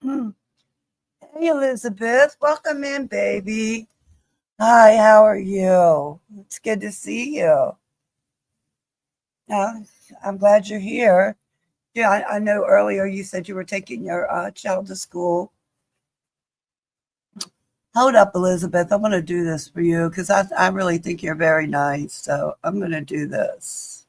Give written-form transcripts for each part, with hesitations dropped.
Hmm. Hey, Elizabeth. Welcome in, baby. Hi, how are you? It's good to see you. Uh, I'm glad you're here. Yeah, I know earlier you said you were taking your child to school. Hold up, Elizabeth. I'm going to do this for you because I really think you're very nice. So I'm going to do this.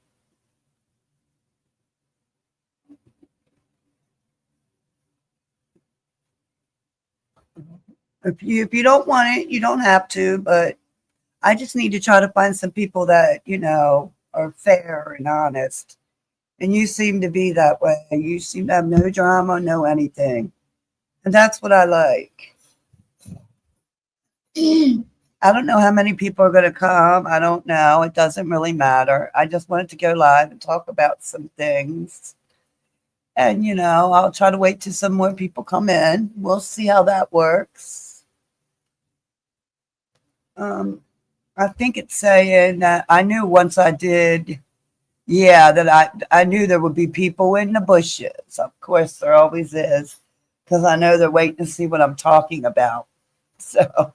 If you don't want it, you don't have to. But I just need to try to find some people that are fair and honest. And you seem to be that way. You seem to have no drama, no anything. And that's what I like. I don't know how many people are going to come. I don't know. It doesn't really matter. I just wanted to go live and talk about some things. And, I'll try to wait till some more people come in. We'll see how that works. Um, I think it's saying that I knew once I did, yeah, that I knew there would be people in the bushes. Of course, there always is, because I know they're waiting to see what I'm talking about. So,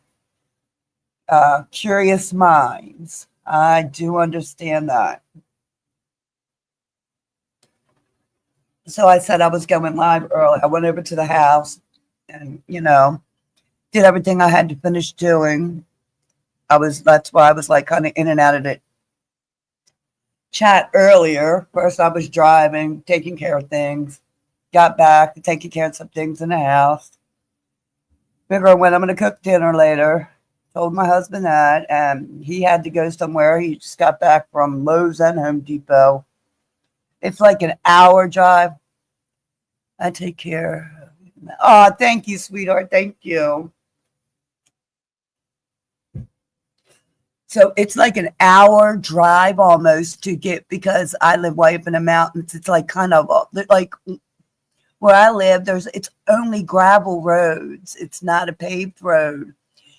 curious minds. I do understand that. So I said I was going live early. I went over to the house and, did everything I had to finish doing. That's why I was like kind of in and out of the chat earlier. First, I was driving, taking care of things, got back, taking care of some things in the house. Figure when I'm going to cook dinner later. Told my husband that, and he had to go somewhere. He just got back from Lowe's and Home Depot. It's like an hour drive. I take care. Oh, thank you, sweetheart. Thank you. So it's like an hour drive almost to get because I live way up in the mountains. It's like kind of like where I live. It's only gravel roads. It's not a paved road.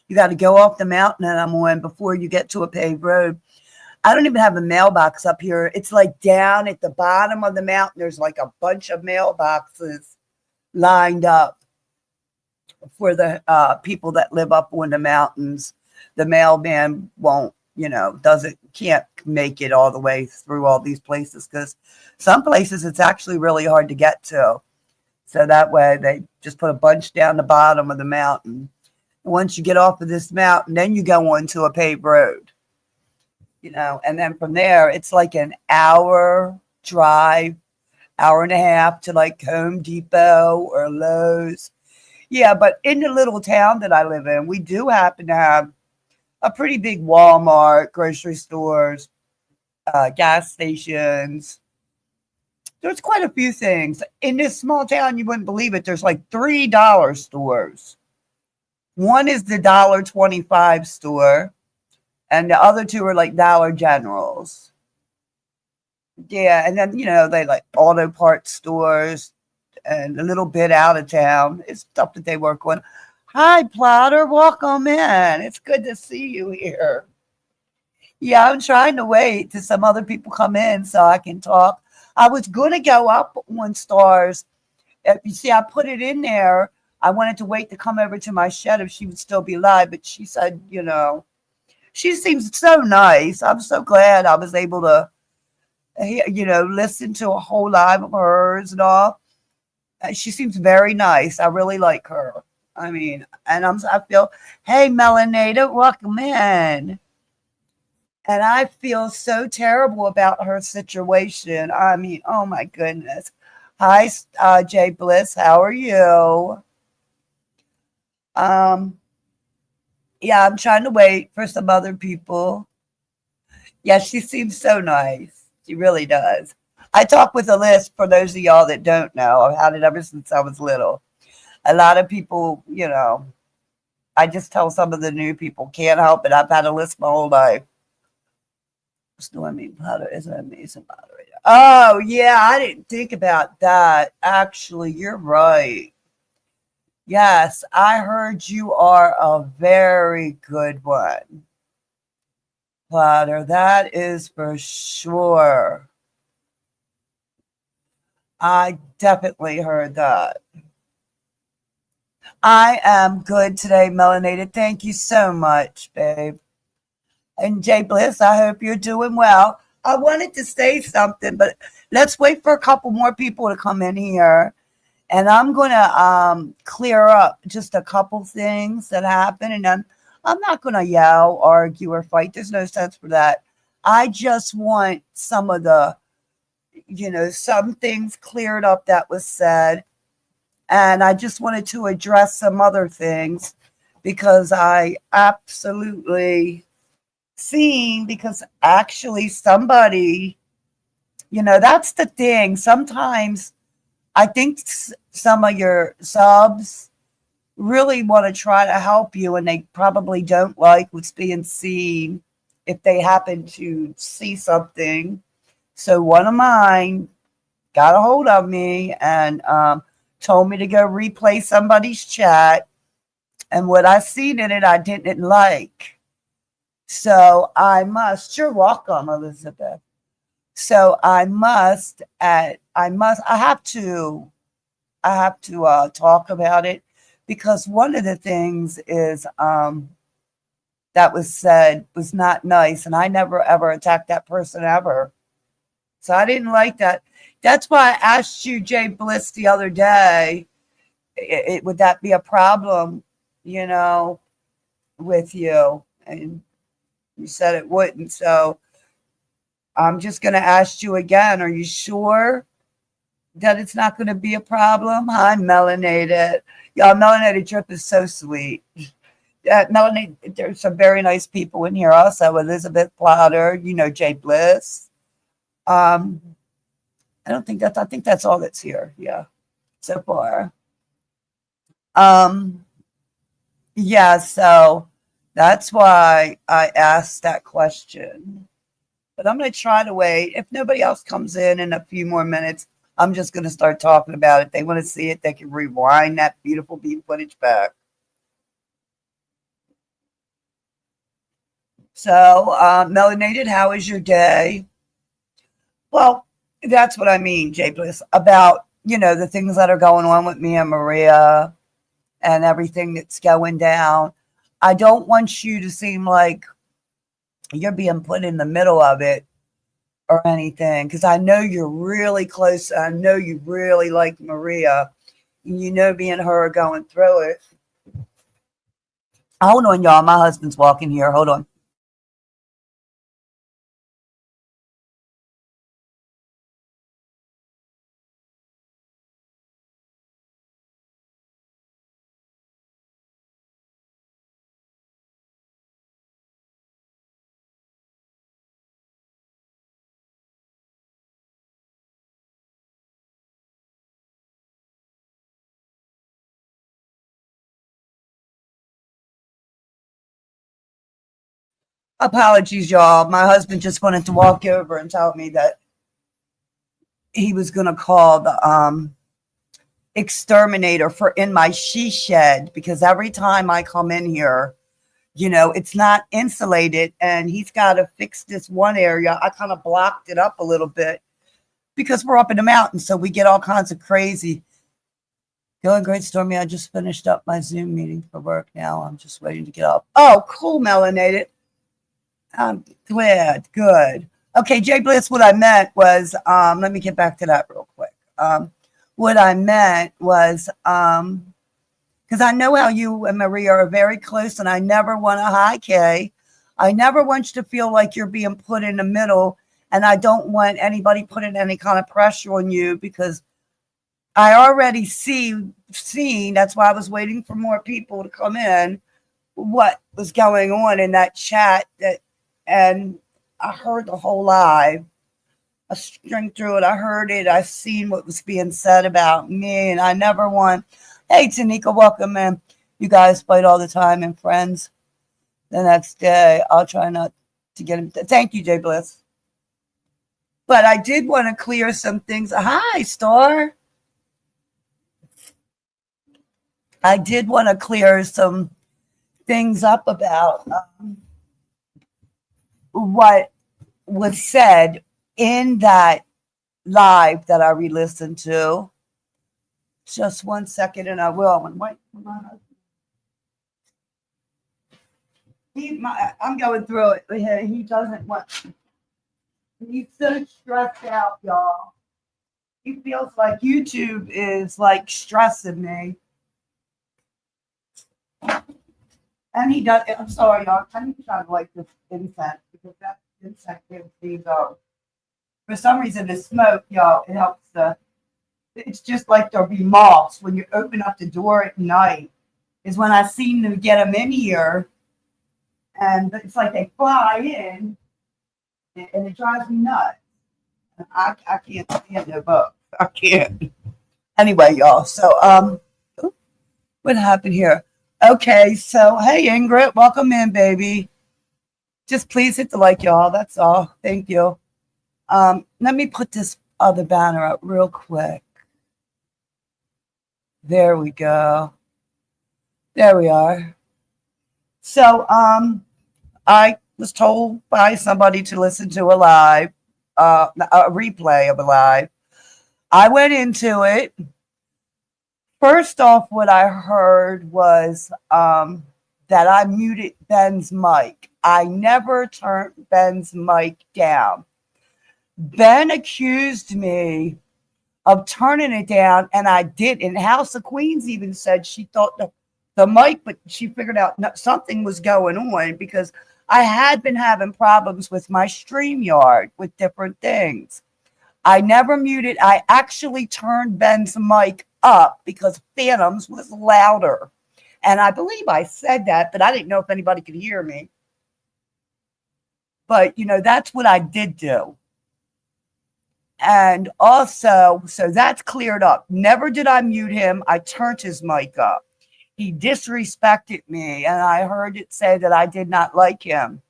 You got to go off the mountain that I'm on before you get to a paved road. I don't even have a mailbox up here. It's like down at the bottom of the mountain. There's like a bunch of mailboxes lined up for the people that live up on the mountains. The mailman won't, can't make it all the way through all these places because some places it's actually really hard to get to. So that way they just put a bunch down the bottom of the mountain. Once you get off of this mountain, then you go onto a paved road, and then from there it's like an hour drive, hour and a half to like Home Depot or Lowe's. Yeah, but in the little town that I live in, we do happen to have a pretty big Walmart, grocery stores, gas stations. There's quite a few things. In this small town, you wouldn't believe it. There's like $3 stores. One is the $1.25 store, and the other two are like Dollar Generals. Yeah, and then they like auto parts stores and a little bit out of town. It's stuff that they work on. Hi, Plotter. Welcome in. It's good to see you here. Yeah, I'm trying to wait till some other people come in so I can talk. I was going to go up on stars. You see, I put it in there. I wanted to wait to come over to my shed if she would still be alive, but she said, she seems so nice. I'm so glad I was able to, listen to a whole live of hers and all. She seems very nice. I really like her. I mean, and I feel, hey, Melanada, welcome in. And I feel so terrible about her situation. I mean, oh my goodness. Hi, Jay Bliss. How are you? Um, yeah, I'm trying to wait for some other people. Yeah, she seems so nice. She really does. I talk with a list for those of y'all that don't know. I've had it ever since I was little. A lot of people, I just tell some of the new people, can't help it. I've had a list my whole life. Stormy Potter is an amazing moderator. Oh, yeah, I didn't think about that. Actually, you're right. Yes, I heard you are a very good one, Potter. That is for sure. I definitely heard that. I am good today, Melanated. Thank you so much, babe. And Jay Bliss, I hope you're doing well. I wanted to say something, but let's wait for a couple more people to come in here. And I'm going to clear up just a couple things that happened. And I'm not going to yell, argue, or fight. There's no sense for that. I just want some of the, some things cleared up that was said. And I just wanted to address some other things because I absolutely seen, because actually somebody, that's the thing. Sometimes I think some of your subs really want to try to help you and they probably don't like what's being seen if they happen to see something. So one of mine got a hold of me and told me to go replay somebody's chat. And what I seen in it, I didn't like. So you're welcome, Elizabeth. So I have to talk about it because one of the things is that was said was not nice, and I never ever attacked that person ever. So I didn't like that. That's why I asked you, Jay Bliss, the other day, would that be a problem, you know, with you? And you said it wouldn't. So I'm just going to ask you again. Are you sure that it's not going to be a problem? Hi, Melanated. Y'all, Melanated Drip is so sweet. Melanated, there's some very nice people in here also. Elizabeth Plotter, Jay Bliss. I think that's all that's here. Yeah, so far. Um, yeah, so that's why I asked that question. But I'm going to try to wait. If nobody else comes in a few more minutes, I'm just going to start talking about it. They want to see it, they can rewind that beautiful beat footage back. So, Melanated, how is your day? Well, that's what I mean, Jay Bliss, about, the things that are going on with me and Maria and everything that's going down. I don't want you to seem like you're being put in the middle of it or anything, because I know you're really close. I know you really like Maria. And me and her are going through it. Hold on, y'all. My husband's walking here. Hold on. Apologies, y'all. My husband just wanted to walk over and tell me that he was going to call the exterminator for in my she shed, because every time I come in here, it's not insulated, and he's got to fix this one area. I kind of blocked it up a little bit because we're up in the mountains, so we get all kinds of crazy. Going great, Stormy. I just finished up my Zoom meeting for work now. I'm just waiting to get up. Oh, cool, Melanated. I'm glad. Good. Okay, Jay Bliss, what I meant was, let me get back to that real quick. What I meant was, because I know how you and Maria are very close, and I never want to, hi, Kay. I never want you to feel like you're being put in the middle, and I don't want anybody putting any kind of pressure on you, because I already seen, that's why I was waiting for more people to come in, what was going on in that chat, and I heard the whole live. I stringed through it. I heard it. I seen what was being said about me, and I never want. Hey, Tanika, welcome in. You guys fight all the time and friends. The next day, I'll try not to get him. Thank you, Jay Bliss. But I did want to clear some things. Hi, Star. I did want to clear some things up about what was said in that live that I re-listened to. Just 1 second, and I will. And wait, I'm going through it. He doesn't want. He's so stressed out, y'all. He feels like YouTube is like stressing me. And he does. I'm sorry, y'all. I'm trying to like this insect because that insect gives these. For some reason, the smoke, y'all, it helps the. It's just like there'll be moths when you open up the door at night. Is when I seem to get them in here, and it's like they fly in, and it drives me nuts. I can't stand no bugs. I can't. Anyway, y'all. So what happened here? Okay, so hey Ingrid, welcome in, baby. Just please hit the like, y'all. That's all. Thank you. Let me put this other banner up real quick. There we go. There we are. So I was told by somebody to listen to a replay of a live. I went into it. First off, what I heard was that I muted Ben's mic. I never turned Ben's mic down. Ben accused me of turning it down, and I did. And House of Queens even said she thought the mic, but she figured out something was going on because I had been having problems with my StreamYard with different things. I never muted. I actually turned Ben's mic up because Phantoms was louder. And I believe I said that, but I didn't know if anybody could hear me. But, that's what I did do. And also, so that's cleared up. Never did I mute him. I turned his mic up. He disrespected me, and I heard it say that I did not like him.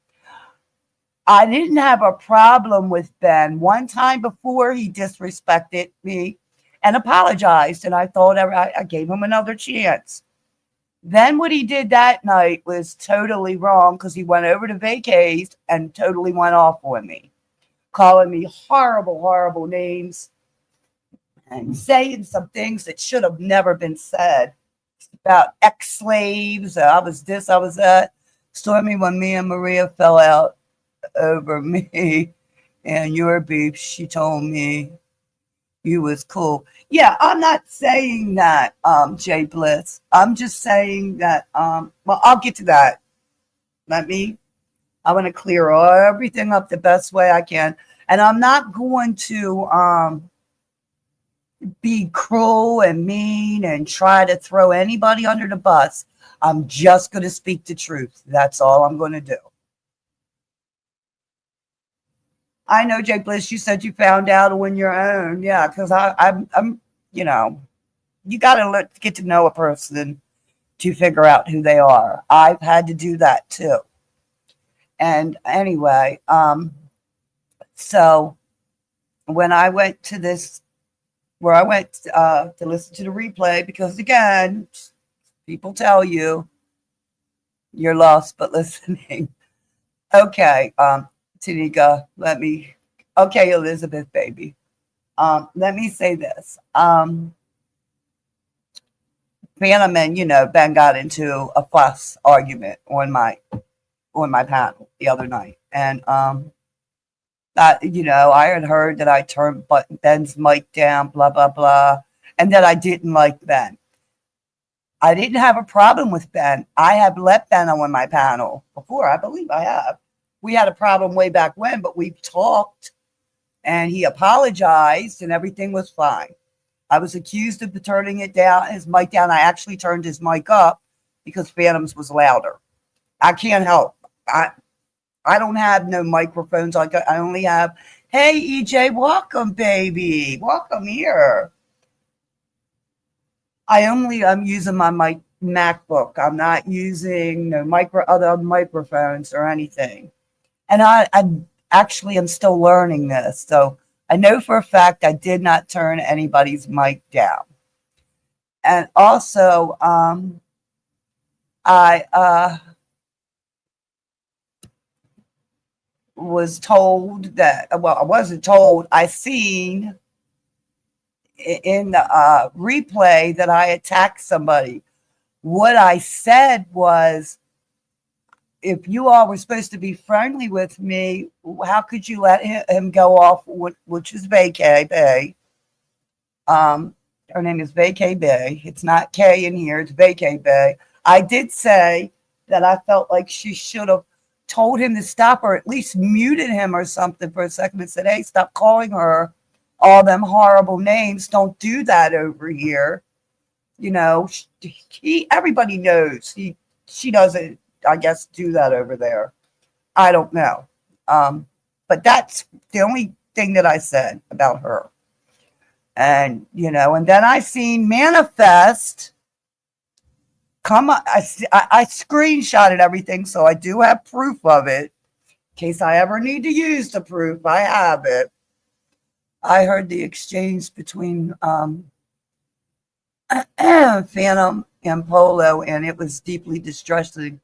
I didn't have a problem with Ben. One time before, he disrespected me and apologized, and I thought I gave him another chance. Then what he did that night was totally wrong because he went over to vacays and totally went off on me, calling me horrible, horrible names and saying some things that should have never been said about ex-slaves. I was this, I was that. Stormy, when me and Maria fell out over me and your beef, she told me you was cool. Yeah, I'm not saying that, Jay Bliss. I'm just saying that, well, I'll get to that. I want to clear everything up the best way I can. And I'm not going to be cruel and mean and try to throw anybody under the bus. I'm just going to speak the truth. That's all I'm going to do. I know, Jay Bliss, you said you found out on your own. Yeah, because I'm, you got to get to know a person to figure out who they are. I've had to do that too. And anyway, so when I went to this, where I went to listen to the replay, because again, people tell you you're lost but listening. Okay, Tanika, okay, Elizabeth, baby. Let me say this. Phantom and, Ben got into a fuss argument on my panel the other night. And that, I had heard that I turned Ben's mic down, blah, blah, blah, and that I didn't like Ben. I didn't have a problem with Ben. I have let Ben on my panel before. I believe I have. We had a problem way back when, but we talked and he apologized and everything was fine. I was accused of turning his mic down. I actually turned his mic up because Phantoms was louder. I can't help. I don't have no microphones. I only have, hey, EJ, welcome, baby. Welcome here. I'm using my MacBook. I'm not using no other microphones or anything. And I actually am still learning this. So I know for a fact I did not turn anybody's mic down. And also, I was told that, well, I wasn't told, I seen in the replay that I attacked somebody. What I said was, if you all were supposed to be friendly with me, how could you let him go off, which is Vacay Bay? Her name is Vacay Bay. It's not K in here. It's Vacay Bay. I did say that I felt like she should have told him to stop, or at least muted him or something for a second and said, hey, stop calling her all them horrible names. Don't do that over here. You know, everybody knows she doesn't, I guess, do that over there. I don't know. But that's the only thing that I said about her. And, you know, and then I seen Manifest come up. I screenshotted everything, so I do have proof of it. In case I ever need to use the proof, I have it. I heard the exchange between Phantom and Polo, and it was deeply distressing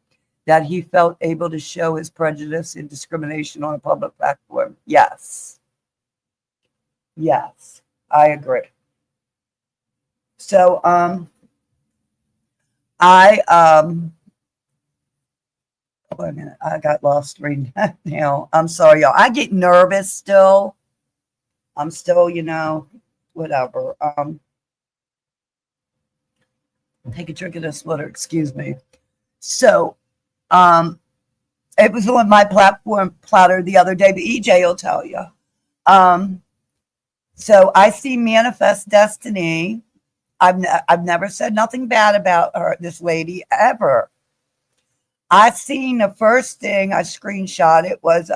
that he felt able to show his prejudice and discrimination on a public platform. Yes. Yes, I agree. So, wait a minute, I got lost reading that now. I'm sorry, y'all. I get nervous still. I'm still, you know, whatever. Take a drink of this water, excuse me. So, it was on my platform platter the other day, but EJ will tell you. So I see Manifest Destiny. I've never said nothing bad about her, this lady, ever. I seen the first thing I screenshot it was,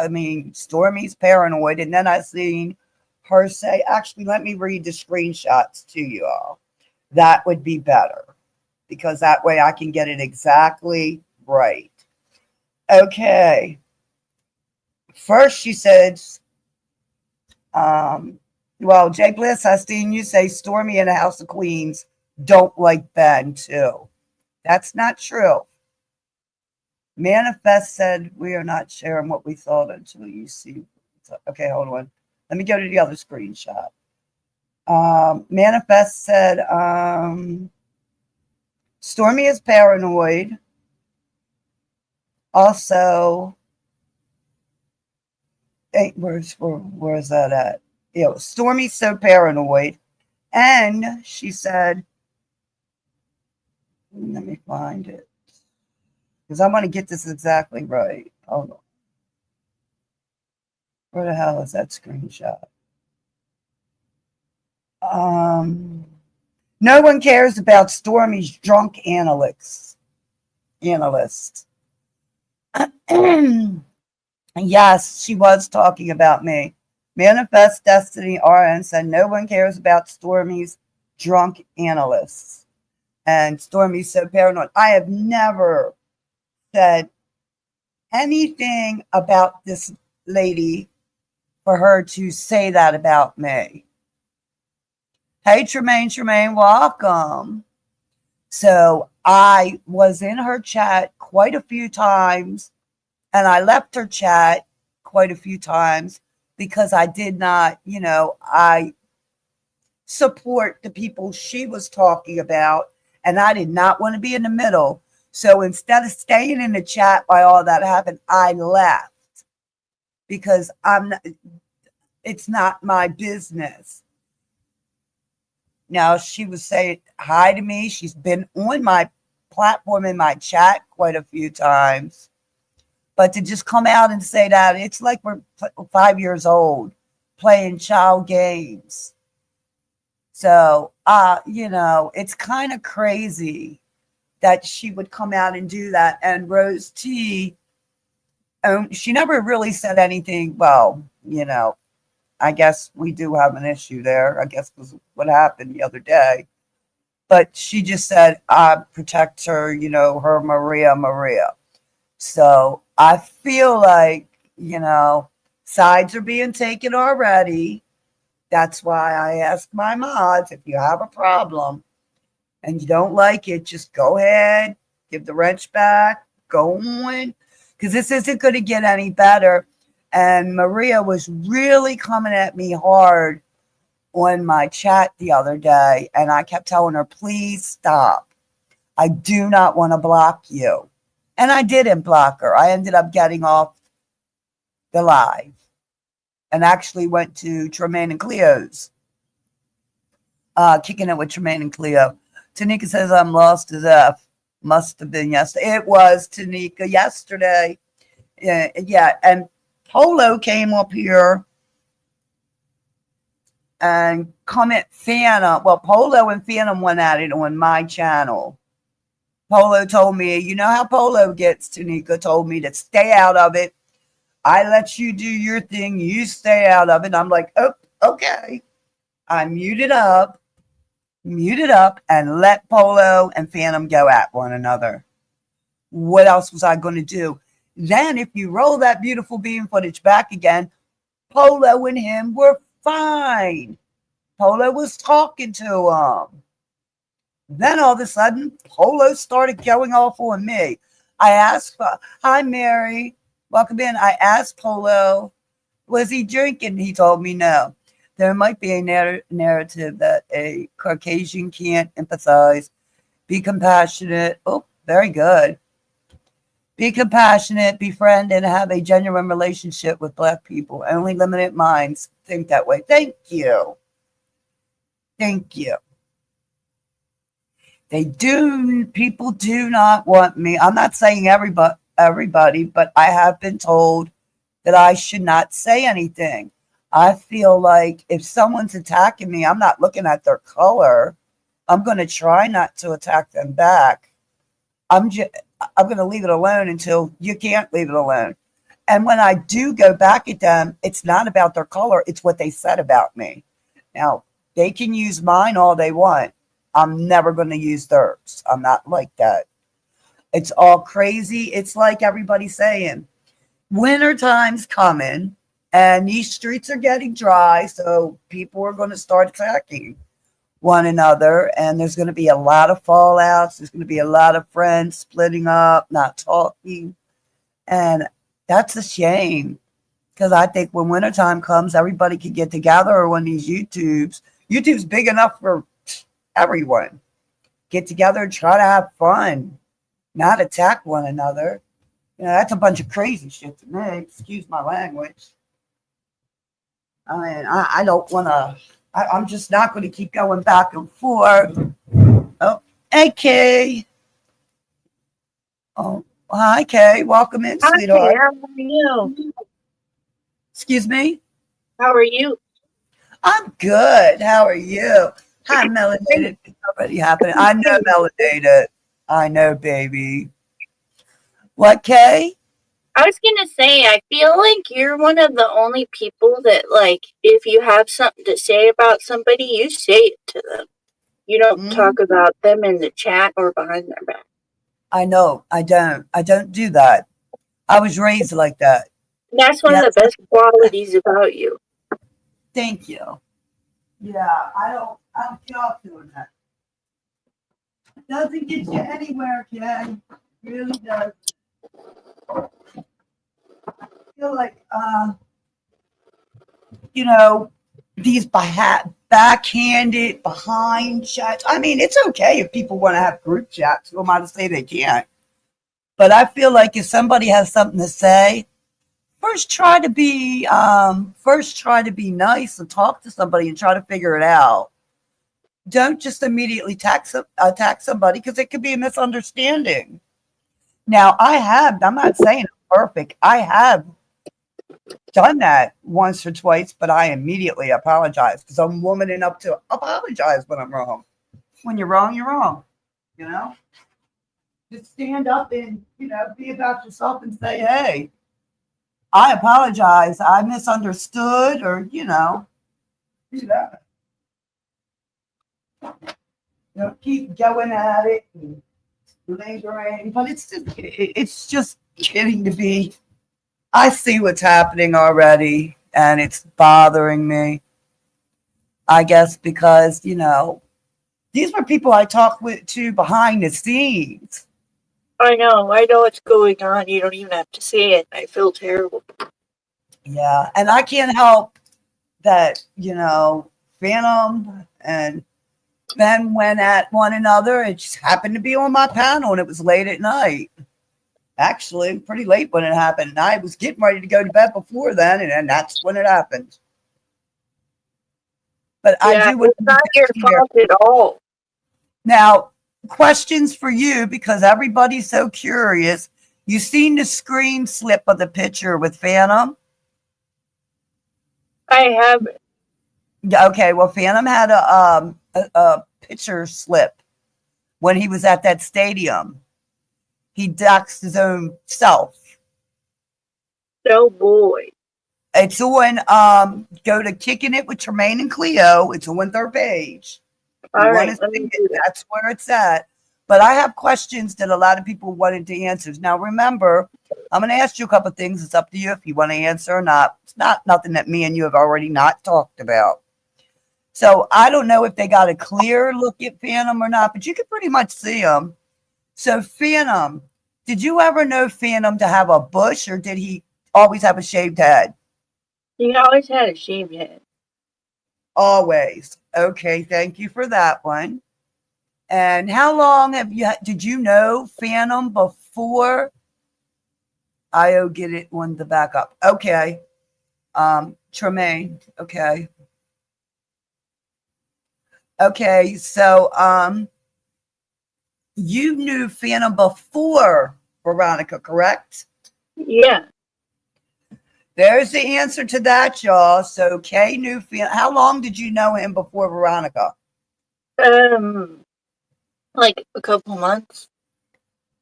Stormy's paranoid, and then I seen her say, actually, let me read the screenshots to you all. That would be better, because that way I can get it exactly right. Okay. First, she said, well, Jay Bliss, I seen you say Stormy in the House of Queens don't like Ben, too. That's not true. Manifest said, we are not sharing what we thought until you see. Okay, hold on. Let me go to the other screenshot. Manifest said, Stormy is paranoid. Also, where's that at? Stormy's so paranoid. And she said, let me find it, because I want to get this exactly right. Hold on. Where the hell is that screenshot? No one cares about Stormy's drunk analyst. Yes, she was talking about me. Manifest Destiny RN said no one cares about Stormy's drunk analysts. And Stormy's so paranoid. I have never said anything about this lady for her to say that about me. Hey, Tremaine, welcome. So I was in her chat quite a few times, and I left her chat quite a few times because I did not, I support the people she was talking about, and I did not want to be in the middle. So instead of staying in the chat while all that happened, I left because it's not my business. Now, she was saying hi to me. She's been on my platform in my chat quite a few times. But to just come out and say that, it's like we're 5 years old playing child games. So, it's kind of crazy that she would come out and do that. And Rose T, she never really said anything. Well, I guess we do have an issue there. I guess was what happened the other day. But she just said, I protect her, her Maria. So I feel like, sides are being taken already. That's why I ask my mods, if you have a problem and you don't like it, just go ahead, give the wrench back, go on, because this isn't going to get any better. And Maria was really coming at me hard on my chat the other day, and I kept telling her, please stop. I do not want to block you. And I didn't block her. I ended up getting off the live and actually went to Tremaine and Cleo's, kicking it with Tremaine and Cleo. Tanika says, I'm lost as F. Must have been yesterday. It was, Tanika, yesterday. Yeah. And Polo came up here and comment Phantom. Well, Polo and Phantom went at it on my channel. Polo told me, you know how Polo gets, Tanika told me to stay out of it. I let you do your thing. You stay out of it. I'm like, oh, okay. I muted up, and let Polo and Phantom go at one another. What else was I going to do? Then if you roll that beautiful beam footage back again, Polo and him were fine. Polo was talking to him. Then all of a sudden, Polo started going off on me. I asked, hi, Mary, welcome in. I asked Polo, was he drinking? He told me no. There might be a narrative that a Caucasian can't empathize, be compassionate. Oh, very good. Be compassionate, befriend, and have a genuine relationship with Black people. Only limited minds think that way. Thank you. Thank you. People do not want me. I'm not saying everybody, but I have been told that I should not say anything. I feel like if someone's attacking me, I'm not looking at their color. I'm going to try not to attack them back. I'm going to leave it alone until you can't leave it alone. And when I do go back at them, it's not about their color. It's what they said about me. Now, they can use mine all they want. I'm never going to use theirs. I'm not like that. It's all crazy. It's like everybody saying, winter time's coming and these streets are getting dry. So people are going to start attacking one another. And there's going to be a lot of fallouts. There's going to be a lot of friends splitting up, not talking. And that's a shame. Because I think when wintertime comes, everybody can get together on these YouTubes. YouTube's big enough for everyone. Get together and try to have fun, not attack one another. You know, that's a bunch of crazy shit to me. Excuse my language. I mean, I don't want to, I'm just not going to keep going back and forth. Oh, hey, Kay. Oh, hi, Kay. Welcome in, sweetheart. How are you? Excuse me? How are you? I'm good. How are you? Hi, melanated. It's already happening. I know melanated. I know, baby. What, Kay? I was gonna say, I feel like you're one of the only people that, like, if you have something to say about somebody, you say it to them. You don't talk about them in the chat or behind their back. I know. I don't do that. I was raised like that. That's one of the best qualities about you. Thank you. Yeah, I don't feel like doing that. It doesn't get you anywhere, Kay. It really does. I feel like, you know, these backhanded behind chats. I mean, it's okay if people want to have group chats. Who am I to say they can't? But I feel like if somebody has something to say, first try to be nice and talk to somebody and try to figure it out. Don't just immediately attack somebody because it could be a misunderstanding. Now, I'm not saying I'm perfect. I have done that once or twice, but I immediately apologize because I'm woman enough to apologize when I'm wrong. When you're wrong, you're wrong. You know? Just stand up and, be about yourself and say, hey, I apologize. I misunderstood or, do that. Keep going at it and lingering. But it's just getting to be, I see what's happening already and it's bothering me. I guess because, these were people I talked to behind the scenes. I know what's going on. You don't even have to say it. I feel terrible. Yeah, and I can't help that, Phantom and Ben went at one another. It just happened to be on my panel, and it was late at night. Actually, pretty late when it happened. And I was getting ready to go to bed before then, and then that's when it happened. But I Yeah, do want it's not your fault at all. now questions for you because everybody's so curious. You seen the screen slip of the picture with Phantom? I have. Yeah, okay, well, Phantom had a picture slip when he was at that stadium. He doxed his own self. Oh boy. It's on go to Kicking It with Tremaine and Cleo. It's on their page. All You want right, to let see me it, do that. that's where it's at. But I have questions that a lot of people wanted to answer. Now remember, I'm going to ask you a couple of things. It's up to you if you want to answer or not. It's not nothing that me and you have already not talked about. So I don't know if they got a clear look at Phantom or not, but you can pretty much see him. So Phantom, did you ever know Phantom to have a bush, or did he always have a shaved head? He always had a shaved head. Always. Okay, thank you for that one. And how long did you know Phantom before I'll get it on the backup? Okay. Tremaine. Okay. Okay, so you knew Phantom before Veronica, correct? Yeah. There's the answer to that, y'all. So Kay knew Phantom. How long did you know him before Veronica? Like a couple months.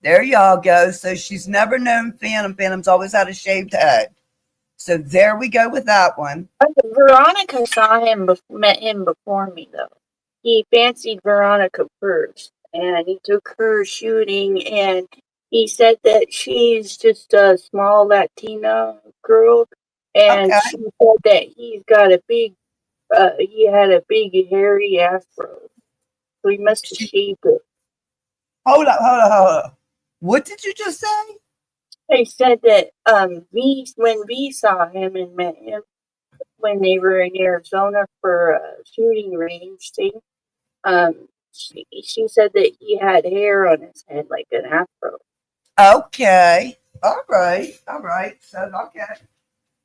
There y'all go. So she's never known Phantom. Phantom's always had a shaved head. So there we go with that one. Veronica met him before me though. He fancied Veronica first, and he took her shooting, and he said that she's just a small Latina girl, and Okay. she said that he had a big hairy afro, so he must have shaved it. Hold up. What did you just say? They said that when V saw him and met him when they were in Arizona for a shooting range thing, she said that he had hair on his head like an afro. Okay. All right. All right. So, okay.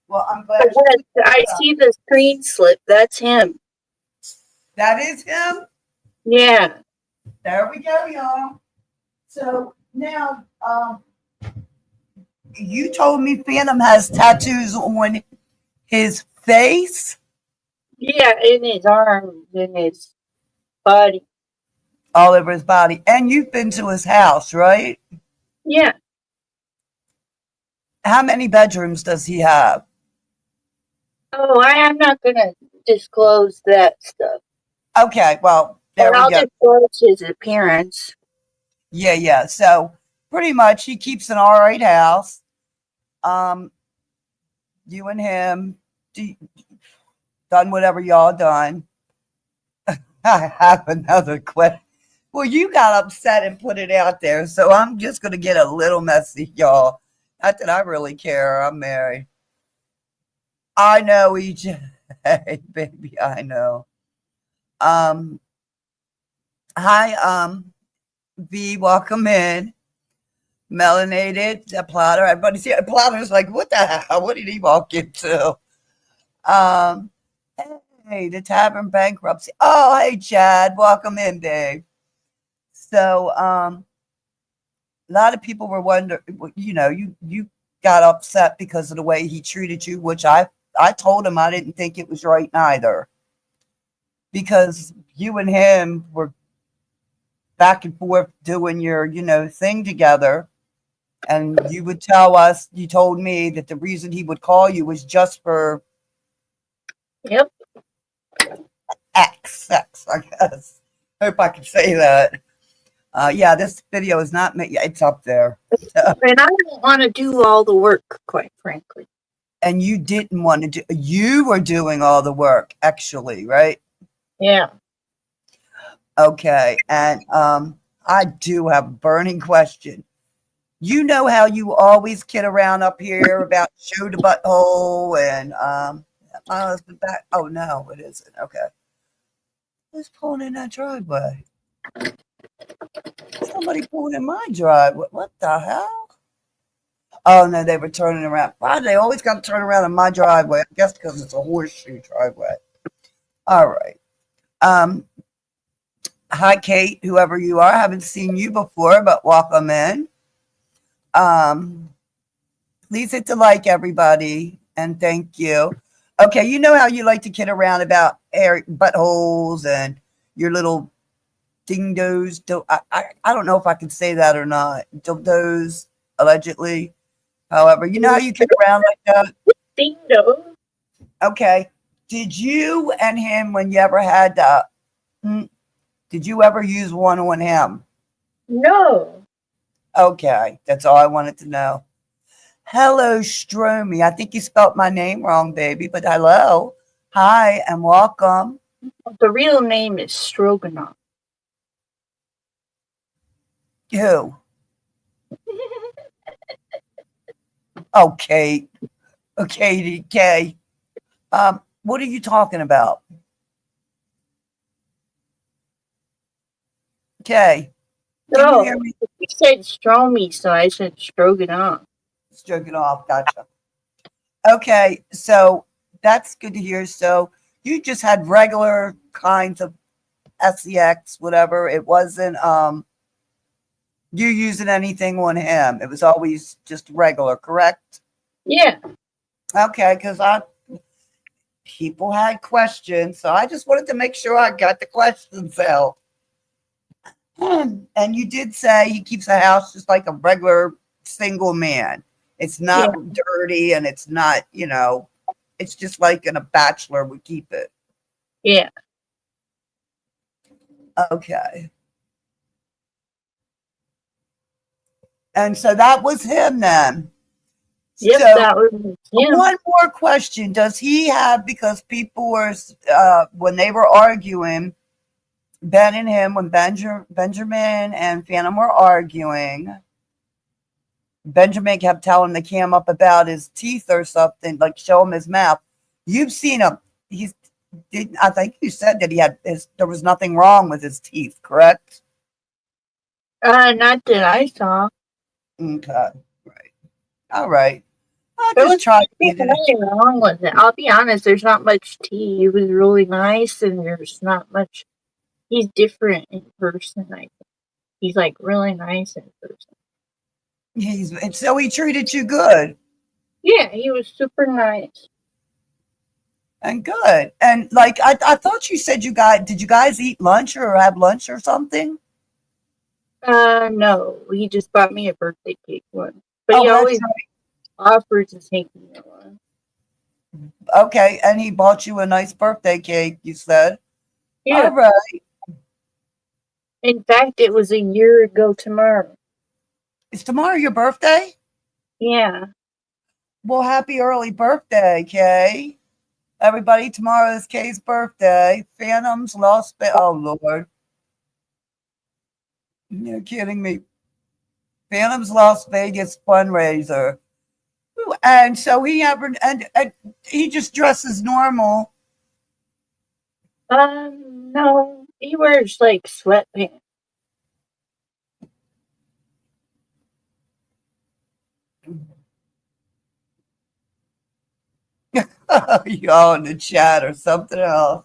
Well, I'm glad you. I see the screen slip. That's him. That is him. Yeah. There we go, y'all. So now, you told me Phantom has tattoos on his face, Yeah, in his arms, in his body. all over his body, and you've been to his house, right? Yeah. How many bedrooms does he have? Oh, I am not going to disclose that stuff. Okay, well, there But we I'll go. disclose his appearance. Yeah. So pretty much he keeps an all right house. Um, you and him done whatever y'all done. I have another question. Well, you got upset and put it out there, so I'm just gonna get a little messy, y'all. Not that I really care. I'm married. I know, EJ, baby. I know. Um, hi, V. Welcome in. Melanated, the plotter. Everybody's here. Plotter's like, what the hell? What did he walk into? Um, hey, the tavern bankruptcy. Oh, hey, Chad. Welcome in, Dave. So, a lot of people were wondering, you got upset because of the way he treated you, which I told him I didn't think it was right neither. Because you and him were back and forth doing your, thing together. And you would tell us, you told me that the reason he would call you was just for Yep. sex, I guess. Hope I can say that. Yeah, this video is not made. Yeah, it's up there. So, And I don't want to do all the work, quite frankly. and you didn't want to do, you were doing all the work, actually, right? Yeah. Okay. And I do have a burning question. You know how you always kid around up here about show the butthole and my husband back. Oh no, it isn't. Okay. Who's pulling in that driveway? Somebody pulled in my driveway. What the hell? Oh no, they were turning around. Why do they always got to turn around in my driveway? I guess because it's a horseshoe driveway. All right. Um, Hi, Kate, whoever you are. I haven't seen you before, but welcome in. Um, Please hit the like, everybody, and thank you. Okay, you know how you like to kid around about air buttholes and your little dingoes. I don't know if I can say that or not. Dildos, allegedly. However, you know how you kid around like that? Dingo. Okay. Did you and him, when you ever had did you ever use one on him? No. Okay, that's all I wanted to know. Hello, Stromy. I think you spelt my name wrong, baby, but hello. Hi, and welcome. The real name is Stroganoff. Who? Oh, Kate. Okay, Kay. What are you talking about? Kay, can you No, hear me? you said Stromy, so I said Stroganoff. Stroking off. Gotcha. Okay, so that's good to hear. So you just had regular kinds of sex, whatever. It wasn't you using anything on him. It was always just regular, correct? Yeah. Okay, because I people had questions, so I just wanted to make sure I got the questions out. And you did say he keeps a house just like a regular single man. It's Yeah. not dirty and it's not, it's just like a bachelor would keep it. Yeah. Okay. And so that was him then. Yep, So that was him. one more question. Does he have, because people were, when they were arguing, Ben and him, when Benjamin and Phantom were arguing, Benjamin kept telling the cam up about his teeth or something, like show him his mouth. You've seen him. I think you said that there was nothing wrong with his teeth, correct? Not that I saw. Okay. Right. All right. I There just was tried to get it. nothing wrong with it. I'll be honest, there's not much tea. He was really nice, and there's not much. He's different in person, I think. He's like really nice in person. And so he treated you good Yeah, he was super nice. and good. And like I thought you said did you guys eat lunch or have lunch or something? No, he just bought me a birthday cake one. But he Oh, that's always offers to take me to one. right. Okay. And he bought you a nice birthday cake, you said. Yeah. All right. In fact, it was a year ago tomorrow. Is tomorrow your birthday? Yeah. Well, happy early birthday, Kay. Everybody, tomorrow is Kay's birthday. Phantom's Las Vegas. Oh, Lord. You're kidding me. Phantom's Las Vegas fundraiser. And so and he just dresses normal. No, he wears like sweatpants. Y'all in the chat or something else.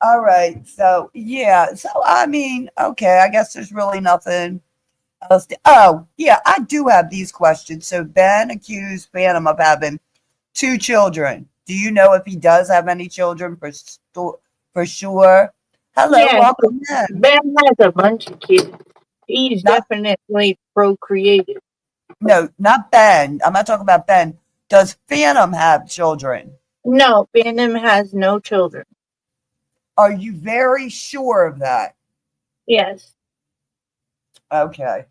All right. So, yeah. So, I mean, okay. I guess there's really nothing else. Oh, yeah. I do have these questions. So, Ben accused Phantom of having two children. Do you know if he does have any children for sure? Hello. Yeah, Welcome in. Ben has a bunch of kids. He's Not, definitely procreated. no, not Ben. I'm not talking about Ben. Does Phantom have children? No, Phantom has no children. Are you very sure of that? Yes. Okay.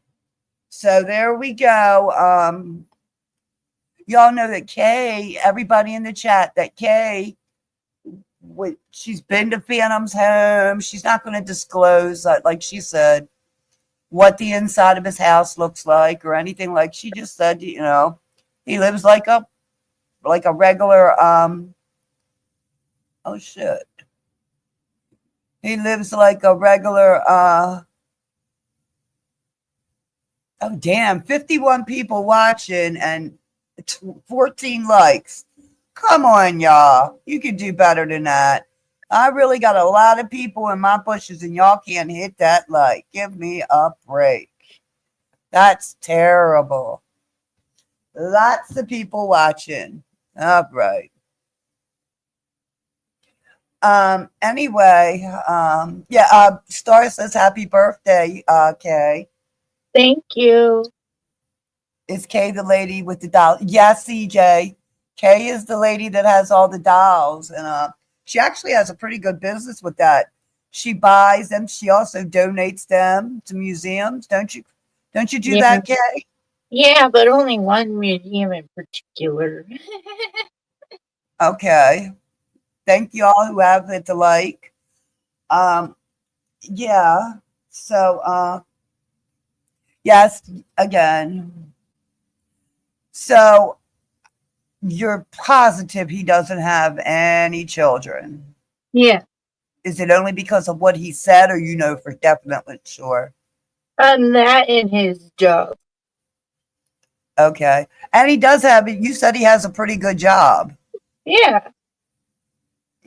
So there we go. Y'all know that Kay, everybody in the chat, that Kay, she's been to Phantom's home. She's not going to disclose, like she said, what the inside of his house looks like or anything. Like she just said, he lives like a regular. Oh shit. He lives like a regular, oh, damn, 51 people watching and 14 likes. Come on, y'all. You could do better than that. I really got a lot of people in my bushes and y'all can't hit that like. Give me a break. That's terrible. Lots of people watching. All right. Anyway, yeah, Star says happy birthday, Kay. Thank you. Is Kay the lady with the doll? Yes, CJ. Kay is the lady that has all the dolls, and she actually has a pretty good business with that. She buys them. She also donates them to museums. Don't you? Don't you do Yeah. that, Kay? Yeah, but only one museum in particular. Okay. Thank you all who have it to like. Um, yeah. So, yes, again. So you're positive he doesn't have any children. Yeah. Is it only because of what he said, or you know for definitely sure? That in his job. Okay. And he does have it. You said he has a pretty good job. Yeah.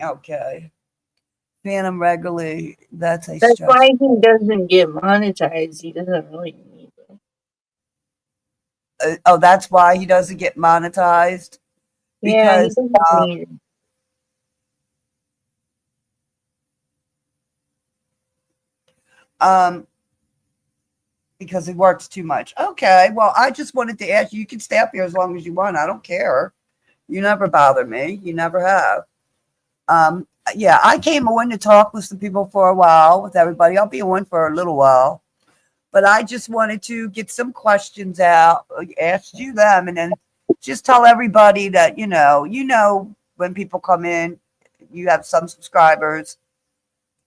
Okay. Phantom regularly, that's a That's stress. why he doesn't get monetized. He doesn't really need it. Oh, that's why he doesn't get monetized Yeah, he because doesn't need it. um because he works too much. Okay. Well, I just wanted to ask you. You can stay up here as long as you want. I don't care. You never bother me. You never have. Um, yeah, I came on to talk with some people for a while with everybody. I'll be on for a little while, but I just wanted to get some questions out, ask you them, and then just tell everybody that when people come in, you have some subscribers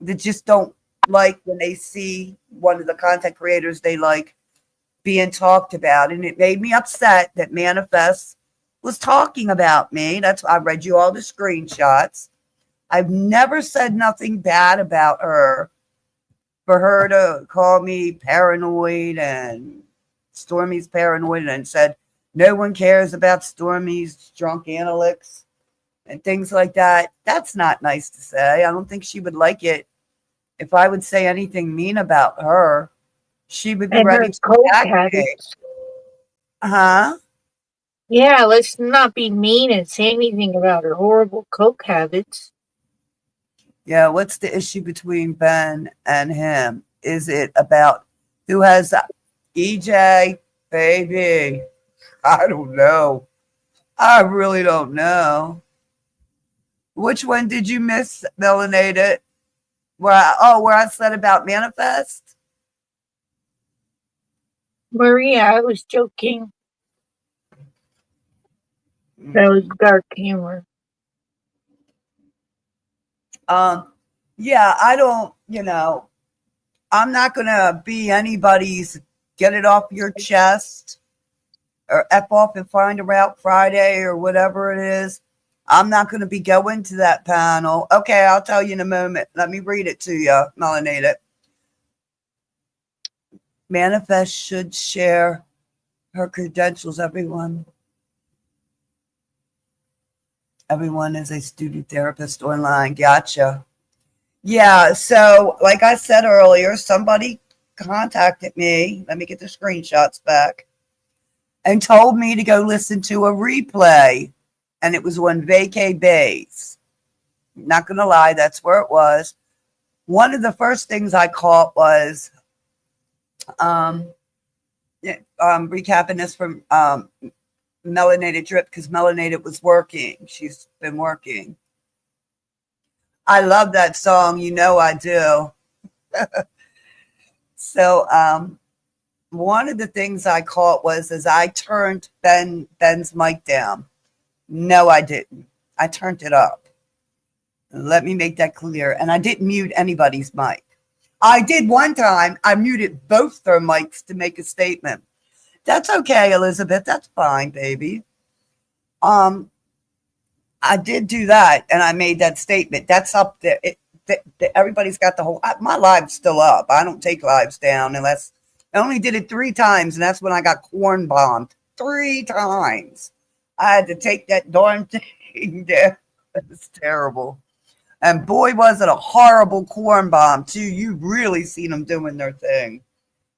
that just don't like when they see one of the content creators they like being talked about, and it made me upset that Manifest was talking about me. That's why I read you all the screenshots. I've never said nothing bad about her. For her to call me paranoid and Stormy's paranoid and said no one cares about Stormy's drunk analytics and things like that, that's not nice to say. I don't think she would like it if I would say anything mean about her. She would be And ready her to coke attack me. habits. Huh? Yeah, let's not be mean and say anything about her horrible coke habits. Yeah, what's the issue between Ben and him? Is it about who has EJ? Baby, I don't know. I really don't know. Which one did you miss, Melanated? Where I said about Manifest? Maria, I was joking. That was dark humor. Um, yeah, I don't, I'm not gonna be anybody's get it off your chest or F off and find a route Friday or whatever it is. I'm not going to be going to that panel. Okay, I'll tell you in a moment. Let me read it to you, Melanated. Manifest should share her credentials, everyone. Everyone is a student therapist online. Gotcha. Yeah, so like I said earlier, somebody contacted me. Let me get the screenshots back and told me to go listen to a replay. And it was on Vacay Bays. Not going to lie, that's where it was. One of the first things I caught was um, recapping this from Melanated Drip because Melanated was working. She's been working. I love that song. You know I do. So one of the things I caught was as I turned Ben's mic down. No, I didn't. I turned it up. Let me make that clear. And I didn't mute anybody's mic. I did one time. I muted both their mics to make a statement. That's okay, Elizabeth. That's fine, baby. I did do that, and I made that statement. That's up there. everybody's got the whole. My live's still up. I don't take lives down unless I only did it 3 times, and that's when I got corn bombed 3 times. I had to take that darn thing down. It was terrible. And boy, was it a horrible corn bomb too. You really seen them doing their thing.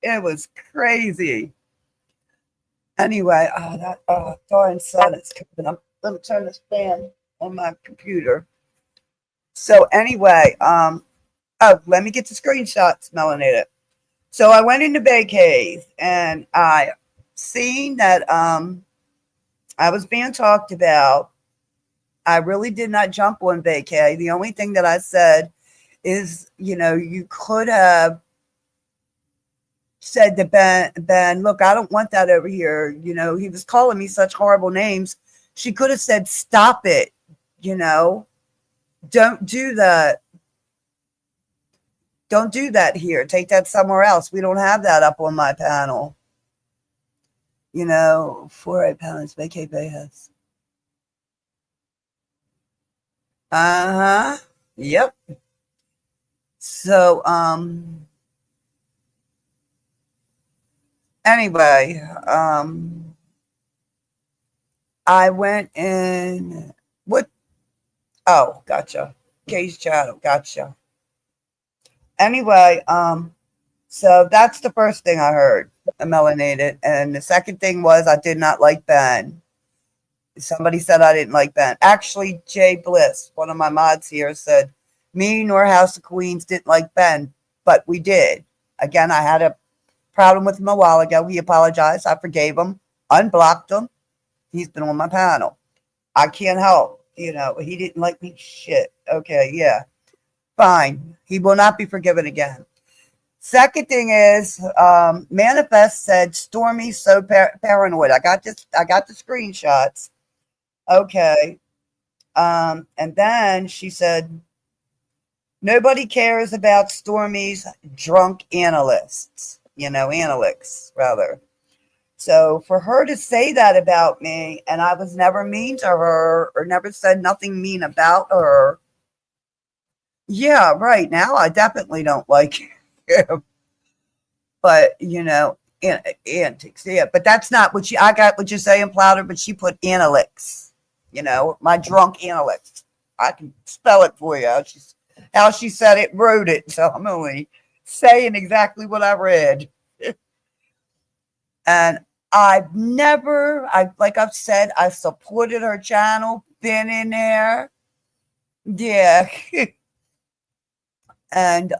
It was crazy. Anyway, that darn sun is coming up. Let me turn this fan on my computer. So anyway, let me get the screenshots, Melanated. So I went into Cave and I seen that I was being talked about. I really did not jump on vacay. The only thing that I said is, you could have said to Ben, look, I don't want that over here. He was calling me such horrible names. She could have said, stop it. Don't do that. Don't do that here. Take that somewhere else. We don't have that up on my panel. 4 pounds, vacay Bay has. Yep. So, anyway, I went in. What? Oh, gotcha. Case channel. Gotcha. Anyway, so that's the first thing I heard, melanated. And the second thing was I did not like Ben. Somebody said I didn't like Ben. Actually, Jay Bliss, one of my mods here, said me nor House of Queens didn't like Ben, but we did. Again, I had a problem with him a while ago. He apologized. I forgave him, unblocked him. He's been on my panel. I can't help. He didn't like me. Shit. Okay, yeah. Fine. He will not be forgiven again. Second thing is, Manifest said Stormy's so paranoid. I got the screenshots. Okay. And then she said, nobody cares about Stormy's drunk analysts, analysts, rather. So for her to say that about me, and I was never mean to her or never said nothing mean about her. Yeah, right. Now I definitely don't like him. But, antics. Yeah, but that's not what I got what you're saying, Plowder, but she put analytics. My drunk analytics. I can spell it for you. How she said it, wrote it. So I'm only saying exactly what I read. And like I've said, I supported her channel, been in there. Yeah. And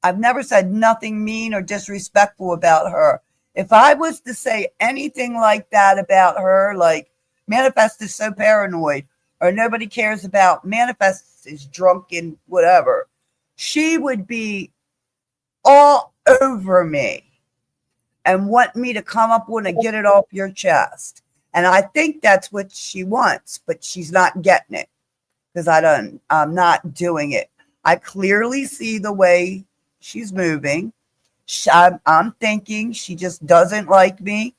I've never said nothing mean or disrespectful about her. If I was to say anything like that about her, like Manifest is so paranoid, or nobody cares about Manifest is drunk and whatever, she would be all over me and want me to come up with and get it off your chest. And I think that's what she wants, but she's not getting it because I'm not doing it. I clearly see the way she's moving. I'm thinking she just doesn't like me.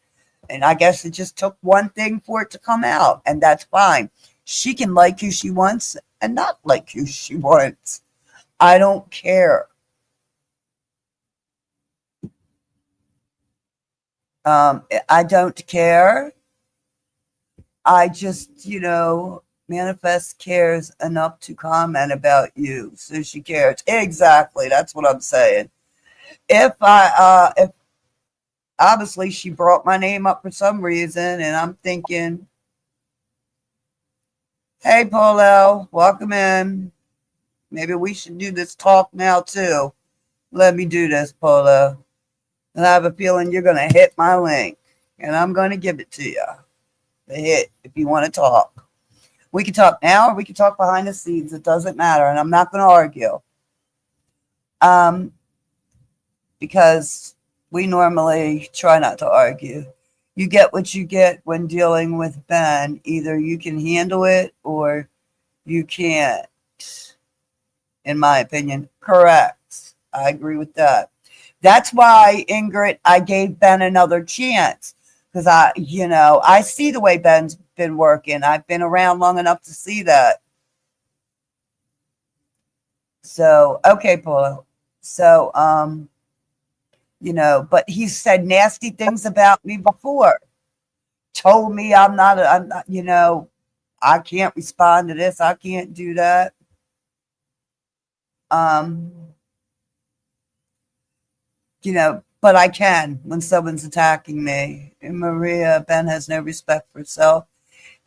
And I guess it just took one thing for it to come out. And that's fine. She can like who she wants and not like who she wants. I don't care. I don't care. I just, Manifest cares enough to comment about you. So she cares. Exactly. That's what I'm saying. If obviously she brought my name up for some reason, and I'm thinking, hey, Polo, welcome in. Maybe we should do this talk now, too. Let me do this, Polo. And I have a feeling you're going to hit my link, and I'm going to give it to you. The hit, if you want to talk. We can talk now, or we can talk behind the scenes. It doesn't matter, and I'm not going to argue. Because we normally try not to argue. You get what you get when dealing with Ben. Either you can handle it or you can't, in my opinion. Correct. I agree with that. That's why, Ingrid, I gave Ben another chance. Because I see the way Ben's been working. I've been around long enough to see that. So, okay, Paul. So, but he said nasty things about me before. Told me I'm not, I can't respond to this. I can't do that. Um, but I can when someone's attacking me. And Maria, Ben has no respect for herself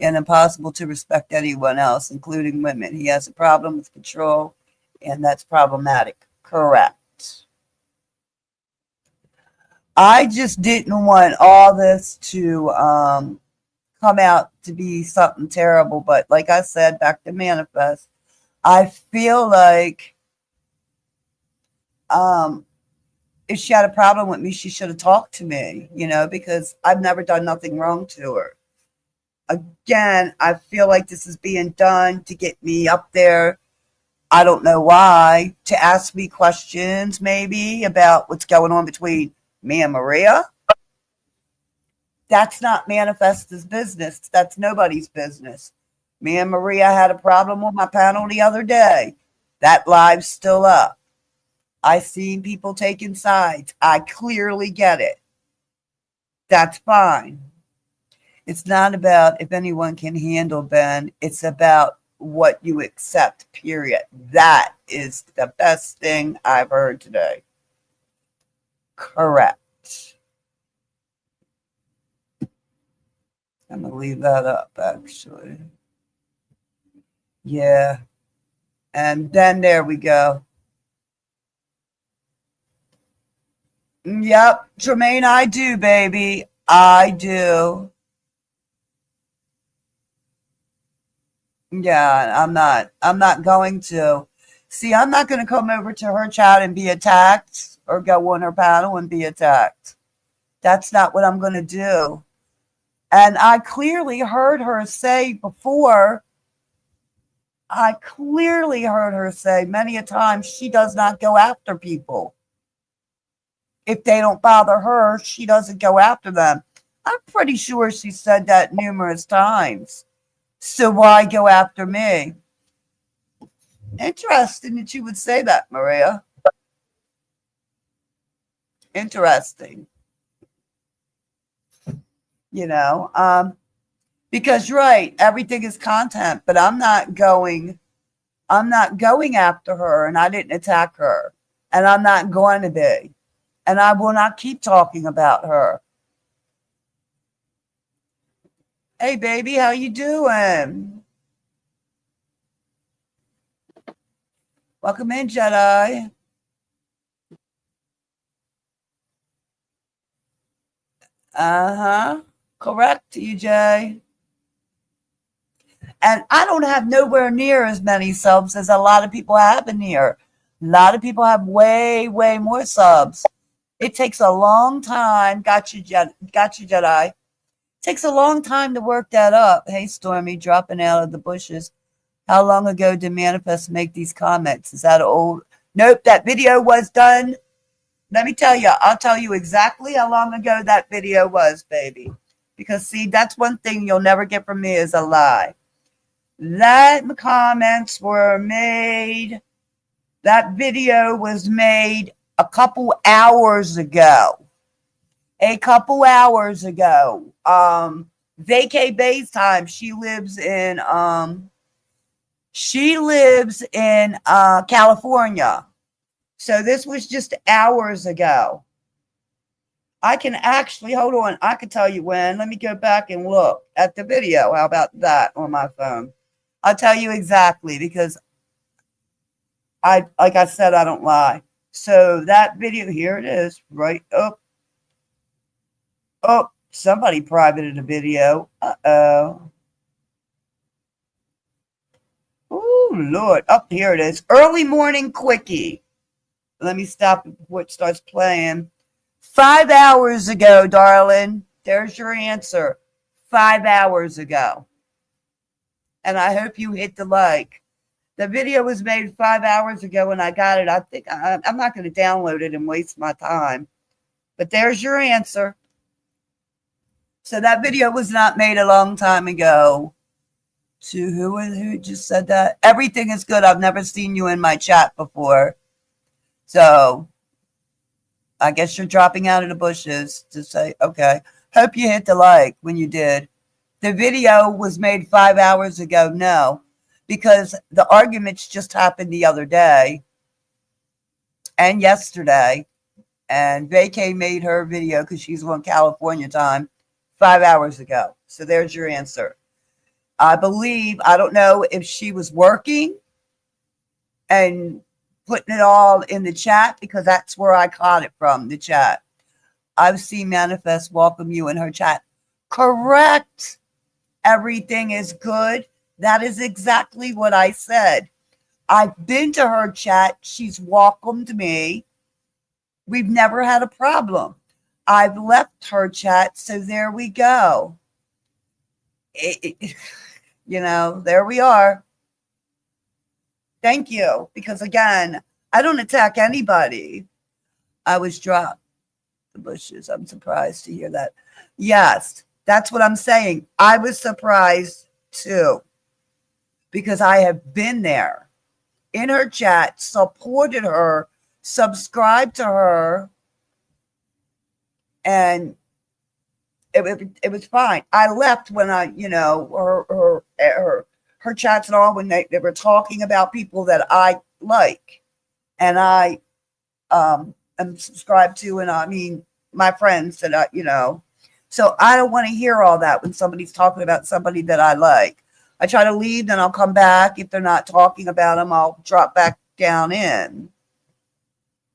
and impossible to respect anyone else, including women. He has a problem with control, and that's problematic. Correct. I just didn't want all this to come out to be something terrible. But like I said, back to manifest, I feel like if she had a problem with me, she should have talked to me, because I've never done nothing wrong to her. Again, I feel like this is being done to get me up there. I don't know why, to ask me questions maybe about what's going on between me and Maria. That's not Manifest's business. That's nobody's business. Me and Maria had a problem with my panel the other day. That live's still up. I seen people taking sides. I clearly get it. That's fine. It's not about if anyone can handle Ben. It's about what you accept, period. That is the best thing I've heard today. Correct. I'm going to leave that up, actually. Yeah. And then there we go. Yep. Tremaine, I do, baby. I do. Yeah, I'm not going to. See, I'm not going to come over to her chat and be attacked or go on her panel and be attacked. That's not what I'm going to do. And I clearly heard her say before, I clearly heard her say many a time she does not go after people. If they don't bother her, she doesn't go after them. I'm pretty sure she said that numerous times. So why go after me? Interesting that you would say that, Maria. Interesting. Because you're right, everything is content, but I'm not going after her, and I didn't attack her, and I'm not going to be, and I will not keep talking about her. Hey, baby, how you doing? Welcome in, Jedi. Uh-huh. Correct, TJ. And I don't have nowhere near as many subs as a lot of people have in here. A lot of people have way, way more subs. It takes a long time. Got you, Jedi. It takes a long time to work that up. Hey, Stormy, dropping out of the bushes. How long ago did Manifest make these comments? Is that old? Nope, that video was done. Let me tell you, I'll tell you exactly how long ago that video was, baby. Because, see, that's one thing you'll never get from me is a lie. That comments were made, that video was made a couple hours ago. Vacay Bay's time. She lives in California. So this was just hours ago. I can actually, hold on, I can tell you when. Let me go back and look at the video. How about that on my phone? I'll tell you exactly because like I said, I don't lie. So that video, here it is, right up. Oh, somebody privated a video. Uh-oh. Oh, Lord. Up here it is. Early morning quickie. Let me stop it before it starts playing. 5 hours ago, darling. There's your answer. 5 hours ago. And I hope you hit the like. The video was made 5 hours ago when I got it. I think I'm not going to download it and waste my time. But there's your answer. So that video was not made a long time ago. To who just said that? Everything is good. I've never seen you in my chat before. So I guess you're dropping out of the bushes to say, okay. Hope you hit the like when you did. The video was made 5 hours ago. No, because the arguments just happened the other day and yesterday. And Vacay made her video because she's on California time 5 hours ago. So there's your answer. I believe, I don't know if she was working and putting it all in the chat because that's where I caught it from, the chat. I've seen Manifest welcome you in her chat. Correct. Everything is good. That is exactly what I said. I've been to her chat. She's welcomed me. We've never had a problem. I've left her chat. So there we go. There we are. Thank you. Because again, I don't attack anybody. I was dropped the bushes. I'm surprised to hear that. Yes, that's what I'm saying. I was surprised too. Because I have been there in her chat, supported her, subscribed to her, and it was fine. I left when her chats and all when they were talking about people that I like and I am subscribed to, and I mean my friends that so I don't want to hear all that when somebody's talking about somebody that I like. I try to leave, then I'll come back. If they're not talking about them, I'll drop back down in.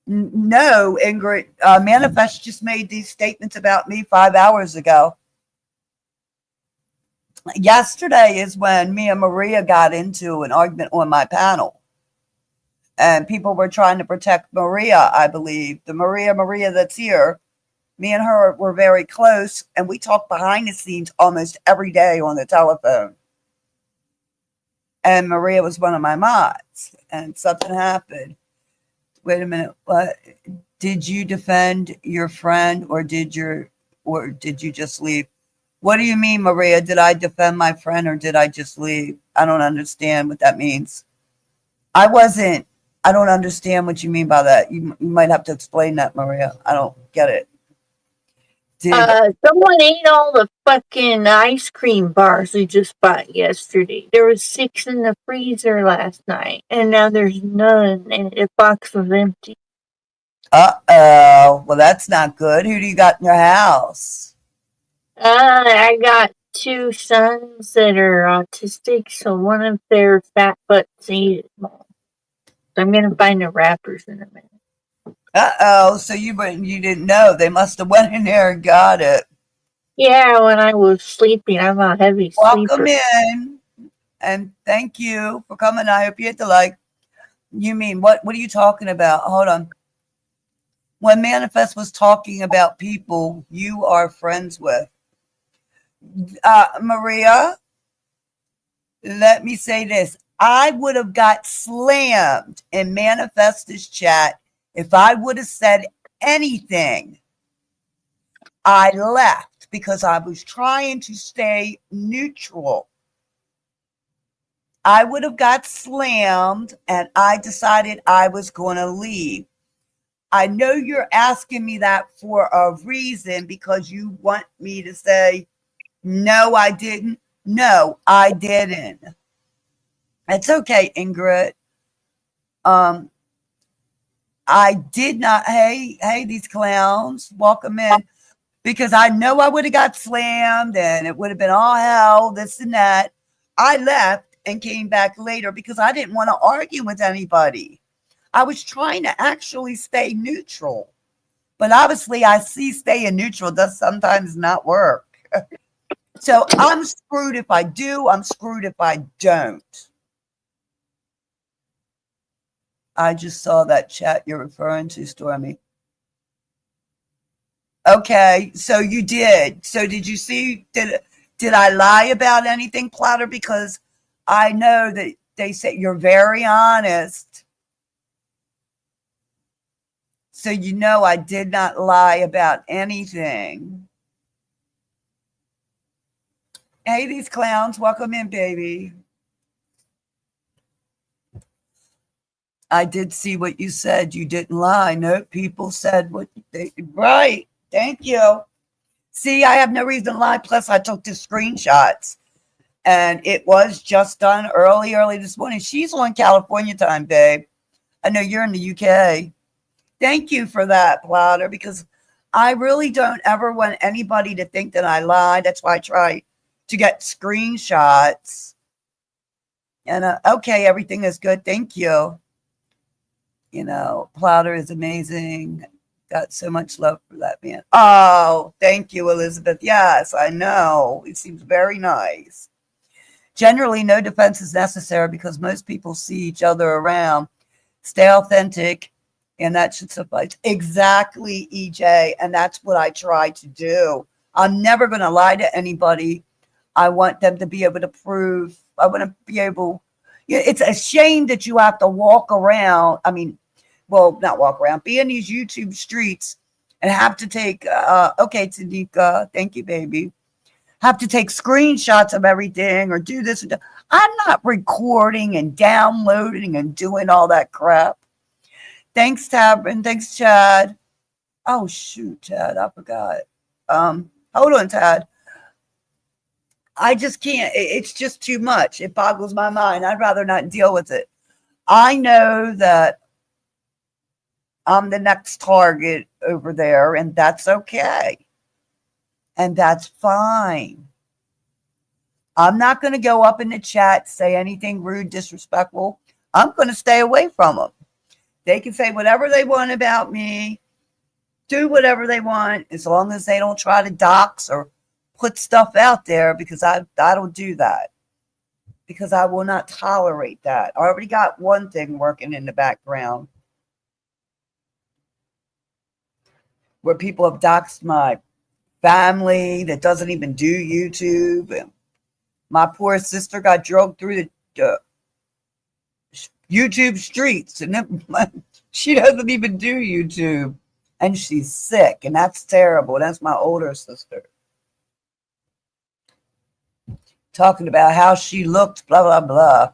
No, Ingrid, Manifest just made these statements about me 5 hours ago. Yesterday is when me and Maria got into an argument on my panel. And people were trying to protect Maria, I believe. The Maria that's here. Me and her were very close, and we talk behind the scenes almost every day on the telephone. And Maria was one of my mods, and something happened. Wait a minute. What? Did you defend your friend, or did you just leave? What do you mean, Maria? Did I defend my friend, or did I just leave? I don't understand what that means. I don't understand what you mean by that. You might have to explain that, Maria. I don't get it. Someone ate all the fucking ice cream bars we just bought yesterday. There was 6 in the freezer last night, and now there's none, and the box was empty. Uh-oh. Well, that's not good. Who do you got in your house? I got 2 sons that are autistic, so one of their fat butts ate it all. So I'm gonna find the wrappers in a minute. Uh-oh. So you didn't know. They must have went in there and got it. Yeah, when I was sleeping. I'm a heavy sleeper. Welcome in. And thank you for coming. I hope you hit the like. You mean, what are you talking about? Hold on. When Manifest was talking about people you are friends with, Maria, let me say this. I would have got slammed in Manifest's chat if I would have said anything. I left because I was trying to stay neutral. I would have got slammed, and I decided I was going to leave. I know you're asking me that for a reason because you want me to say, no, I didn't. No, I didn't. It's okay, Ingrid. I did not. Hey, these clowns, welcome in. Because I know I would have got slammed and it would have been all hell, this and that. I left and came back later because I didn't want to argue with anybody. I was trying to actually stay neutral. But obviously, I see staying neutral does sometimes not work. So I'm screwed if I do. I'm screwed if I don't. I just saw that chat you're referring to, Stormy. Okay, so you did. So did you see? Did I lie about anything, Plotter? Because I know that they say you're very honest. So you know I did not lie about anything. Hey, these clowns, welcome in, baby. I did see what you said. You didn't lie. No, people said what they right. Thank you. See, I have no reason to lie. Plus, I took the screenshots, and it was just done early this morning. She's on California time, babe. I know you're in the UK. Thank you for that, Plotter, because I really don't ever want anybody to think that I lied. That's why I try to get screenshots. And okay, everything is good. Thank you. You know, Plotter is amazing. Got so much love for that man. Oh, thank you, Elizabeth. Yes, I know. It seems very nice. Generally, no defense is necessary because most people see each other around. Stay authentic, and that should suffice. Exactly, EJ. And that's what I try to do. I'm never going to lie to anybody. I want them to be able to prove. I want to be able. It's a shame that you have to walk around. I mean, well, not walk around, be in these YouTube streets and have to take, okay, Tanika, thank you, baby. Have to take screenshots of everything or do this. I'm not recording and downloading and doing all that crap. Thanks, Tabrin. Thanks, Chad. Oh, shoot, Chad, I forgot. Hold on, Tad. I just can't. It's just too much. It boggles my mind. I'd rather not deal with it. I know that I'm the next target over there, and that's okay. And that's fine. I'm not going to go up in the chat, say anything rude, disrespectful. I'm going to stay away from them. They can say whatever they want about me, do whatever they want, as long as they don't try to dox or put stuff out there, because I don't do that. Because I will not tolerate that. I already got one thing working in the background where people have doxed my family that doesn't even do YouTube. And my poor sister got drugged through the YouTube streets, and she doesn't even do YouTube, and she's sick, and that's terrible. That's my older sister talking about how she looked, blah blah blah.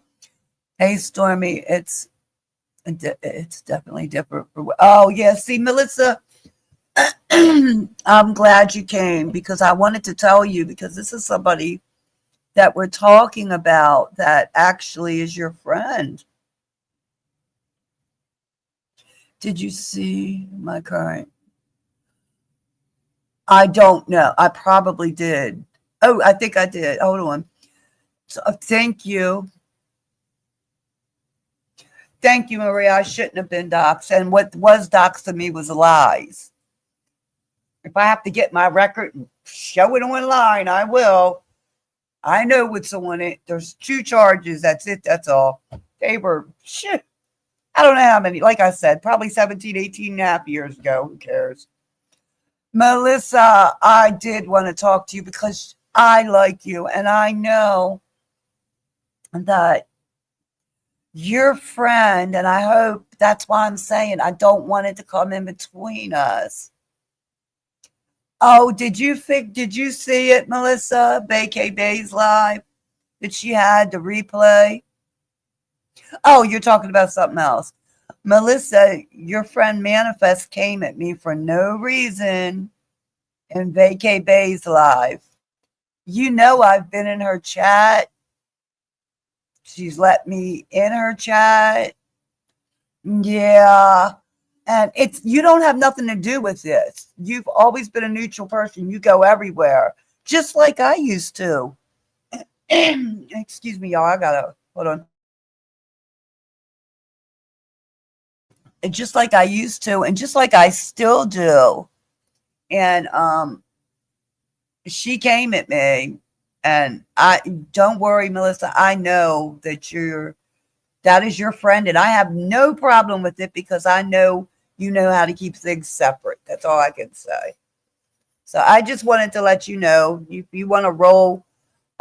Hey, Stormy, it's definitely different. Oh yeah, see, Melissa, I'm glad you came because I wanted to tell you, because this is somebody that we're talking about that actually is your friend. Did you see my current? I don't know. I probably did. Oh, I think I did. Hold on. So, thank you. Thank you, Maria. I shouldn't have been doxxed. And what was doxxed to me was lies. If I have to get my record and show it online, I will. I know what's on it. There's 2 charges. That's it. That's all. They were, shit. I don't know how many. Like I said, probably 17, 18 and a half years ago. Who cares? Melissa, I did want to talk to you because I like you. And I know that your friend, and I hope that's why I'm saying I don't want it to come in between us. Oh, did you see it, Melissa? Vacay Bay's live that she had the replay? Oh, you're talking about something else. Melissa, your friend Manifest came at me for no reason in Vacay Bay's live. You know I've been in her chat. She's let me in her chat. Yeah. And you don't have nothing to do with this. You've always been a neutral person. You go everywhere, just like I used to. Excuse me, y'all. I gotta hold on. And just like I used to, and just like I still do. And she came at me, and I don't worry, Melissa. I know that that is your friend, and I have no problem with it because I know you know how to keep things separate. That's all I can say. So I just wanted to let you know, if you want to roll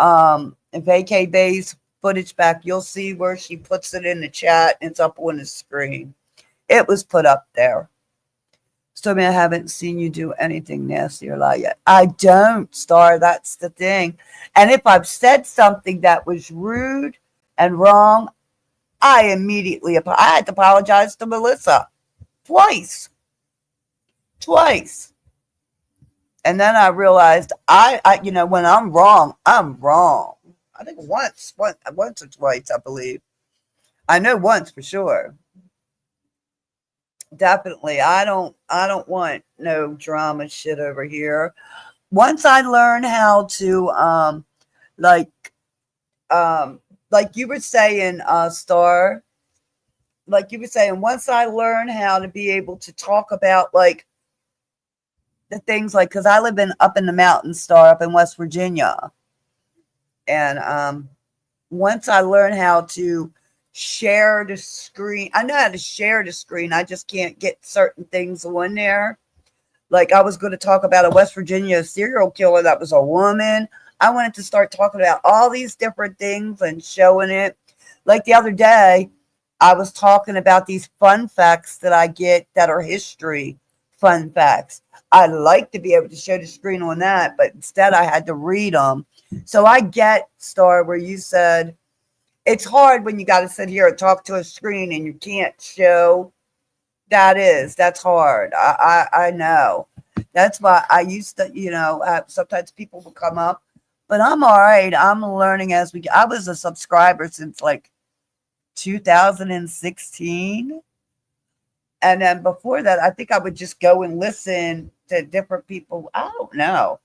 Vacay Bay's footage back, you'll see where she puts it in the chat. It's up on the screen. It was put up there. Stormy, I haven't seen you do anything nasty or lie yet. I don't, Star. That's the thing. And if I've said something that was rude and wrong, I immediately I had to apologize to Melissa twice, twice. And then I realized when I'm wrong, I'm wrong. I think once or twice, I believe. I know once for sure. Definitely. I don't want no drama shit over here. Once I learn how to like like you were saying, Star, like you were saying, once I learn how to be able to talk about like the things like because I live in up in the mountains, Star, up in West Virginia. And once I learn how to share the screen, I know how to share the screen. I just can't get certain things on there. Like I was going to talk about a West Virginia serial killer that was a woman. I wanted to start talking about all these different things and showing it. Like the other day, I was talking about these fun facts that I get that are history fun facts. I'd like to be able to show the screen on that, but instead I had to read them. So I get, Star, where you said it's hard when you got to sit here and talk to a screen and you can't show. That's hard. I know. That's why I used to, sometimes people will come up, but I'm all right. I'm learning as we. I was a subscriber since like 2016, and then before that, I think I would just go and listen to different people. I don't know.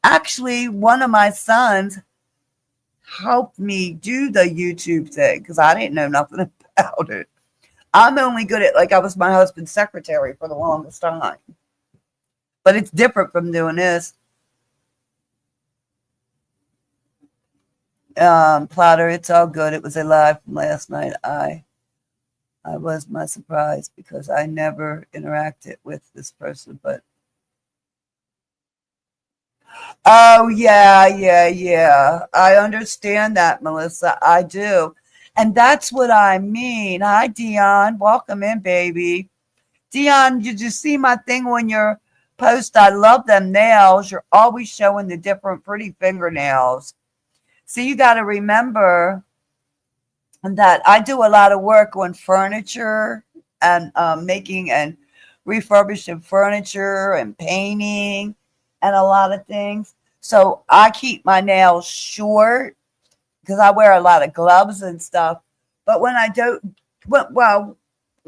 Actually, one of my sons helped me do the YouTube thing because I didn't know nothing about it. I'm only good at like I was my husband's secretary for the longest time. But it's different from doing this. Plotter, it's all good. It was a live from last night. I was my surprise because I never interacted with this person, but oh yeah. I understand that, Melissa. I do. And that's what I mean. Hi, Dion. Welcome in, baby. Dion, did you see my thing on your post? I love them nails. You're always showing the different pretty fingernails. See, you got to remember that I do a lot of work on furniture and making and refurbishing furniture and painting and a lot of things. So I keep my nails short because I wear a lot of gloves and stuff. But when I don't, when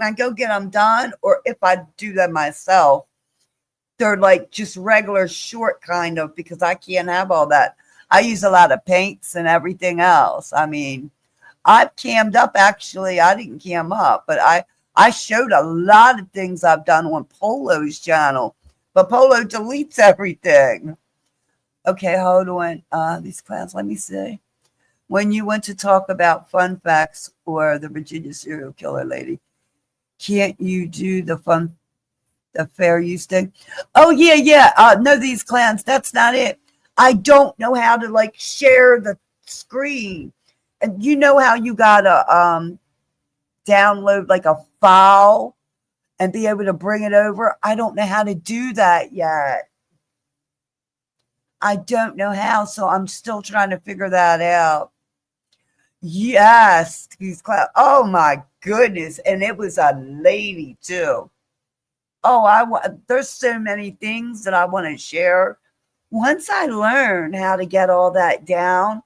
I go get them done, or if I do them myself, they're like just regular short kind of because I can't have all that. I use a lot of paints and everything else. I mean, I've cammed up actually. I didn't cam up, but I showed a lot of things I've done on Polo's channel, but Polo deletes everything. Okay, hold on. These clowns, let me see. When you went to talk about fun facts or the Virginia serial killer lady, can't you do the fair use thing? Oh yeah. No, these clowns. That's not it. I don't know how to like share the screen, and you know how you gotta download like a file and be able to bring it over. I don't know how to do that yet. I don't know how, so I'm still trying to figure that out. Yes, these clouds. Oh my goodness, and it was a lady too. Oh, there's so many things that I want to share. Once I learn how to get all that down,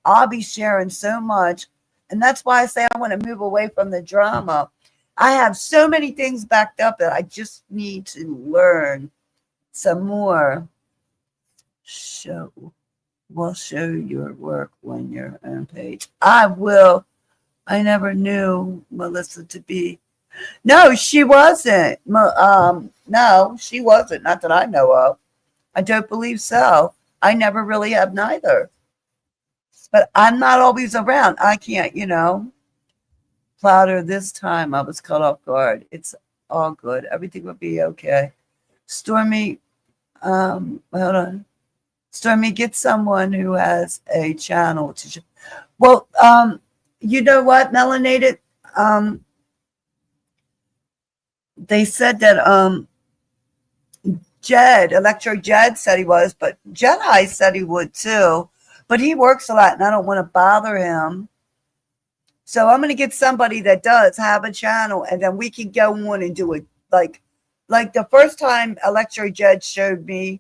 I'll be sharing so much. And that's why I say I want to move away from the drama. I have so many things backed up that I just need to learn some more. We'll show your work on your own page. I will. I never knew Melissa to be. No, she wasn't. No, she wasn't. Not that I know of. I don't believe so. I never really have neither. But I'm not always around. I can't. Plouder, this time I was caught off guard. It's all good. Everything will be okay. Stormy, hold on. Stormy, get someone who has a channel to. Well, you know what, Melanated? They said that Electro Jed said he was, but Jedi said he would too. But he works a lot and I don't want to bother him. So I'm going to get somebody that does have a channel and then we can go on and do it. Like the first time Electro Jed showed me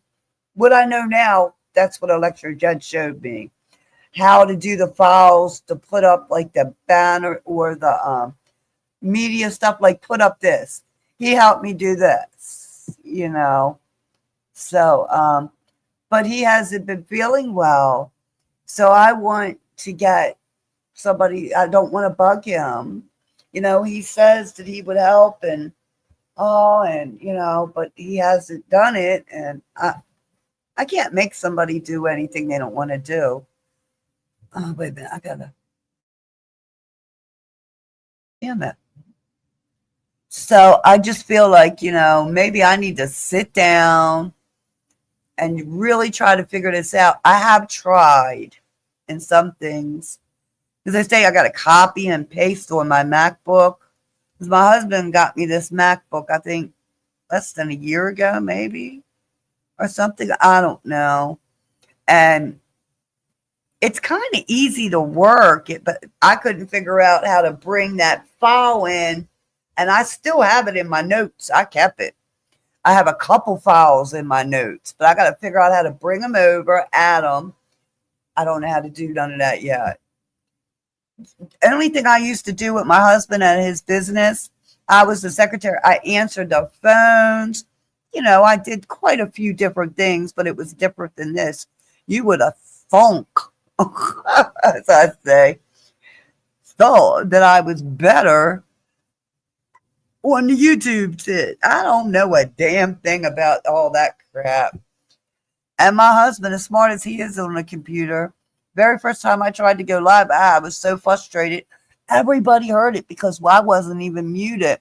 what I know now, that's what Electro Jed showed me. How to do the files to put up like the banner or the media stuff, like put up this. He helped me do this. So, but he hasn't been feeling well. So I want to get somebody, I don't want to bug him. He says that he would help and but he hasn't done it. And I can't make somebody do anything they don't want to do. Oh, wait a minute. I gotta, damn it. So I just feel like, maybe I need to sit down and really try to figure this out. I have tried in some things. Because I say I got to copy and paste on my MacBook. Because my husband got me this MacBook, I think, less than a year ago, maybe, or something. I don't know. And it's kind of easy to work it, but I couldn't figure out how to bring that file in. And I still have it in my notes. I kept it. I have a couple files in my notes, but I got to figure out how to bring them over, add them. I don't know how to do none of that yet. The only thing I used to do with my husband at his business, I was the secretary. I answered the phones. I did quite a few different things, but it was different than this. You would have thunk, as I say, thought that I was better on the YouTube shit. I don't know a damn thing about all that crap. And my husband, as smart as he is on a computer, very first time I tried to go live, I was so frustrated. Everybody heard it because I wasn't even muted.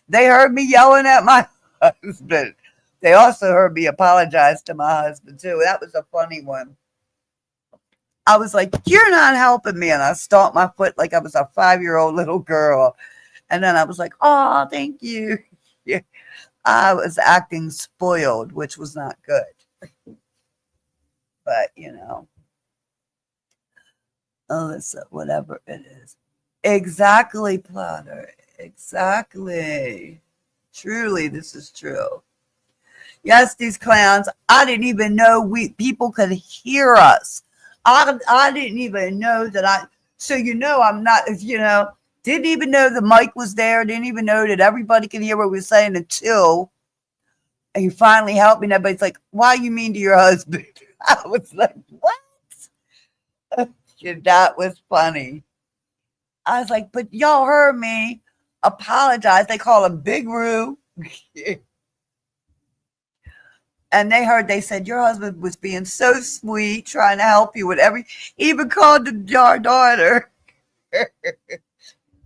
They heard me yelling at my husband. They also heard me apologize to my husband too. That was a funny one. I was like, "You're not helping me." And I stomped my foot like I was a 5-year-old little girl. And then I was like, "Oh, thank you." Yeah. I was acting spoiled, which was not good. But, Alyssa, whatever it is. Exactly, Plotter. Exactly. Truly, this is true. Yes, these clowns. I didn't even know people could hear us. I didn't even know that so I'm not, didn't even know the mic was there, didn't even know that everybody could hear what we were saying until he finally helped me. And everybody's like, "Why you mean to your husband?" I was like, "What?" That was funny. I was like, "But y'all heard me apologize." They call him Big Roo. And they said, "Your husband was being so sweet, trying to help you with even called your daughter."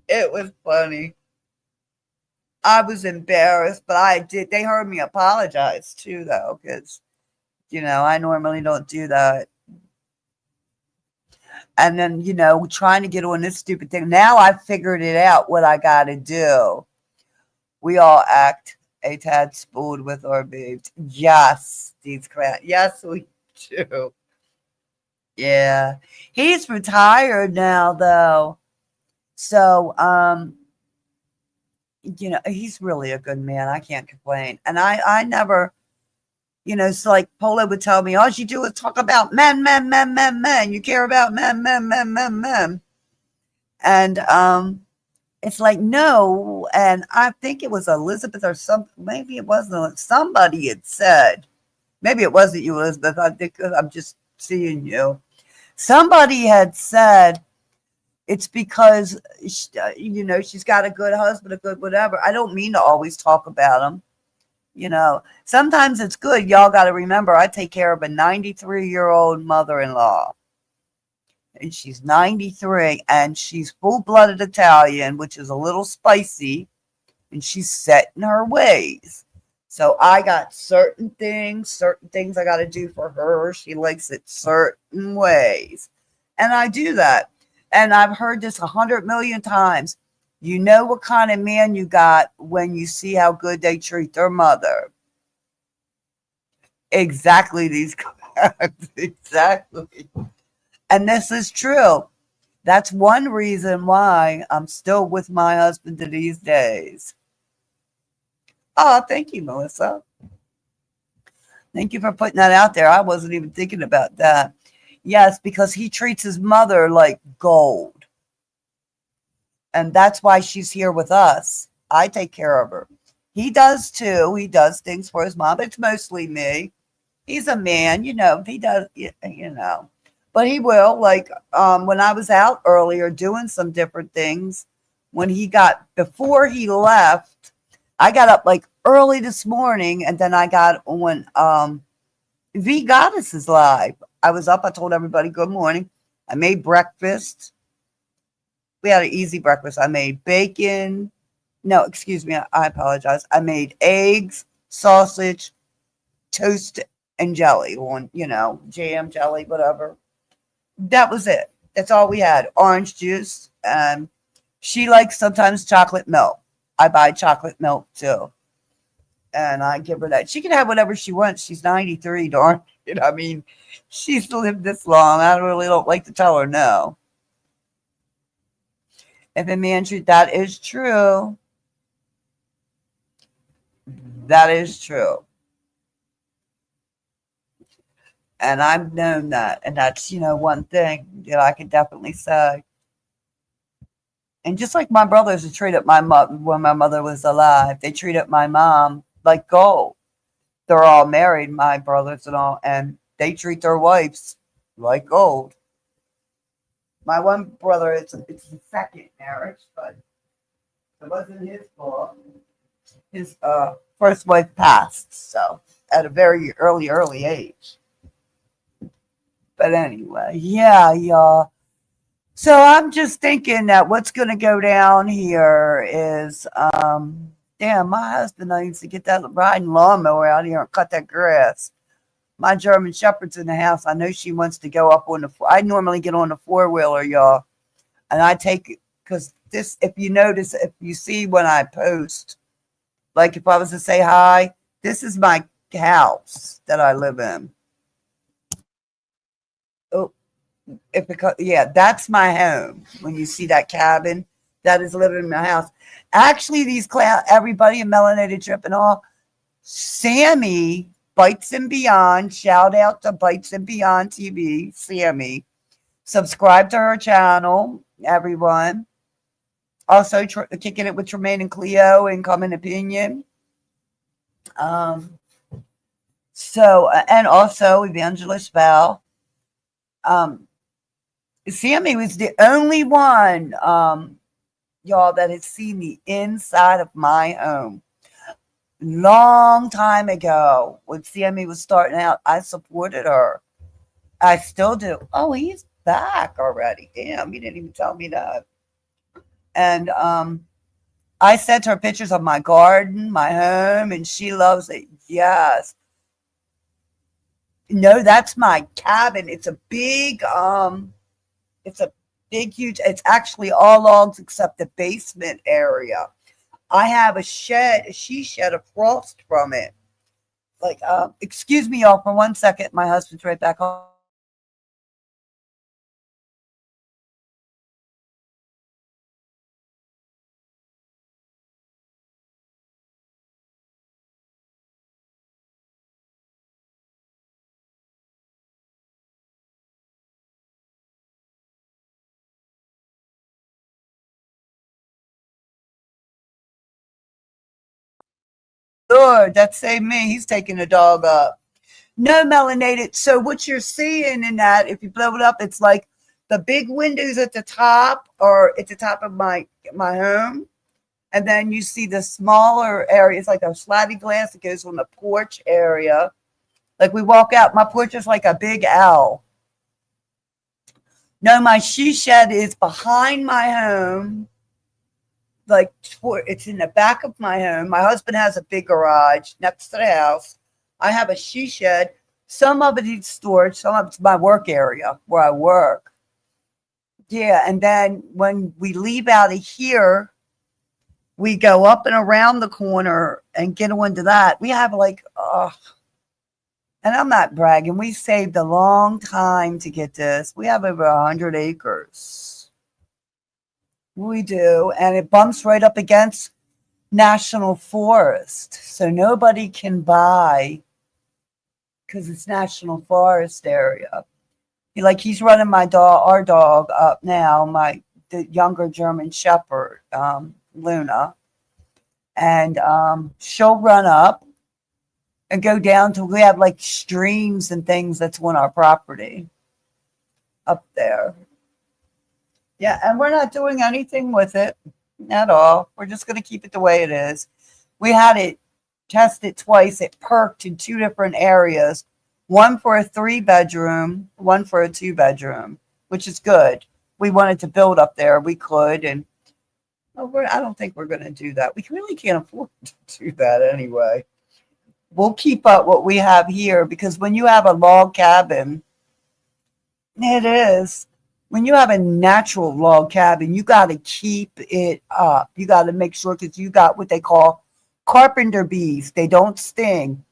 It was funny. I was embarrassed, but they heard me apologize too, though, because, I normally don't do that. And then, trying to get on this stupid thing. Now I figured it out what I got to do. We all act a tad spoiled with our babes. Yes, these class. Yes, we do. Yeah. He's retired now, though. So, he's really a good man. I can't complain. And I never, so like Polo would tell me, all you do is talk about men, men, men, men, men. You care about men, men, men, men, men. And it's like, no. And I think it was Elizabeth or maybe it wasn't. Somebody had said, maybe it wasn't you, Elizabeth. I think I'm just seeing you. Somebody had said it's because, she's got a good husband, a good whatever. I don't mean to always talk about him. Sometimes it's good. Y'all got to remember, I take care of a 93-year-old mother-in-law. And she's 93 and she's full-blooded Italian, which is a little spicy, and she's set in her ways. So I got certain things I got to do for her. She likes it certain ways. And I do that. And I've heard this 100 million times. You know what kind of man you got when you see how good they treat their mother. exactly these cards. Exactly. And this is true. That's one reason why I'm still with my husband to these days. Oh, thank you, Melissa. Thank you for putting that out there. I wasn't even thinking about that. Yes, because he treats his mother like gold. And that's why she's here with us. I take care of her. He does too. He does things for his mom, but it's mostly me. He's a man, he does, but he will. Like, when I was out earlier doing some different things, before he left, I got up like early this morning, and then I got on V Goddess is live. I was up, I told everybody good morning. I made breakfast. We had an easy breakfast. I made bacon. No, excuse me, I apologize. I made eggs, sausage, toast, and jelly on, jam, jelly, whatever. That was it. That's all we had. Orange juice. She likes sometimes chocolate milk. I buy chocolate milk too. And I give her that. She can have whatever she wants. She's 93, darn it. I mean, she's lived this long. I really don't like to tell her no. If a man treat that is true. That is true. And I've known that. And that's, one thing that I can definitely say. And just like my brothers have treated my mom when my mother was alive, they treated my mom like gold. They're all married, my brothers and all, and they treat their wives like gold. My one brother, it's the second marriage, but it wasn't his fault. His first wife passed, so at a very early age. But anyway, yeah, y'all. So I'm just thinking that what's going to go down here is, damn, my husband needs to get that riding lawnmower out here and cut that grass. My German Shepherd's in the house. I know she wants to go up on I normally get on the four-wheeler, y'all. And I take it, because this, if you notice, if you see when I post, like if I was to say hi, this is my house that I live in. Oh, yeah, that's my home. When you see that cabin, that is living in my house. Actually, everybody in Melanated Trip and all, Sammy, Bites and Beyond, shout out to Bites and Beyond TV, Sammy. Subscribe to her channel, everyone. Also, kicking it with Tremaine and Cleo and Common Opinion. And also Evangelist Val. Sammy was the only one, y'all, that has seen the inside of my home. Long time ago, when Sammy was starting out, I supported her. I still do. Oh, he's back already. Damn, you didn't even tell me that. And I sent her pictures of my garden, my home, and she loves it. Yes. No, that's my cabin. It's a big, huge, it's actually all logs except the basement area. I have a she shed across from it. Like, excuse me, y'all, for 1 second. My husband's right back home. Lord, that saved me. He's taking the dog up. No, melanated. So what you're seeing in that, if you blow it up, it's like the big windows at the top, or at the top of my home, and then you see the smaller areas, like a slabby glass that goes on the porch area. Like we walk out, my porch is like a big L. No, my she shed is behind my home. Like, it's in the back of my home. My husband has a big garage next to the house. I have a she shed. Some of it is storage. Some of it's my work area where I work. Yeah, and then when we leave out of here, we go up and around the corner and get onto that. We have like, And I'm not bragging. We saved a long time to get this. We have over 100 acres. We do. And it bumps right up against national forest. So nobody can buy because it's national forest area. Like he's running my dog, our dog up now, the younger German Shepherd, Luna. And she'll run up and go down to, we have like streams and things that's on our property up there. Yeah, and we're not doing anything with it at all. We're just going to keep it the way it is. We had it tested twice. It perked in two different areas, one for a 3-bedroom, one for a 2-bedroom, which is good. We wanted to build up there. We could, and I don't think we're going to do that. We really can't afford to do that anyway. We'll keep up what we have here because when you have a log cabin, it is. When you have a natural log cabin, you got to keep it up. You got to make sure because you got what they call carpenter bees. They don't sting.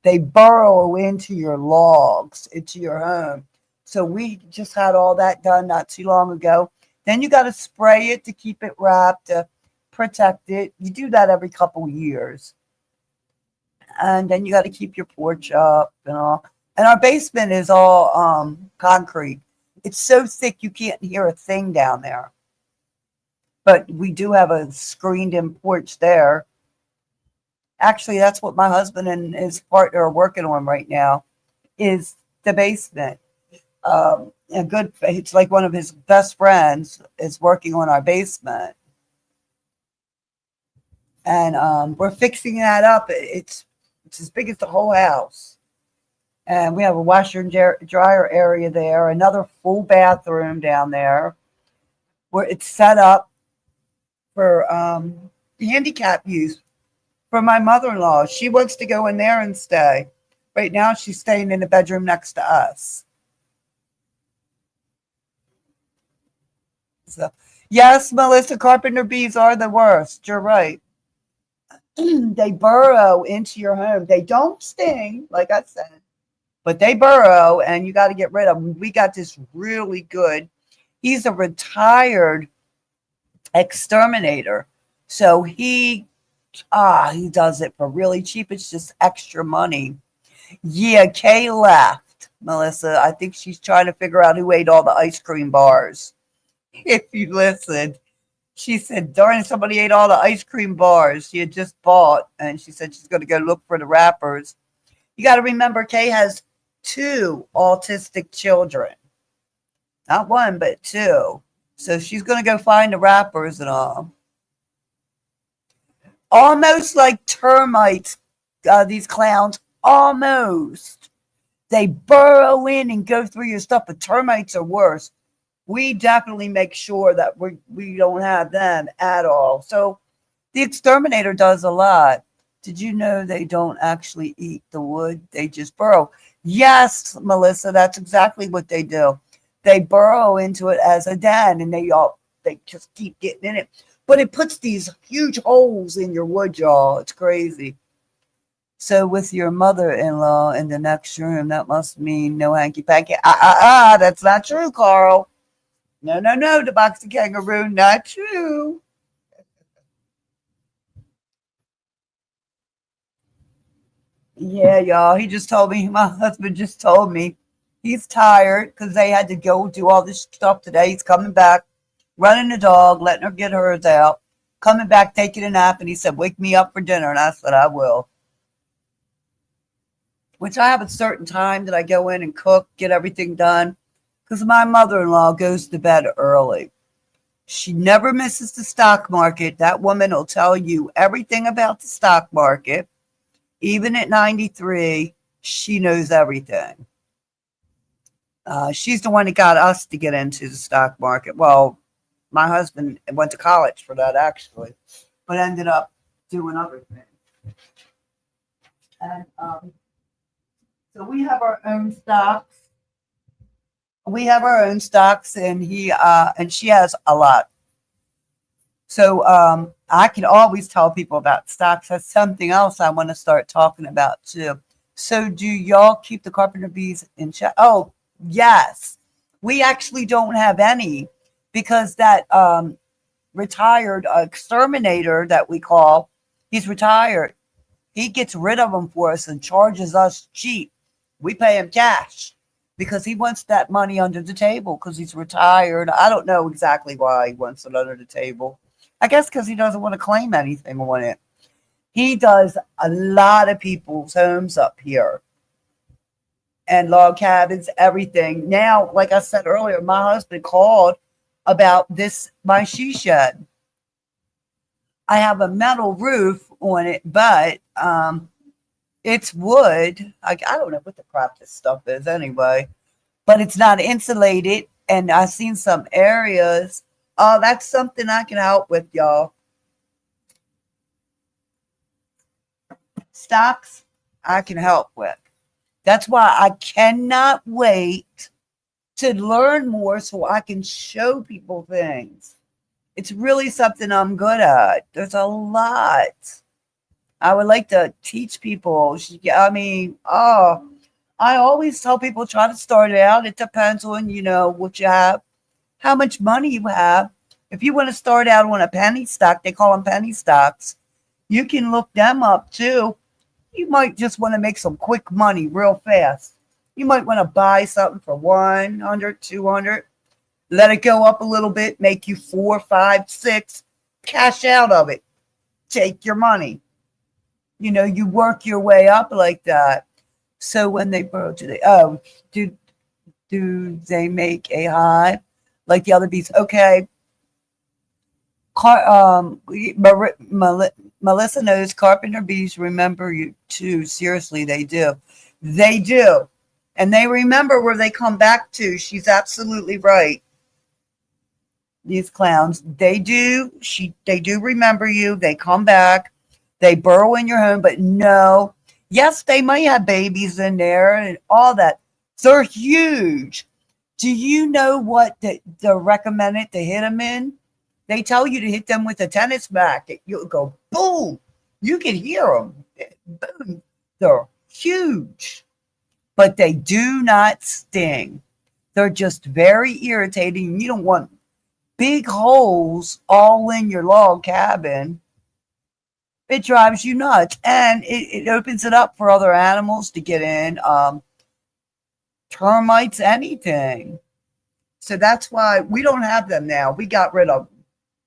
They burrow into your logs, into your home. So we just had all that done not too long ago. Then you got to spray it to keep it wrapped, to protect it. You do that every couple years. And then you got to keep your porch up and all. And our basement is all concrete. It's so thick you can't hear a thing down there. But we do have a screened-in porch there. Actually, that's what my husband and his partner are working on right now, is the basement. It's like one of his best friends is working on our basement. And we're fixing that up. It's as big as the whole house. And we have a washer and dryer area there, another full bathroom down there where it's set up for handicap use for my mother-in-law. She wants to go in there and stay. Right now, she's staying in the bedroom next to us. So, yes, Melissa, carpenter bees are the worst. You're right. They burrow into your home. They don't sting, like I said, but they burrow, and you got to get rid of them. We got this really good. He's a retired exterminator, so he does it for really cheap. It's just extra money. Yeah, Kay left, Melissa. I think she's trying to figure out who ate all the ice cream bars. If you listened, she said, darn, somebody ate all the ice cream bars she had just bought, and she said she's going to go look for the wrappers. You got to remember, Kay has 2 autistic children. Not one, but 2. So she's going to go find the wrappers and all. Almost like termites, these clowns, almost. They burrow in and go through your stuff, but termites are worse. We definitely make sure that we don't have them at all. So the exterminator does a lot. Did you know they don't actually eat the wood? They just burrow. Yes, Melissa, that's exactly what they do. They burrow into it as a den, and they just keep getting in it. But it puts these huge holes in your wood, y'all. It's crazy. So with your mother-in-law in the next room, that must mean no hanky-panky. That's not true, Carl. No, the boxing kangaroo, not true. Yeah, y'all. He just told me, my husband just told me he's tired because they had to go do all this stuff today. He's coming back, running the dog, letting her get hers out, coming back, taking a nap, and he said, wake me up for dinner. And I said, I will. Which I have a certain time that I go in and cook, get everything done, because my mother-in-law goes to bed early. She never misses the stock market. That woman will tell you everything about the stock market. Even at 93, she knows everything. She's the one that got us to get into the stock market. Well, my husband went to college for that, actually, but ended up doing other things. And so we have our own stocks. We have our own stocks, and she has a lot. So I can always tell people about stocks. That's something else I want to start talking about too. So do y'all keep the carpenter bees in check? Oh, yes. We actually don't have any because that retired exterminator that we call, he's retired. He gets rid of them for us and charges us cheap. We pay him cash because he wants that money under the table because he's retired. I don't know exactly why he wants it under the table. I guess because he doesn't want to claim anything on it. He does a lot of people's homes up here and log cabins, everything. Now, like I said earlier, my husband called about this, my she shed. I have a metal roof on it, but it's wood. I don't know what the crap this stuff is anyway, but it's not insulated. And I've seen some areas. Oh, that's something I can help with, y'all. Stocks, I can help with. That's why I cannot wait to learn more so I can show people things. It's really something I'm good at. There's a lot. I would like to teach people. I mean, oh, I always tell people try to start out. It depends on, what you have, how much money you have. If you want to start out on a penny stock, they call them penny stocks. You can look them up too. You might just want to make some quick money real fast. You might want to buy something for 100, 200, let it go up a little bit, make you 4, 5, 6, cash out of it, take your money. You work your way up like that. So when they burrow today, do they make a hive like the other bees? Okay. Melissa knows carpenter bees remember you too. Seriously, they do. They do. And they remember where they come back to. She's absolutely right. These clowns, they do. They do remember you. They come back. They burrow in your home, but no. Yes, they might have babies in there and all that. They're huge. Do you know what they're recommended to hit them in? They tell you to hit them with a tennis racket. You'll go boom. You can hear them. Boom. They're huge, but they do not sting. They're just very irritating. You don't want big holes all in your log cabin. It drives you nuts, and it opens it up for other animals to get in. Termites, anything. So that's why we don't have them now. We got rid of them.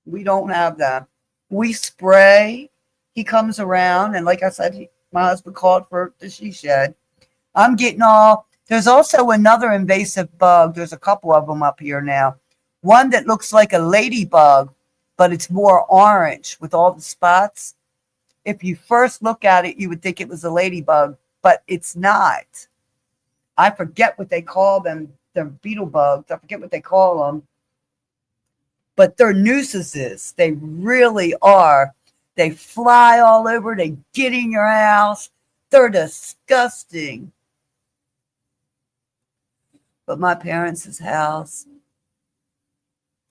We don't have them. We spray. He comes around, and like I said, my husband called for the she shed. I'm getting all. There's also another invasive bug. There's a couple of them up here now. One that looks like a ladybug, but it's more orange with all the spots. If you first look at it, you would think it was a ladybug, but it's not. I forget what they call them. They're beetle bugs. I forget what they call them. But they're nuisances. They really are. They fly all over. They get in your house. They're disgusting. But my parents' house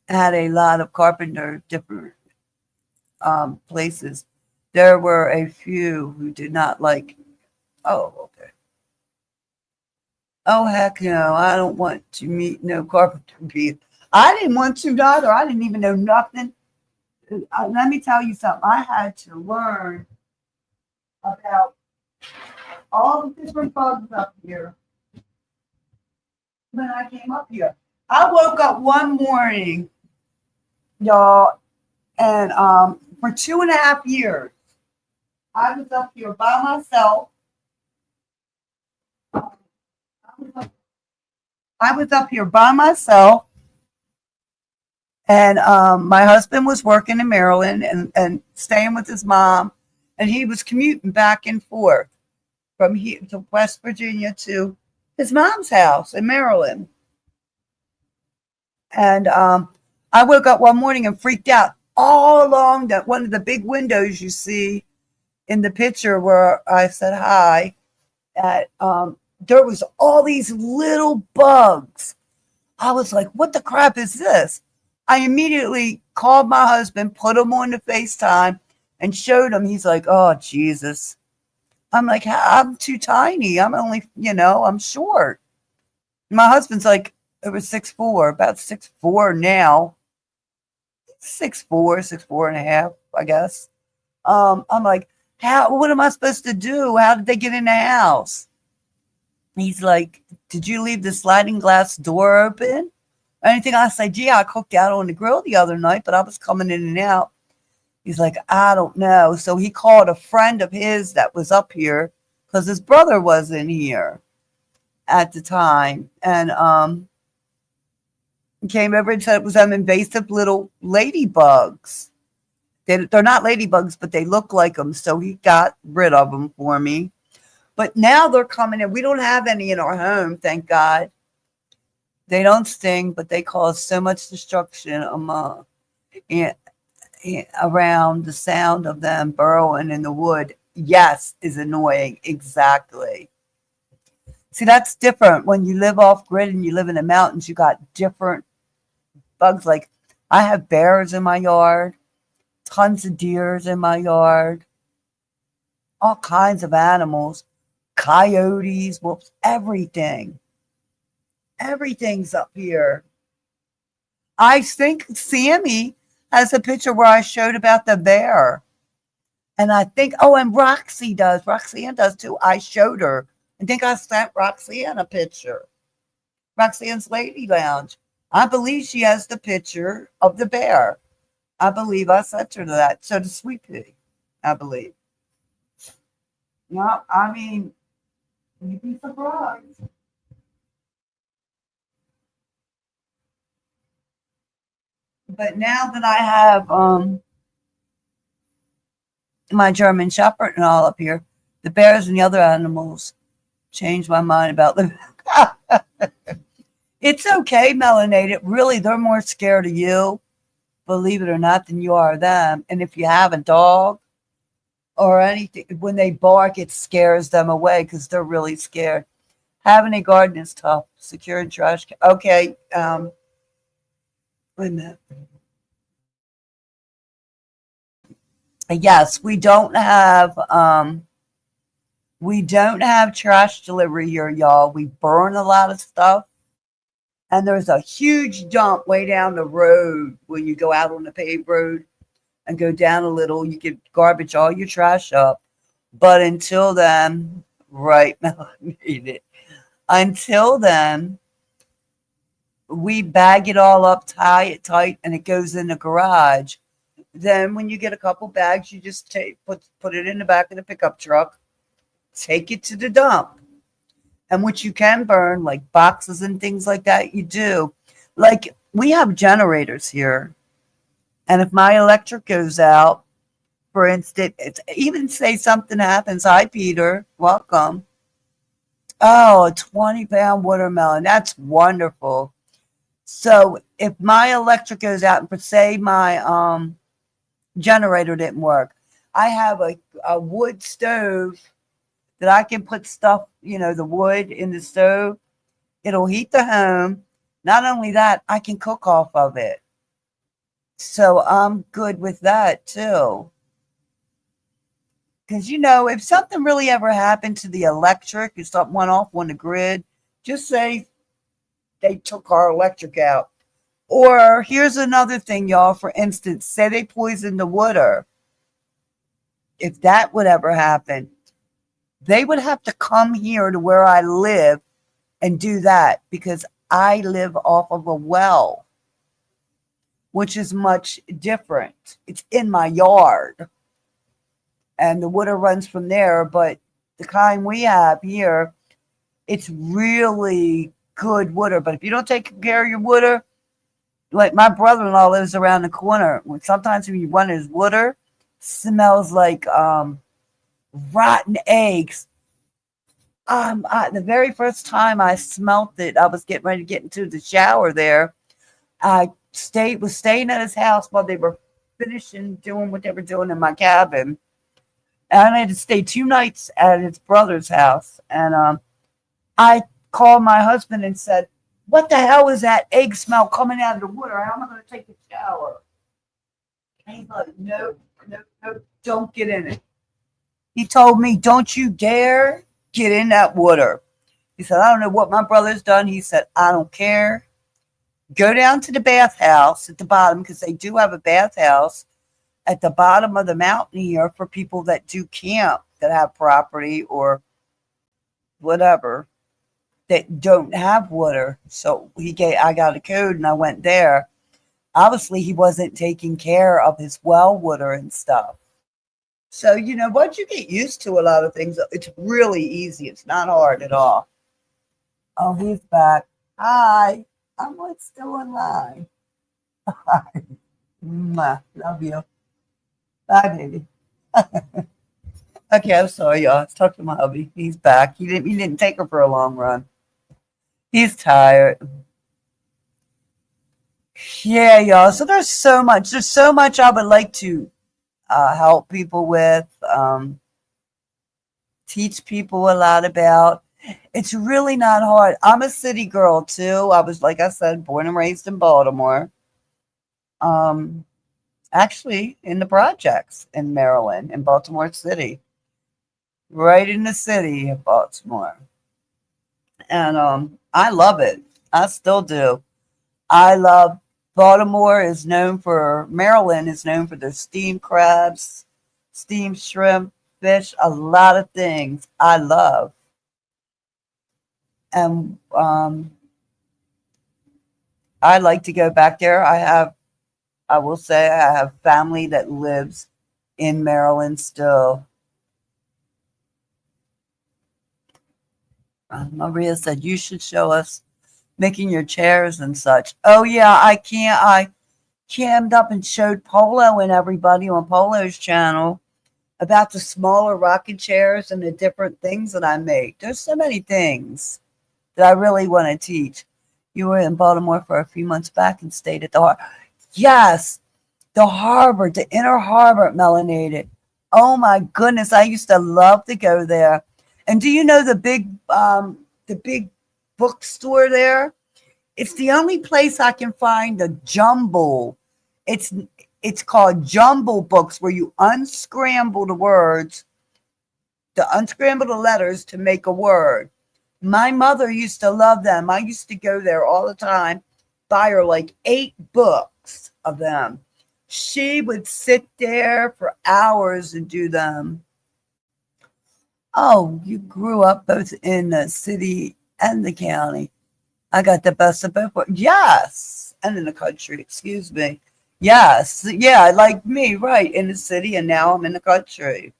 had a lot of carpenter, different places. There were a few who did not like, oh, okay. Oh, heck no, I don't want to meet no carpenter bees. I didn't want to either. I didn't even know nothing. Let me tell you something. I had to learn about all the different bugs up here when I came up here. I woke up one morning, y'all, and for 2.5 years, I was up here by myself. I was up here by myself, and my husband was working in Maryland and staying with his mom, and he was commuting back and forth from here to West Virginia to his mom's house in Maryland. And I woke up one morning and freaked out. All along that one of the big windows you see in the picture where I said hi, at there was all these little bugs. I was like, what the crap is this? I immediately called my husband, put him on the FaceTime, and showed him. He's like, oh, Jesus. I'm like, I'm too tiny. I'm only, I'm short. My husband's like over 6'4", about 6'4" now. 6'4", 6'4.5", I guess. I'm like, what am I supposed to do? How did they get in the house? He's like, did you leave the sliding glass door open? Anything? I said, yeah, I cooked out on the grill the other night, but I was coming in and out. He's like, I don't know. So he called a friend of his that was up here because his brother was in here at the time. And he came over and said it was them invasive little ladybugs. They're not ladybugs, but they look like them. So he got rid of them for me. But now they're coming in. We don't have any in our home, thank God. They don't sting, but they cause so much destruction around. The sound of them burrowing in the wood, yes, is annoying. Exactly. See, that's different. When you live off grid and you live in the mountains, you got different bugs. Like I have bears in my yard, tons of deers in my yard, all kinds of animals, coyotes, whoops, everything. Everything's up here. I think Sammy has a picture where I showed about the bear. And I think, and Roxy does. Roxanne does too. I showed her. I think I sent Roxanne a picture. Roxanne's Lady Lounge. I believe she has the picture of the bear. I believe I sent her that. So the Sweet Pea, I believe. No, I mean, you'd be surprised. But now that I have my German Shepherd and all up here, the bears and the other animals changed my mind about them. It's okay, melanated. Really, they're more scared of you, believe it or not, than you are them. And if you have a dog or anything, when they bark, it scares them away because they're really scared. Having a garden is tough. Securing trash. Okay. Wait a minute. Yes, we don't have trash delivery here, y'all. We burn a lot of stuff. And there's a huge dump way down the road when you go out on the paved road and go down a little. You can garbage all your trash up. But until then, right, Melanie, until then, we bag it all up, tie it tight, and it goes in the garage. Then when you get a couple bags, you just put it in the back of the pickup truck, take it to the dump. And which you can burn, like boxes and things like that, you do. Like we have generators here. And if my electric goes out, for instance, even say something happens, hi Peter, welcome. Oh, a 20-pound watermelon. That's wonderful. So if my electric goes out and say my generator didn't work, I have a wood stove that I can put stuff, the wood in the stove. It'll heat the home. Not only that, I can cook off of it. So I'm good with that too. Because, if something really ever happened to the electric, if something went off on the grid, just say they took our electric out. Or here's another thing, y'all. For instance, say they poisoned the water. If that would ever happen, they would have to come here to where I live and do that because I live off of a well, which is much different. It's in my yard and the water runs from there. But the kind we have here, it's really good water. But if you don't take care of your water, like my brother-in-law lives around the corner. Sometimes when you run his water, smells like rotten eggs. The very first time I smelt it, I was getting ready to get into the shower there. I was staying at his house while they were finishing doing what they were doing in my cabin. And I had to stay 2 nights at his brother's house. And I called my husband and said, what the hell is that egg smell coming out of the water? How am I going to take a shower? And he's like, no, don't get in it. He told me, don't you dare get in that water. He said, I don't know what my brother's done. He said, I don't care. Go down to the bathhouse at the bottom, because they do have a bathhouse at the bottom of the mountain here for people that do camp, that have property or whatever, that don't have water. So I got a code and I went there. Obviously, he wasn't taking care of his well water and stuff. So, once you get used to a lot of things, it's really easy. It's not hard at all. Oh, he's back. Hi. I'm still in line. Hi. Mwah. Love you. Bye, baby. Okay, I'm sorry, y'all. Let's talk to my hubby. He's back. He didn't take her for a long run. He's tired. Yeah, y'all. So there's so much. There's so much I would like to help people with, teach people a lot about. It's really not hard. I'm a city girl too. I was, like I said, born and raised in Baltimore. Um, Actually, in the projects in Maryland, in Baltimore City, right in the city of Baltimore, and I love it. I still do. I love Maryland is known for their steamed crabs, steamed shrimp, fish, a lot of things I love. And I like to go back there. I will say, I have family that lives in Maryland still. Maria said, you should show us making your chairs and such. Oh, yeah, I can't. I cammed up and showed Polo and everybody on Polo's channel about the smaller rocking chairs and the different things that I make. There's so many things that I really want to teach. You were in Baltimore for a few months back and stayed at the harbor. Yes, the harbor, the inner harbor, Melanated. Oh my goodness, I used to love to go there. And do you know the big bookstore there? It's the only place I can find the jumble. It's it's called jumble books, where you unscramble the words, to unscramble the letters to make a word. My mother used to love them. I used to go there all the time, buy her like 8 books of them. She would sit there for hours and do them. Oh, you grew up both in the city and the county. I got the best of both worlds. Yes. And in the country, excuse me. Yes. Yeah, like me, right. In the city, and now I'm in the country.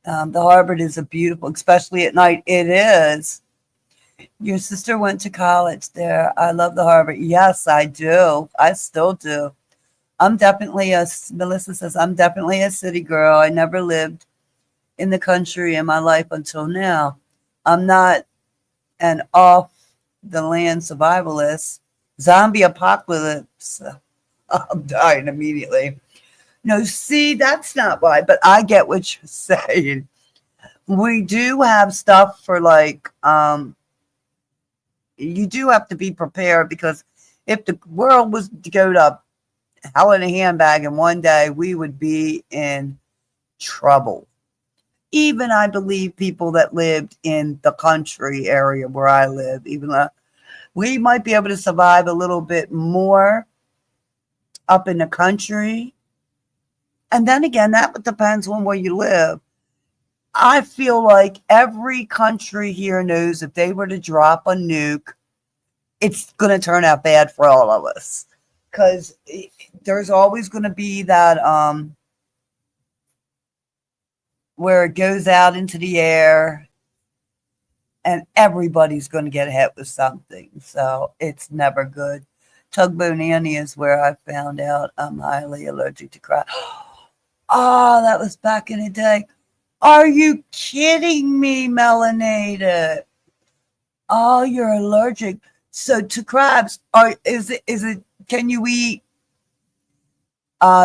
The harbor is a beautiful, especially at night. It is. Your sister went to college there. I love the harbor. Yes, I do. I still do. Melissa says, I'm definitely a city girl. I never lived in the country in my life until now. I'm not an off the land survivalist. Zombie apocalypse. I'm dying immediately. No, see, that's not why, but I get what you're saying. We do have stuff for you do have to be prepared, because if the world was to go to hell in a handbag in one day, we would be in trouble. Even I believe people that lived in the country area where I live, even though we might be able to survive a little bit more up in the country. And then again, that depends on where you live. I feel like every country here knows if they were to drop a nuke, it's going to turn out bad for all of us. Because there's always going to be that where it goes out into the air and everybody's going to get hit with something. So it's never good. Tugboat Annie is where I found out I'm highly allergic to crab. Oh, that was back in the day. Are you kidding me, Melanated? Oh, you're allergic. So to crabs, can you eat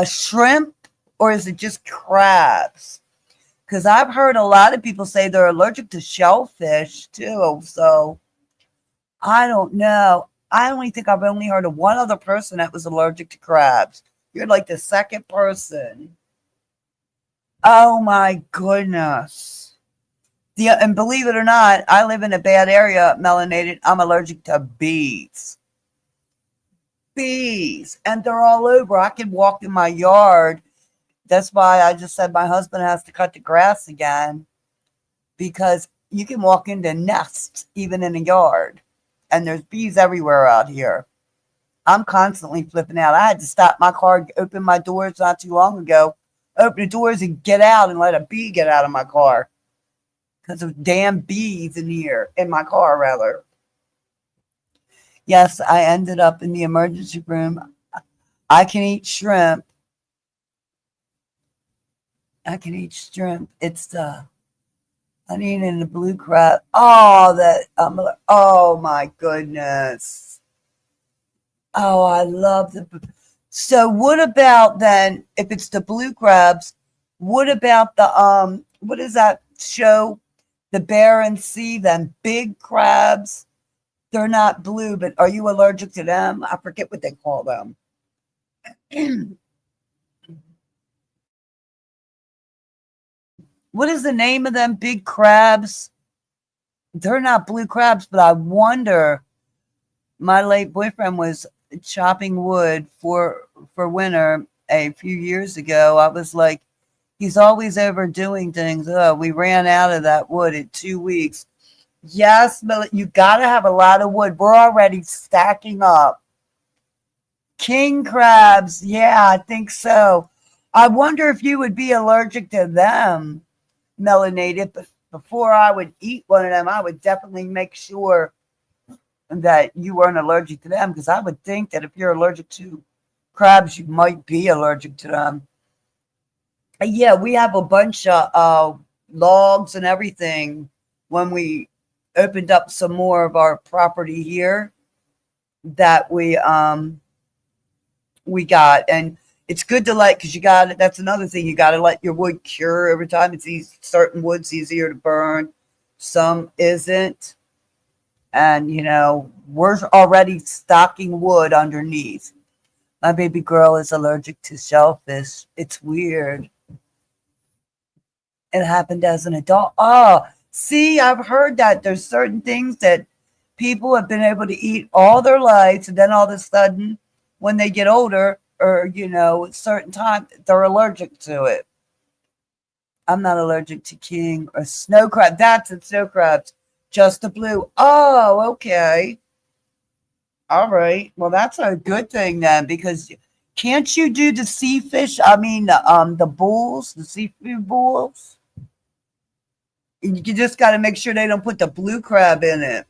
shrimp, or is it just crabs? Because I've heard a lot of people say they're allergic to shellfish too. So I don't know. I only think I've only heard of one other person that was allergic to crabs. You're like the second person. Oh my goodness. And believe it or not, I live in a bad area, melanated. I'm allergic to bees. Bees. And they're all over. I can walk in my yard. That's why I just said my husband has to cut the grass again, because you can walk into nests even in a yard. And there's bees everywhere out here. I'm constantly flipping out. I had to stop my car, open my doors not too long ago, open the doors and get out and let a bee get out of my car because of damn bees in here, in my car, rather. Yes, I ended up in the emergency room. I can eat shrimp. I can eat shrimp. It's the onion and the blue crab. Oh, oh my goodness. Oh, I love the. So, what about then? If it's the blue crabs, what about the What is that show? The Bear and Sea. Then big crabs. They're not blue, but are you allergic to them? I forget what they call them. What is the name of them big crabs? They're not blue crabs, but I wonder. My late boyfriend was chopping wood for winter a few years ago. I was like, he's always overdoing things. Oh, we ran out of that wood in 2 weeks. Yes, but you got to have a lot of wood. We're already stacking up. King crabs. Yeah, I think so. I wonder if you would be allergic to them, melanated. But before I would eat one of them, I would definitely make sure that you weren't allergic to them, because I would think that if you're allergic to crabs, you might be allergic to them. Yeah, we have a bunch of logs and everything when we opened up some more of our property here that we got. And it's good to let, because you got it. That's another thing, you got to let your wood cure every time. It's easy, certain wood's easier to burn, some isn't. And we're already stocking wood underneath. My baby girl is allergic to shellfish. It's weird. It happened as an adult. Oh, see, I've heard that there's certain things that people have been able to eat all their lives, and then all of a sudden, when they get older, or at certain time, they're allergic to it. I'm not allergic to king or snow crab. That's it, snow crabs. Just the blue. Oh, okay. All right. Well, that's a good thing then, because can't you do the sea fish? I mean, the bulls, the seafood bulls. You just got to make sure they don't put the blue crab in it.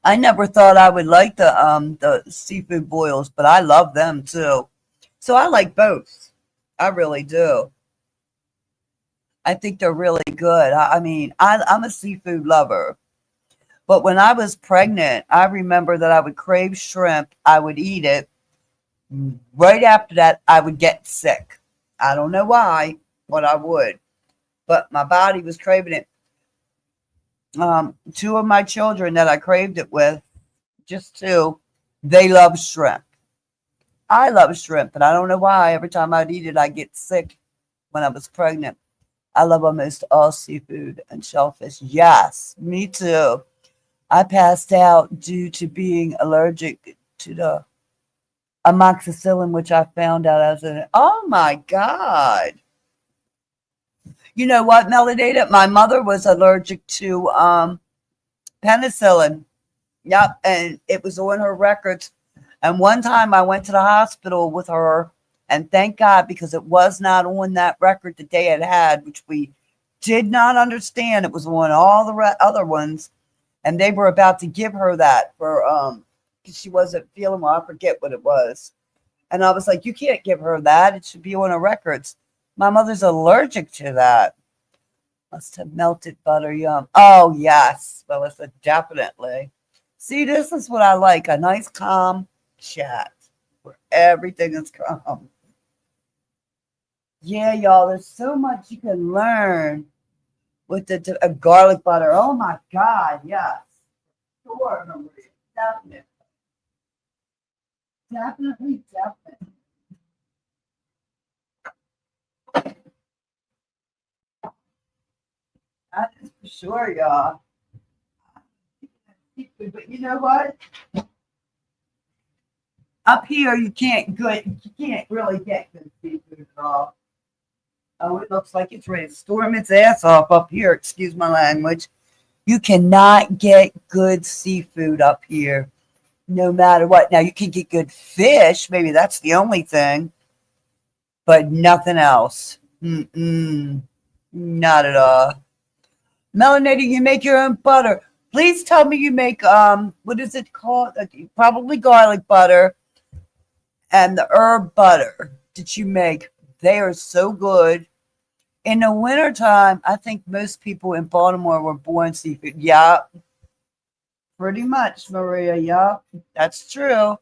I never thought I would like the seafood boils, but I love them too. So I like both. I really do. I think they're really good. I mean, I'm a seafood lover. But when I was pregnant, I remember that I would crave shrimp. I would eat it. Right after that, I would get sick. I don't know why, but I would. But my body was craving it. Two of my children that I craved it with, just two, they love shrimp. I love shrimp, but I don't know why. Every time I'd eat it, I get sick when I was pregnant. I love almost all seafood and shellfish. Yes, me too. I passed out due to being allergic to the amoxicillin, which I found out as an. Oh my God. You know what, Melodata? My mother was allergic to penicillin. Yep, and it was on her records. And one time I went to the hospital with her, and thank God, because it was not on that record that they had, which we did not understand. It was on all the other ones, and they were about to give her that for because she wasn't feeling well. I forget what it was, and I was like, "You can't give her that. It should be on her records." My mother's allergic to that. Must have melted butter. Yum. Oh yes, Melissa, definitely. See, this is what I like, a nice, calm chat where everything is calm. Yeah, y'all, there's so much you can learn with the garlic butter. Oh my God, yes. Sure, Maria. Definitely, definitely, definitely. That is for sure, y'all. But you know what? Up here, you can't really get good seafood at all. Oh, it looks like it's ready to storm its ass off up here. Excuse my language. You cannot get good seafood up here, no matter what. Now, you can get good fish. Maybe that's the only thing, but nothing else. Mm-mm, not at all. Melanated, you make your own butter. Please tell me you make, what is it called? Probably garlic butter and the herb butter that you make. They are so good. In the wintertime, I think most people in Baltimore were born seafood. Yeah, pretty much, Maria. Yeah, that's true.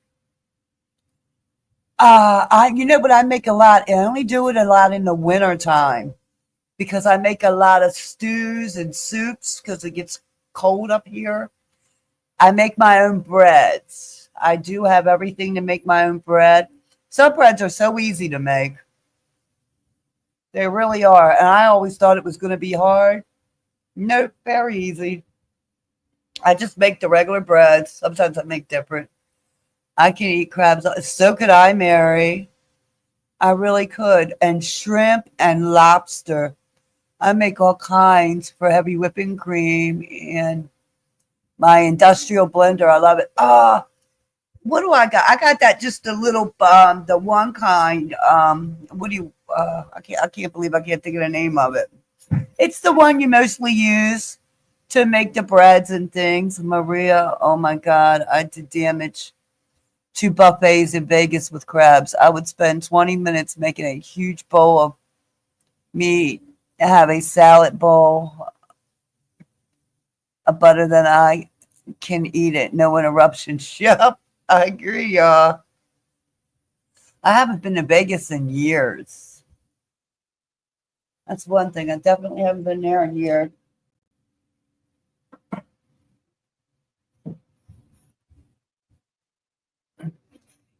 But I make a lot. I only do it a lot in the wintertime because I make a lot of stews and soups because it gets cold up here. I make my own breads. I do have everything to make my own bread. Some breads are so easy to make. They really are. And I always thought it was going to be hard. Nope, very easy. I just make the regular breads. Sometimes I make different. I can eat crabs. So could I, Mary. I really could. And shrimp and lobster. I make all kinds for heavy whipping cream and my industrial blender. I love it. What do I got? I got that just a little the one kind. What do you I can't believe I can't think of the name of it. It's the one you mostly use to make the breads and things. Maria, oh my God, I did damage to buffets in Vegas with crabs. I would spend 20 minutes making a huge bowl of meat, have a salad bowl, a butter that I can eat it, no interruptions. Yep, I agree, y'all. I haven't been to Vegas in years. That's one thing. I definitely haven't been there in years.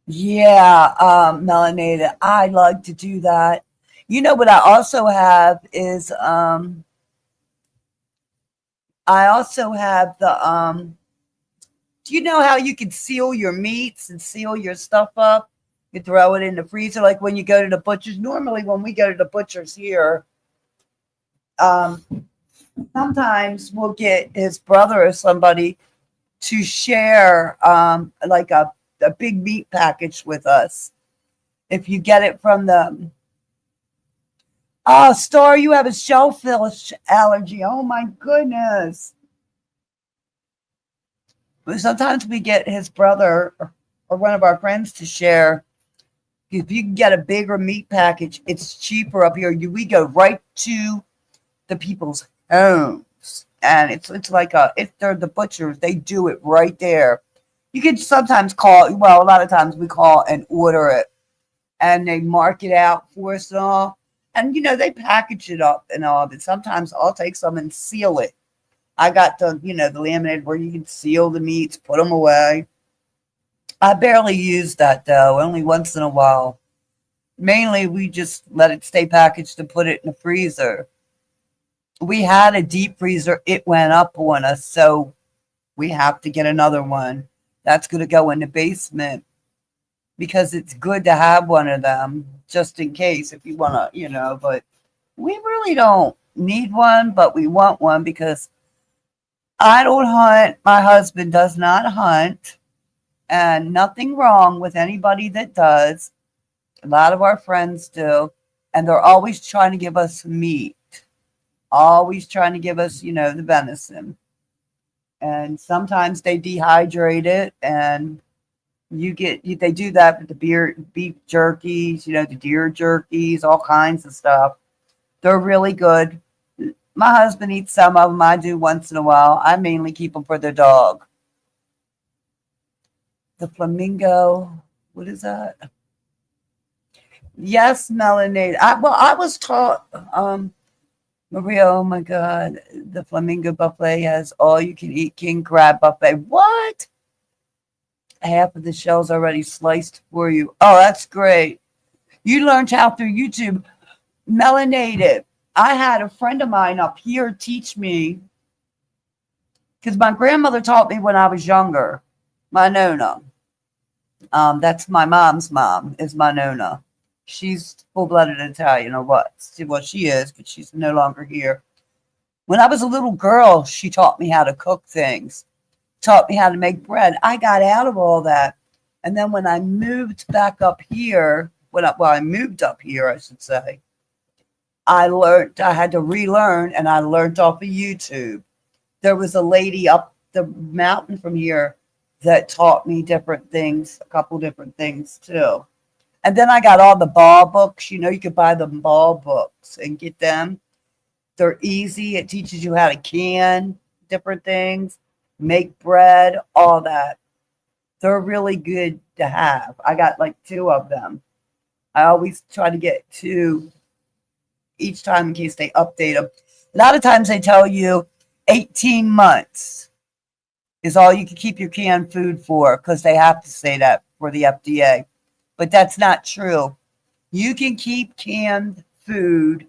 Yeah, melanated. I like to do that. You know what I also have is I also have the do you know how you can seal your meats and seal your stuff up? You throw it in the freezer like when you go to the butcher's. Normally when we go to the butcher's here, um sometimes we'll get his brother or somebody to share like a big meat package with us. If you get it from the Star, you have a shellfish allergy. Oh my goodness. Sometimes we get his brother or one of our friends to share. If you can get a bigger meat package, it's cheaper up here. We go right to the people's homes, and it's like if they're the butchers, they do it right there. You can sometimes call. Well, a lot of times we call and order it, and they mark it out for us and all. And they package it up and all. But sometimes I'll take some and seal it. I got the laminated where you can seal the meats, put them away. I barely use that though, only once in a while. Mainly we just let it stay packaged and put it in the freezer. We had a deep freezer, it went up on us, so we have to get another one. That's going to go in the basement because it's good to have one of them just in case if you want to, but we really don't need one, but we want one because I don't hunt. My husband does not hunt, and nothing wrong with anybody that does. A lot of our friends do, and they're always trying to give us meat, always trying to give us, the venison. And sometimes they dehydrate it, and they do that with the beef jerkies, the deer jerkies, all kinds of stuff. They're really good. My husband eats some of them. I do once in a while. I mainly keep them for the dog. The flamingo. What is that? Yes, melanated. I was taught, Maria. Oh my God, the flamingo buffet has all you can eat king crab buffet. What? Half of the shell's already sliced for you. Oh, that's great. You learned how through YouTube. Melanated. I had a friend of mine up here teach me, because my grandmother taught me when I was younger. My Nona. That's my mom's mom, is my Nona. She's full-blooded Italian, or what? Well, she is, but she's no longer here. When I was a little girl, she taught me how to cook things, taught me how to make bread. I got out of all that. And then when I moved back up here, I moved up here, I should say, I had to relearn, and I learned off of YouTube. There was a lady up the mountain from here that taught me different things, a couple different things too. And then I got all the ball books. You know, you could buy the ball books and get them. They're easy. It teaches you how to can different things, make bread, all that. They're really good to have. I got like 2 of them. I always try to get 2 each time in case they update them. A lot of times they tell you 18 months is all you can keep your canned food for, because they have to say that for the FDA. But that's not true. You can keep canned food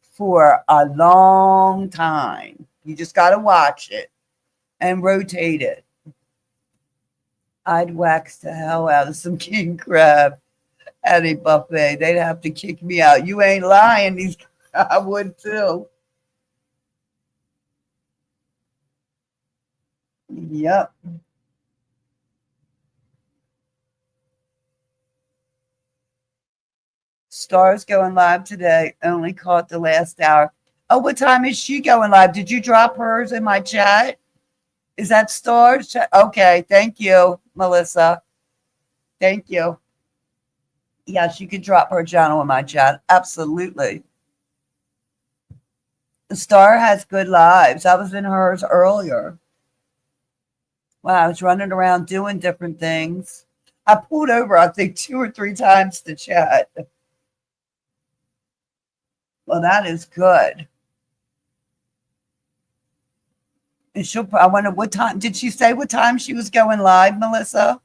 for a long time. You just got to watch it and rotate it. I'd wax the hell out of some king crab at a buffet. They'd have to kick me out. You ain't lying. I would too. Yep. Star's going live today. Only caught the last hour. Oh, what time is she going live? Did you drop hers in my chat? Is that Star's chat? Okay. Thank you, Melissa. Thank you. Yes, you can drop her channel in my chat. Absolutely. The Star has good lives. I was in hers earlier. When I was running around doing different things. I pulled over, I think, 2 or 3 times to chat. Well, that is good. And I wonder what time, did she say what time she was going live, Melissa?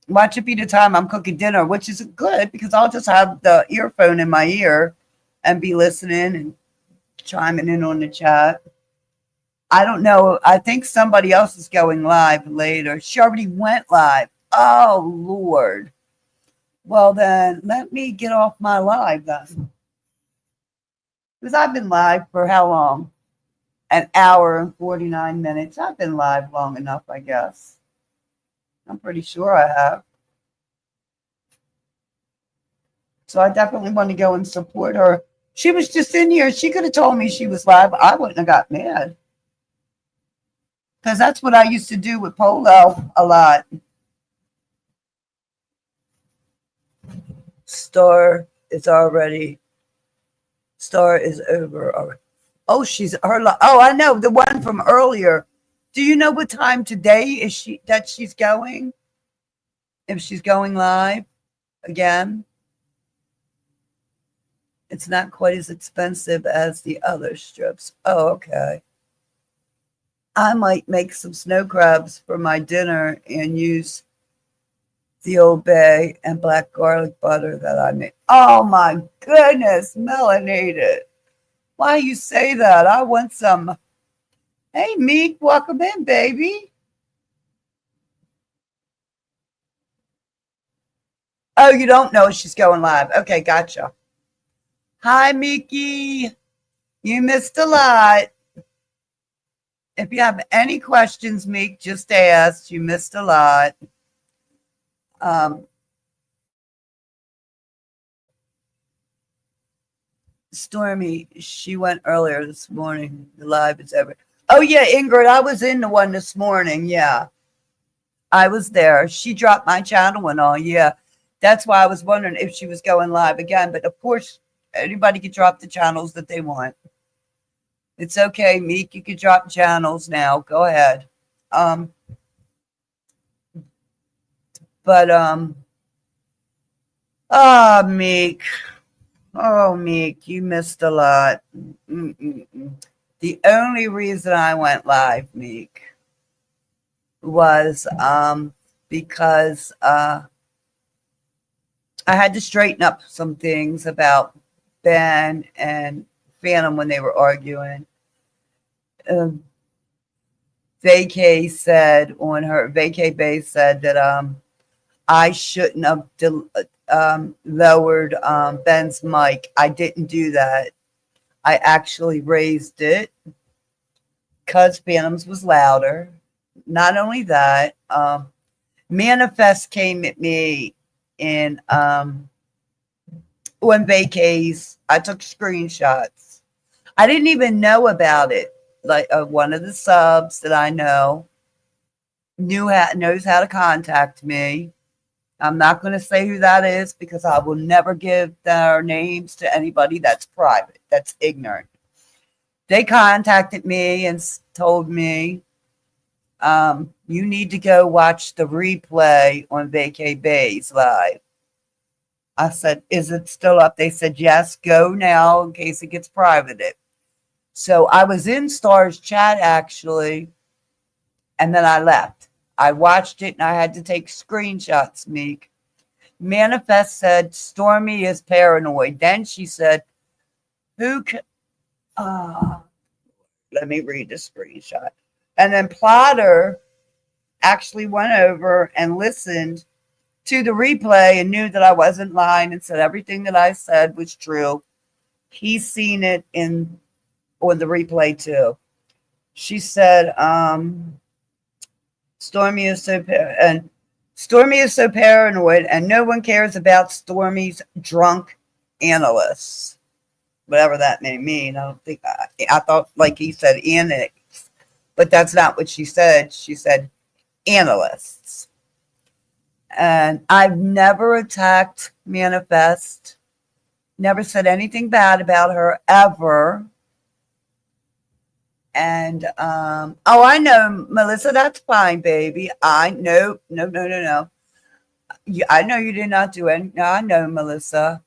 Watch it be the time I'm cooking dinner, which is good because I'll just have the earphone in my ear and be listening and chiming in on the chat. I don't know. I think somebody else is going live later. She already went live. Oh, Lord. Well, then let me get off my live then. Because I've been live for how long? An hour and 49 minutes. I've been live long enough, I guess. I'm pretty sure I have. So I definitely want to go and support her. She was just in here. She could have told me she was live. I wouldn't have got mad. Because that's what I used to do with Polo a lot. Star is over. Oh, oh, I know the one from earlier. Do you know what time today she's going? If she's going live again? It's not quite as expensive as the other strips. Oh, okay. I might make some snow crabs for my dinner and use the Old Bay and black garlic butter that I made. Oh my goodness, melanated. Why you say that? I want some. Hey, Meek, welcome in, baby. Oh, you don't know she's going live. Okay, gotcha. Hi, Mickey. You missed a lot. If you have any questions, Meek, just ask. You missed a lot. Stormy, she went earlier this morning. The live is over. Oh, yeah, Ingrid, I was in the one this morning. Yeah, I was there. She dropped my channel and all. Yeah, that's why I was wondering if she was going live again. But, of course, anybody can drop the channels that they want. It's okay, Meek. You can drop channels now. Go ahead. Meek. Oh, Meek, you missed a lot. The only reason I went live, Meek, was because I had to straighten up some things about Ben and Phantom when they were arguing. Um, Vacay Bay said that I shouldn't have lowered Ben's mic. I didn't do that. I actually raised it because Phantom's was louder. Not only that, Manifest came at me in when vacays. I took screenshots. I didn't even know about it. Like one of the subs that I know knows how to contact me. I'm not going to say who that is because I will never give their names to anybody that's private, that's ignorant. They contacted me and told me, you need to go watch the replay on Vacay Bays live. I said, is it still up? They said, yes, go now in case it gets privated. So I was in Star's chat actually, and then I left. I watched it and I had to take screenshots, Meek. Manifest said, Stormy is paranoid. Then she said, who can, let me read the screenshot. And then Plotter actually went over and listened to the replay and knew that I wasn't lying and said everything that I said was true. He's seen it on the replay too. She said, Stormy is so paranoid and no one cares about Stormy's drunk analysts. Whatever that may mean. I thought like he said annex, but that's not what she said. She said analysts. And I've never attacked Manifest, never said anything bad about her ever. And I know, Melissa, that's fine, baby. I know, no. I know you did not do it. No, I know, Melissa.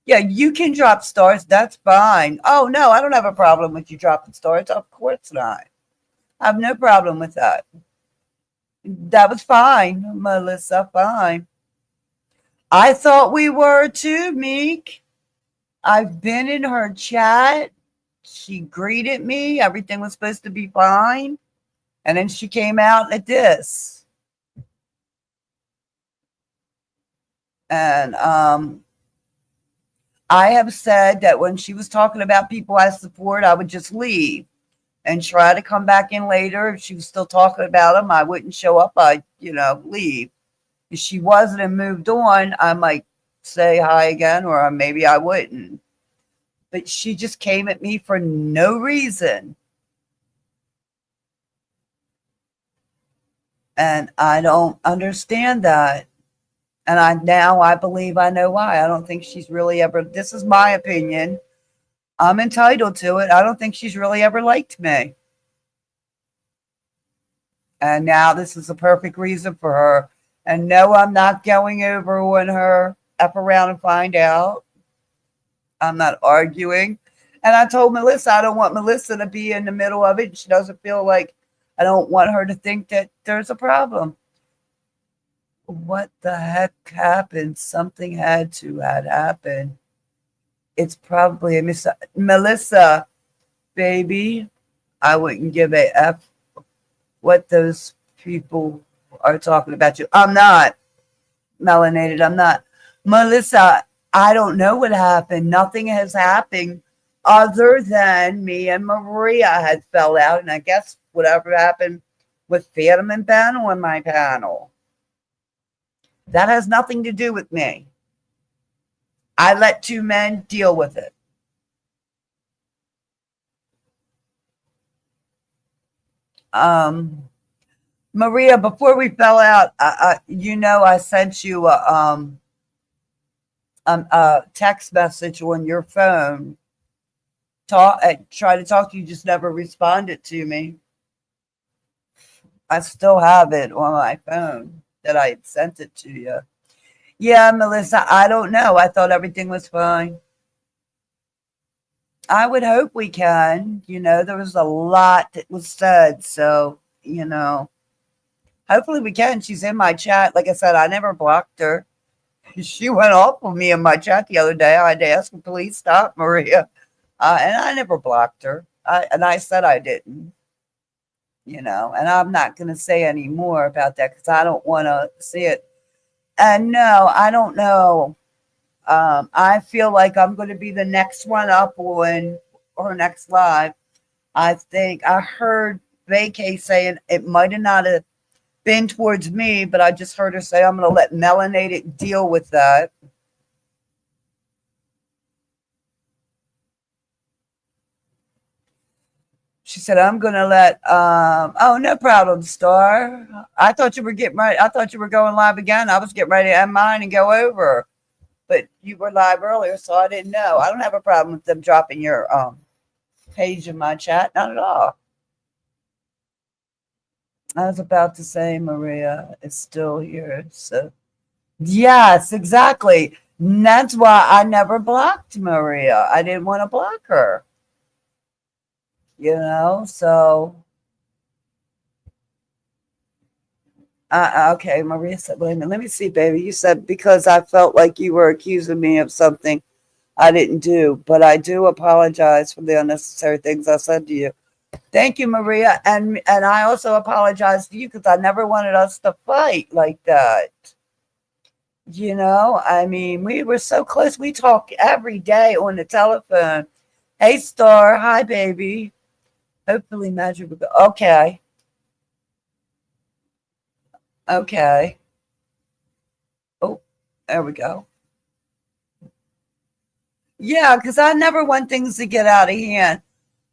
Yeah, you can drop stars. That's fine. Oh, no, I don't have a problem with you dropping stars. Of course not. I have no problem with that. That was fine, Melissa. Fine. I thought we were too, Meek. I've been in her chat. She greeted me. Everything was supposed to be fine. And then she came out at this. And I have said that when she was talking about people I support, I would just leave and try to come back in later. If she was still talking about them, I wouldn't show up. I'd, leave. If she wasn't and moved on, I might say hi again, or maybe I wouldn't. But she just came at me for no reason. And I don't understand that. And I believe I know why. I don't think she's really ever, this is my opinion. I'm entitled to it. I don't think she's really ever liked me. And now this is a perfect reason for her. And no, I'm not going over on her. F around and find out. I'm not arguing. And I told Melissa, I don't want Melissa to be in the middle of it. She doesn't feel like, I don't want her to think that there's a problem. What the heck happened? Something had happened. It's probably a Melissa, baby, I wouldn't give a F what those people are talking about you. I'm not melanated. I'm not. Melissa, I don't know what happened. Nothing has happened other than me and Maria had fell out. And I guess whatever happened with Phantom and Ben on my panel. That has nothing to do with me. I let two men deal with it. Maria, before we fell out, I sent you a text message on your phone. Try to talk to you, just never responded to me. I still have it on my phone that I had sent it to you. Yeah, Melissa, I don't know. I thought everything was fine. I would hope we can. There was a lot that was said. So, hopefully we can. She's in my chat. Like I said, I never blocked her. She went off on me in my chat the other day. I had to ask the police, stop, Maria. And I never blocked her. And I said I didn't, and I'm not going to say any more about that because I don't want to see it. And no, I don't know. I feel like I'm going to be the next one up on her next live. I think I heard Vacay saying it might have not have been towards me, but I just heard her say I'm going to let Melanated deal with that. She said, I'm going to let, oh, no problem, Star. I thought you were getting ready. I thought you were going live again. I was getting ready to end mine and go over. But you were live earlier, so I didn't know. I don't have a problem with them dropping your page in my chat. Not at all. I was about to say Maria is still here. So, yes, exactly. And that's why I never blocked Maria. I didn't want to block her. So okay, Maria said, wait a minute, let me see, baby. You said because I felt like you were accusing me of something I didn't do, but I do apologize for the unnecessary things I said to you. Thank you, Maria. And I also apologize to you because I never wanted us to fight like that. I mean, we were so close. We talk every day on the telephone. Hey, Star. Hi, baby. Hopefully magic will go. Okay. Okay. Oh, there we go. Yeah, because I never want things to get out of hand.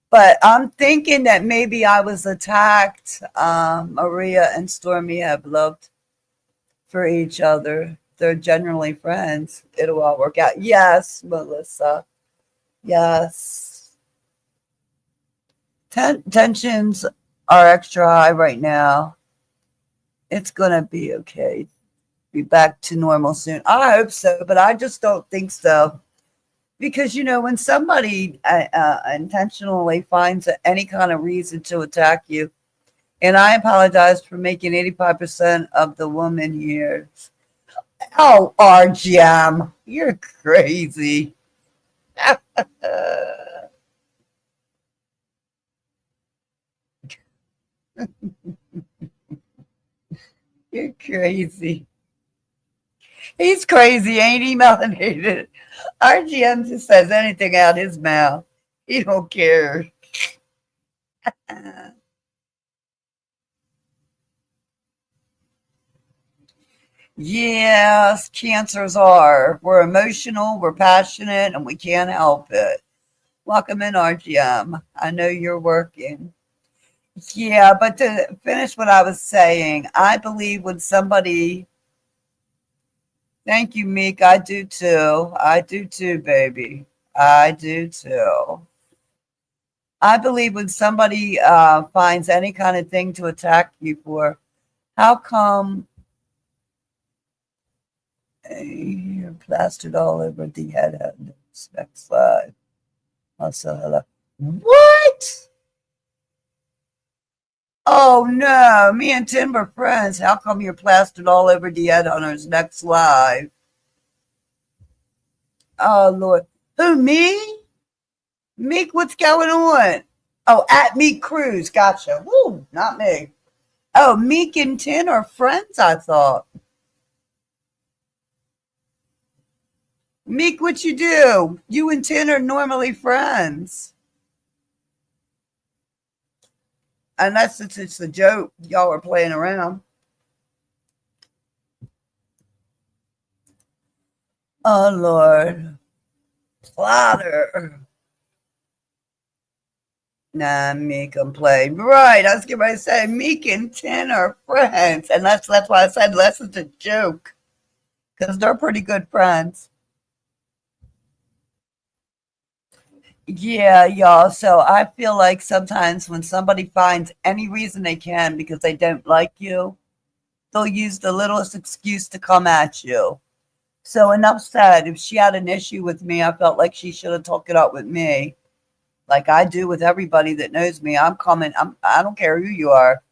But I'm thinking that maybe I was attacked. Maria and Stormy have loved for each other. They're generally friends. It'll all work out. Yes, Melissa. Yes. Tensions are extra high right now. It's going to be okay. Be back to normal soon. I hope so, but I just don't think so. Because, when somebody intentionally finds any kind of reason to attack you, and I apologize for making 85% of the woman here. Oh, RGM, you're crazy. You're crazy. He's crazy, ain't he, melanated? RGM just says anything out his mouth. He don't care. Yes, cancers are. We're emotional, we're passionate, and we can't help it. Welcome in, RGM. I know you're working. Yeah, but to finish what I was saying, I believe when somebody, thank you, Meek, I do too. I do too, baby. I do too. I believe when somebody finds any kind of thing to attack you for, how come you're plastered all over the head? Next slide. Also, hello. What? Oh no, me and Tim are friends. How come you're plastered all over the headhunters? Next live. Oh Lord. Who, me? Meek, what's going on? Oh, at Meek Cruz. Gotcha. Woo, not me. Oh, Meek and Tin are friends, I thought. Meek, what you do? You and Tin are normally friends. Unless it's a joke. Y'all are playing around. Oh, Lord. Plotter. Nah, Meek and play. Right, I was getting ready to say Meek and Tin are friends. And that's why I said unless it's a joke. Because they're pretty good friends. Yeah, y'all. So I feel like sometimes when somebody finds any reason they can because they don't like you, they'll use the littlest excuse to come at you. So enough said. If she had an issue with me, I felt like she should have talked it up with me, like I do with everybody that knows me. I'm coming. I don't care who you are.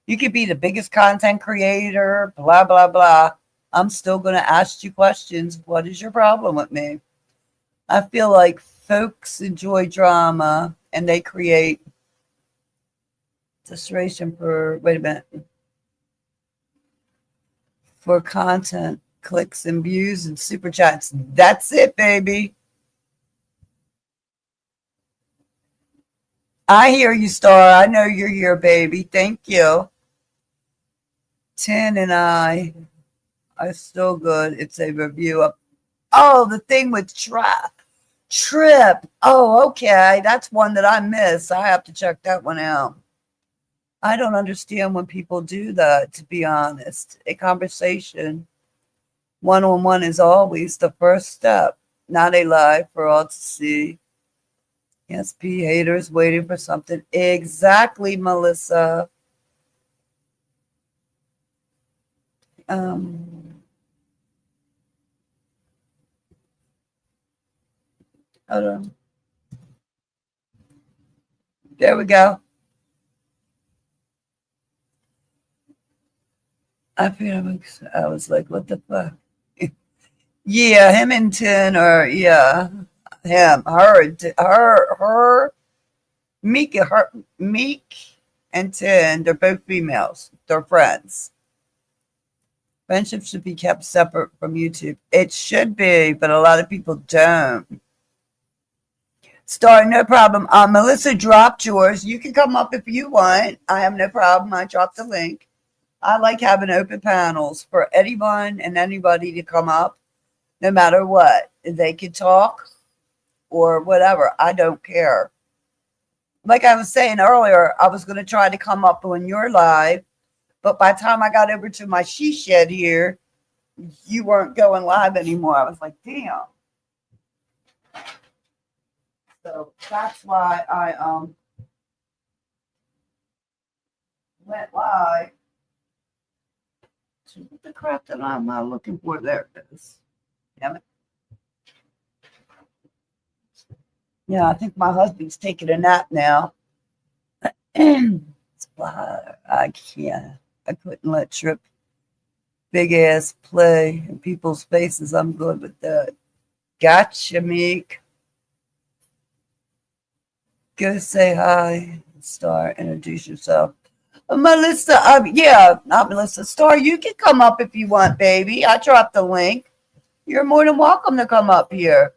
You could be the biggest content creator, blah blah blah. I'm still going to ask you questions. What is your problem with me? I feel like folks enjoy drama and they create frustration for, wait a minute, for content, clicks and views and super chats. That's it, baby. I hear you, Star. I know you're here, baby. Thank you. 10 and I are still good. It's a review of, oh, the thing with Trip. Oh, okay. That's one that I missed. I have to check that one out. I don't understand when people do that, to be honest. A conversation one-on-one is always the first step, not a lie for all to see. Yes, P haters waiting for something. Exactly, Melissa. Um, hold on. There we go. I was like, what the fuck? Yeah, him and Tin are, yeah, him, her, Meek and Tin, they're both females. They're friends. Friendship should be kept separate from YouTube. It should be, but a lot of people don't. Star, no problem. Melissa dropped yours. You can come up if you want. I have no problem. I dropped the link. I like having open panels for anyone and anybody to come up, no matter what. They can talk or whatever. I don't care. Like I was saying earlier, I was going to try to come up when you're live, but by the time I got over to my she shed here, you weren't going live anymore. I was like, damn. So that's why I went live. So what the crap that I'm not looking for? There it is. Damn it. Yeah, I think my husband's taking a nap now. I can't. I couldn't let Trip big ass play in people's faces. I'm good with that. Gotcha, Meek. Go say hi. Star, introduce yourself. Melissa, yeah, not Melissa. Star, you can come up if you want, baby. I dropped the link. You're more than welcome to come up here.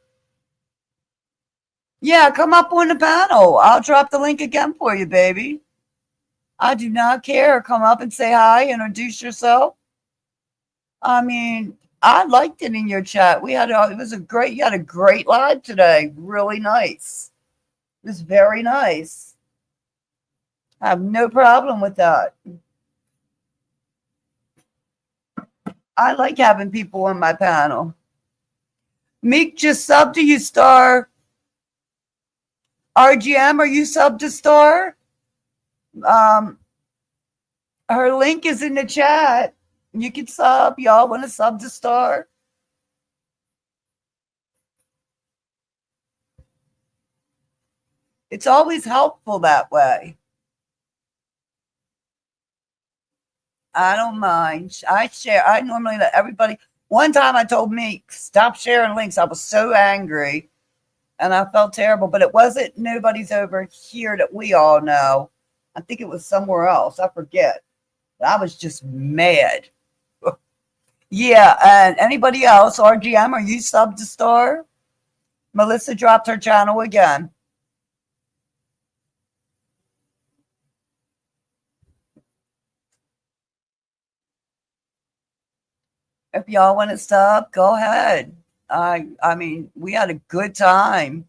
Yeah, come up on the panel. I'll drop the link again for you, baby. I do not care. Come up and say hi, introduce yourself. I mean, I liked it in your chat. It was you had a great live today. Really nice. It was very nice. I have no problem with that. I like having people on my panel. Meek just subbed to you, Star. RGM, are you subbed to Star? Her link is in the chat. You can sub. Y'all want to sub to Star? It's always helpful that way. I don't mind. I share. I normally let everybody. One time I told Meek, stop sharing links. I was so angry and I felt terrible, but it wasn't nobody's over here that we all know. I think it was somewhere else. I forget. But I was just mad. Yeah, and anybody else, RGM, are you subbed to Star? Melissa dropped her channel again. If y'all want to sub, go ahead. I mean, we had a good time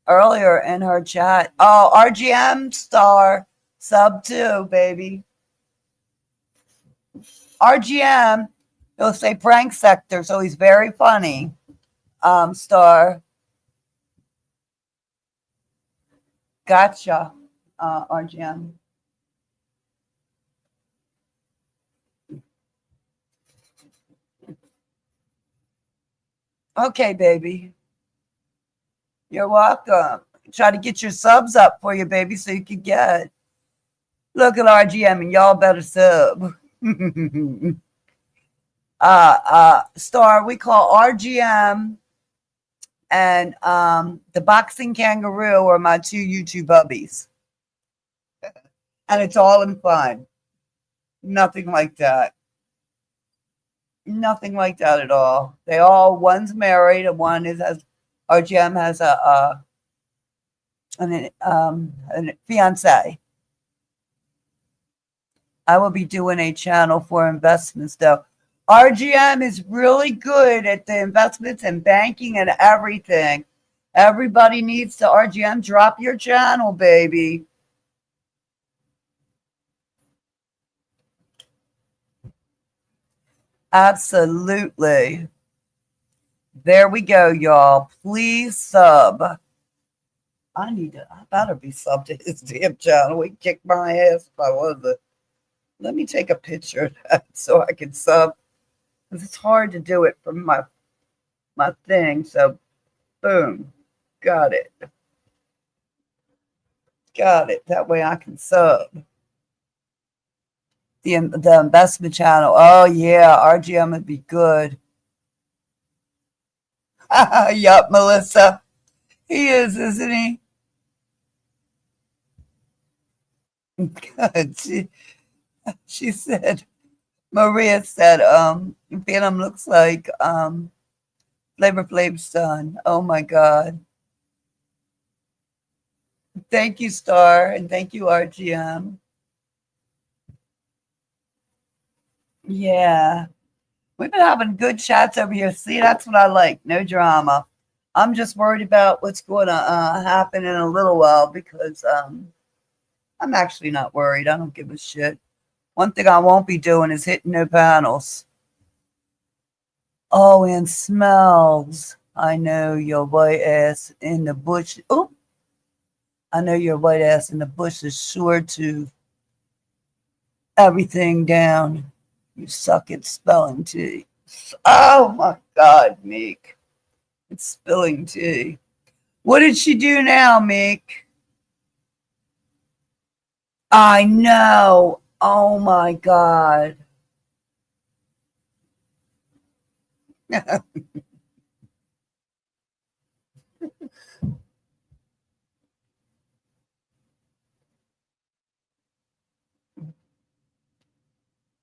earlier in her chat. Oh, RGM Star sub 2, baby. RGM, he'll say prank sector, so he's very funny. Star. Gotcha, RGM. Okay, baby. You're welcome. Try to get your subs up for you, baby, so you can get. Look at RGM, and y'all better sub. Star, we call RGM and the boxing kangaroo are my two YouTube hubbies. And it's all in fun. Nothing like that. Nothing like that at all. They all, one's married and one is has RGM has a fiance. I will be doing a channel for investments though. RGM is really good at the investments and banking and everything. Everybody needs to RGM. Drop your channel, baby. Absolutely. There we go, y'all. Please sub. I better be subbed to his damn channel. He kicked my ass if I wasn't. Let me take a picture of that so I can sub. Because it's hard to do it from my thing. So, boom. Got it. Got it. That way I can sub. The investment channel. Oh, yeah. RGM would be good. Yup, Melissa. He is, isn't he? God, she said, Maria said, Phantom looks like Flavor Flav's son. Oh my God. Thank you, Star, and thank you, RGM. Yeah. We've been having good chats over here. See, that's what I like. No drama. I'm just worried about what's going to happen in a little while because I'm actually not worried. I don't give a shit. One thing I won't be doing is hitting no panels. Oh, and smells. I know your white ass in the bush. Oh, I know your white ass in the bush is sure to everything down. You suck at spelling tea. Oh my God, Meek. It's spilling tea. What did she do now, Meek? I know. Oh my God.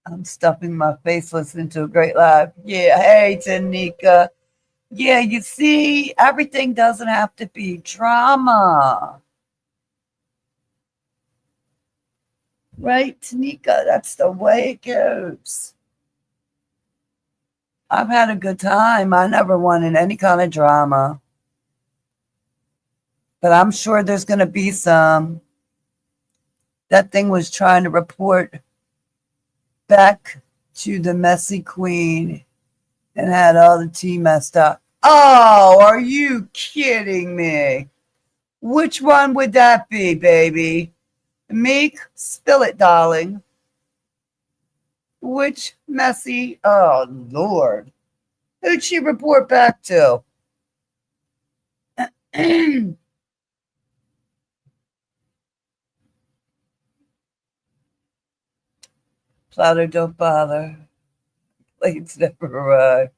I'm stuffing my face listening to a great live. Yeah, hey, Tanika. Yeah, you see, everything doesn't have to be drama. Right, Tanika? That's the way it goes. I've had a good time. I never wanted any kind of drama. But I'm sure there's going to be some. That thing was trying to report back to the messy queen and had all the tea messed up. Oh, are you kidding me? Which one would that be, baby? Meek, spill it, darling. Which messy? Oh, Lord. Who'd she report back to? Platter, don't bother. Plates never arrive.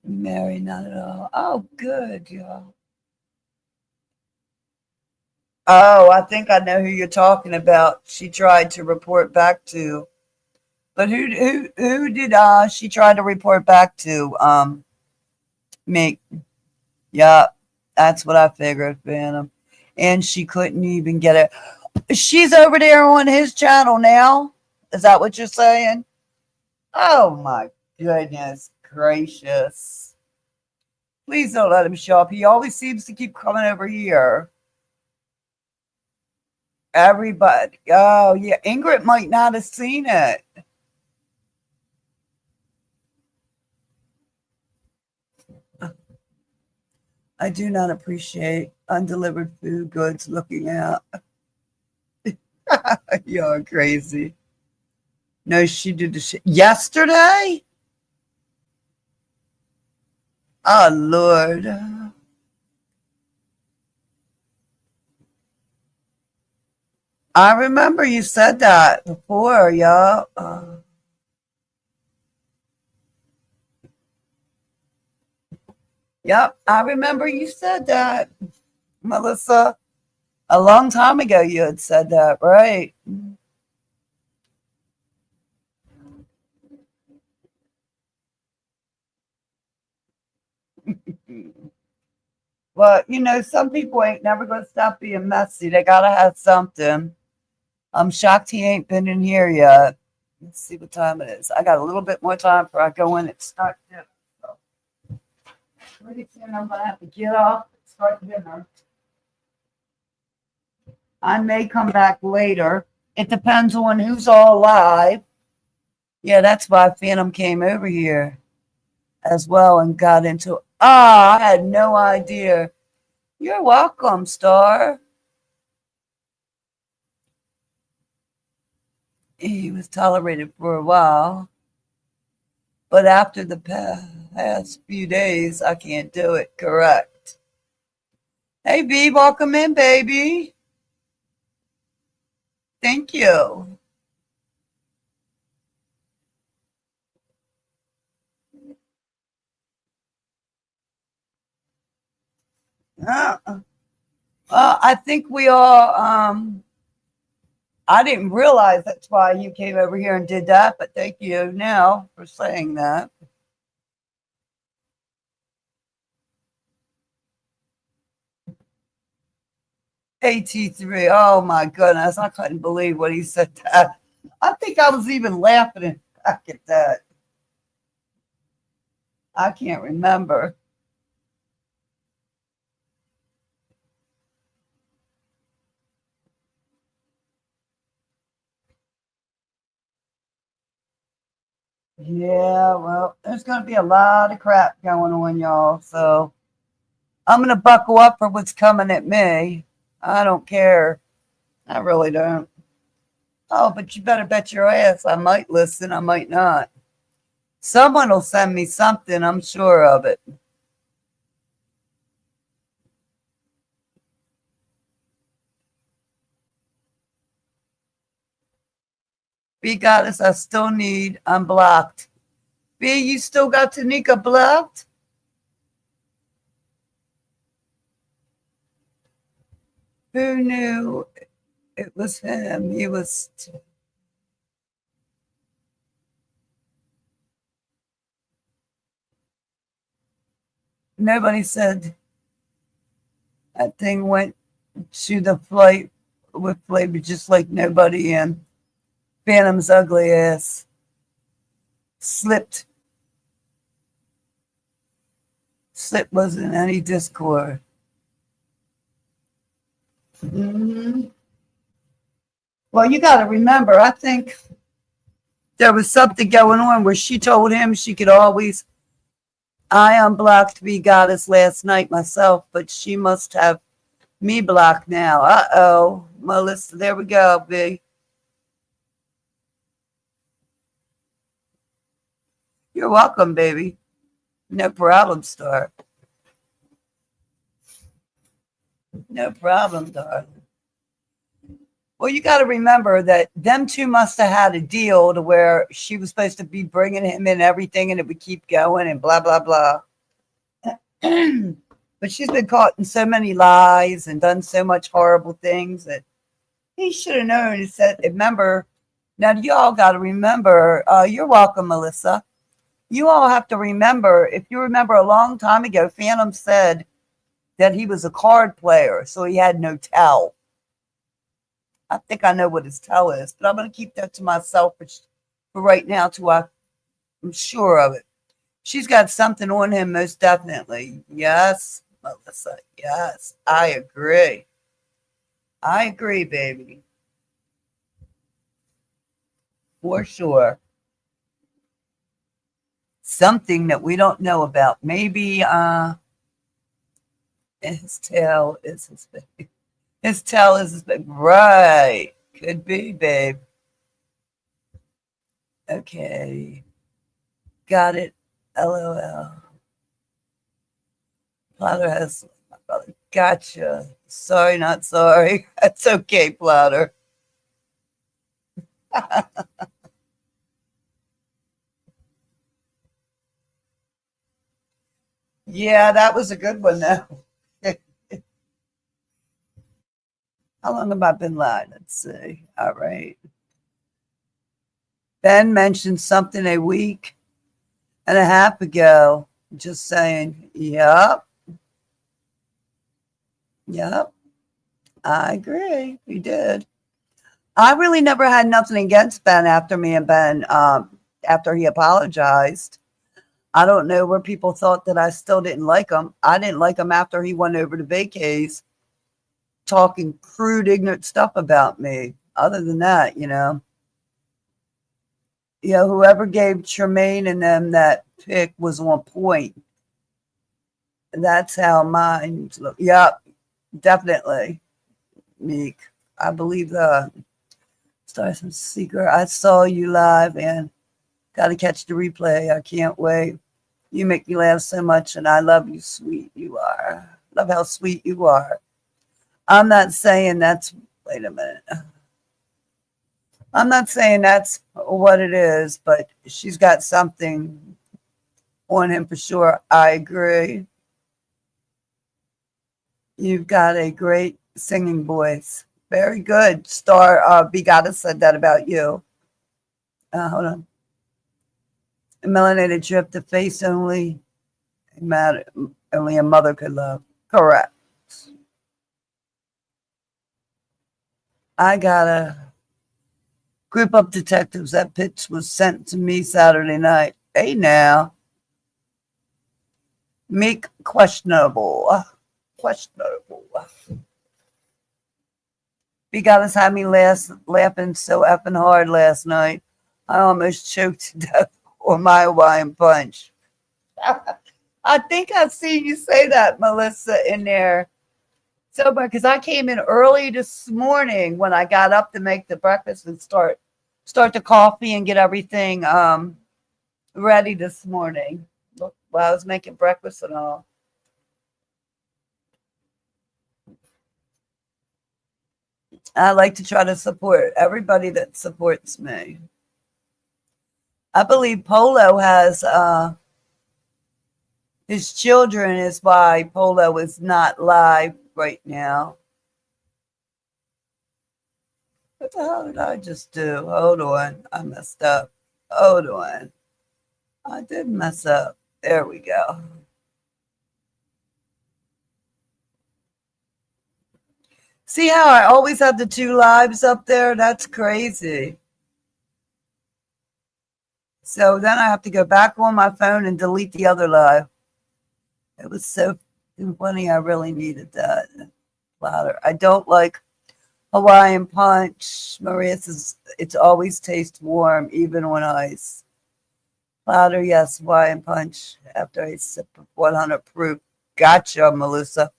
Mary, not at all. Oh, good, y'all. Oh, I think I know who you're talking about. She tried to report back to, but who did she try to report back to? Meek. Yeah, that's what I figured, Phantom. And she couldn't even get it. She's over there on his channel now. Is that what you're saying? Oh my goodness gracious. Please don't let him show up. He always seems to keep coming over here. Everybody. Oh, yeah. Ingrid might not have seen it. I do not appreciate undelivered food goods looking out. You're crazy. No, she did the shit yesterday. Oh, Lord. I remember you said that before, y'all. Yep, I remember you said that, Melissa. A long time ago, you had said that, right? Well, some people ain't never gonna stop being messy. They gotta have something. I'm shocked he ain't been in here yet. Let's see what time it is. I got a little bit more time before I go in and start dinner. So pretty soon I'm gonna have to get off and start dinner. I may come back later. It depends on who's all alive. Yeah, that's why Phantom came over here as well and got into. Ah, I had no idea. You're welcome, Star. He was tolerated for a while, but after the past few days, I can't do it. Correct. Hey, B, welcome in, baby. Thank you. Uh, I think we all. I didn't realize that's why you came over here and did that, but thank you now for saying that. AT3. Oh my goodness. I couldn't believe what he said that. I think I was even laughing back at that. I can't remember. Yeah, well, there's going to be a lot of crap going on, y'all. So I'm going to buckle up for what's coming at me. I don't care. I really don't. Oh, but you better bet your ass I might listen. I might not. Someone will send me something. I'm sure of it. B Goddess, I still need unblocked. B, you still got Tanika blocked? Who knew it was him? He was. Nobody said that thing went to the flight with flavor just like nobody in. Phantom's ugly ass slipped. Slip wasn't in any Discord. Hmm. Well, you got to remember, I think there was something going on where she told him she could always. I unblocked B Goddess last night myself, but she must have me blocked now. Uh oh. Melissa, there we go, B. You're welcome, baby. No problem, Star. No problem, darling. Well, you got to remember that them two must have had a deal to where she was supposed to be bringing him in everything and it would keep going and blah, blah, blah. But she's been caught in so many lies and done so much horrible things that he should have known. He said, remember, now you all got to remember, you're welcome, Melissa. You all have to remember, if you remember a long time ago, Phantom said that he was a card player, so he had no tell. I think I know what his tell is, but I'm going to keep that to myself for right now till I'm sure of it. She's got something on him, most definitely. Yes, Melissa. Yes, I agree. I agree, baby. For sure. Something that we don't know about. Maybe his tail is his baby. His tail is his baby. Right. Could be, babe. Okay. Got it. LOL. Platter has my brother. Gotcha. Sorry, not sorry. That's okay, Platter. Yeah, that was a good one, though. How long have I been live? Let's see. All right. Ben mentioned something a week and a half ago. Just saying, yep, yep, I agree. He did. I really never had nothing against Ben after me and Ben, after he apologized. I don't know where people thought that I still didn't like him. I didn't like him after he went over to vacays talking crude, ignorant stuff about me. Other than that, whoever gave Tremaine and them that pick was on point. That's how mine look. Yep, definitely, Meek. I believe that. Start some secret. I saw you live and got to catch the replay. I can't wait. You make me laugh so much, and I love you, sweet you are. Love how sweet you are. I'm not saying that's. Wait a minute. I'm not saying that's what it is, but she's got something on him for sure. I agree. You've got a great singing voice. Very good. Star Begata said that about you. Hold on. A melanated drip, the face only matter, only a mother could love. Correct. I got a group of detectives. That pitch was sent to me Saturday night. Hey now. Meek questionable. Questionable. Begatta's had me laughing so effing hard last night. I almost choked to death on my Hawaiian punch. I think I've seen you say that, Melissa, in there. So, because I came in early this morning when I got up to make the breakfast and start the coffee and get everything ready this morning. While I was making breakfast and all. I like to try to support everybody that supports me. I believe Polo has his children is why Polo is not live right now. What the hell did I just do? Hold on. I messed up. Hold on. I did mess up. There we go. See how I always have the two lives up there? That's crazy. So then I have to go back on my phone and delete the other live. It was so funny. I really needed that louder. I don't like Hawaiian punch. Maria says it's always tastes warm, even on ice. Louder, yes, Hawaiian punch after a sip of 100 proof. Gotcha, Melissa.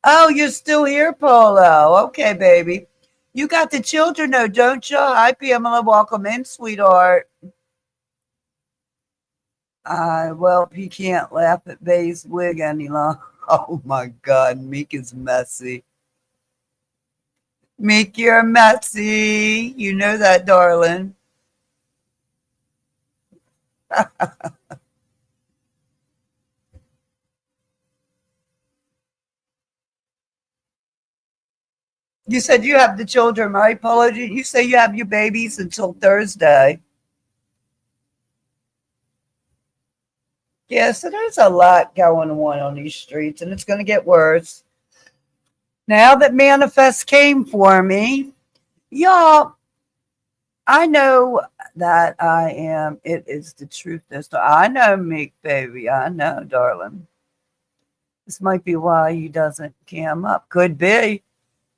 Oh, you're still here, Polo. Okay, baby. You got the children, though, don't you? Hi, Pamela. Welcome in, sweetheart. Well, he can't laugh at Bay's wig any longer. Oh, my God. Meek is messy. Meek, you're messy. You know that, darling. You said you have the children, right, Paula? Did you say you have your babies until Thursday? Yeah, so there's a lot going on these streets, and it's going to get worse. Now that Manifest came for me, y'all, I know that I am. It is the truth. I know, Meek, baby. I know, darling. This might be why he doesn't cam up. Could be.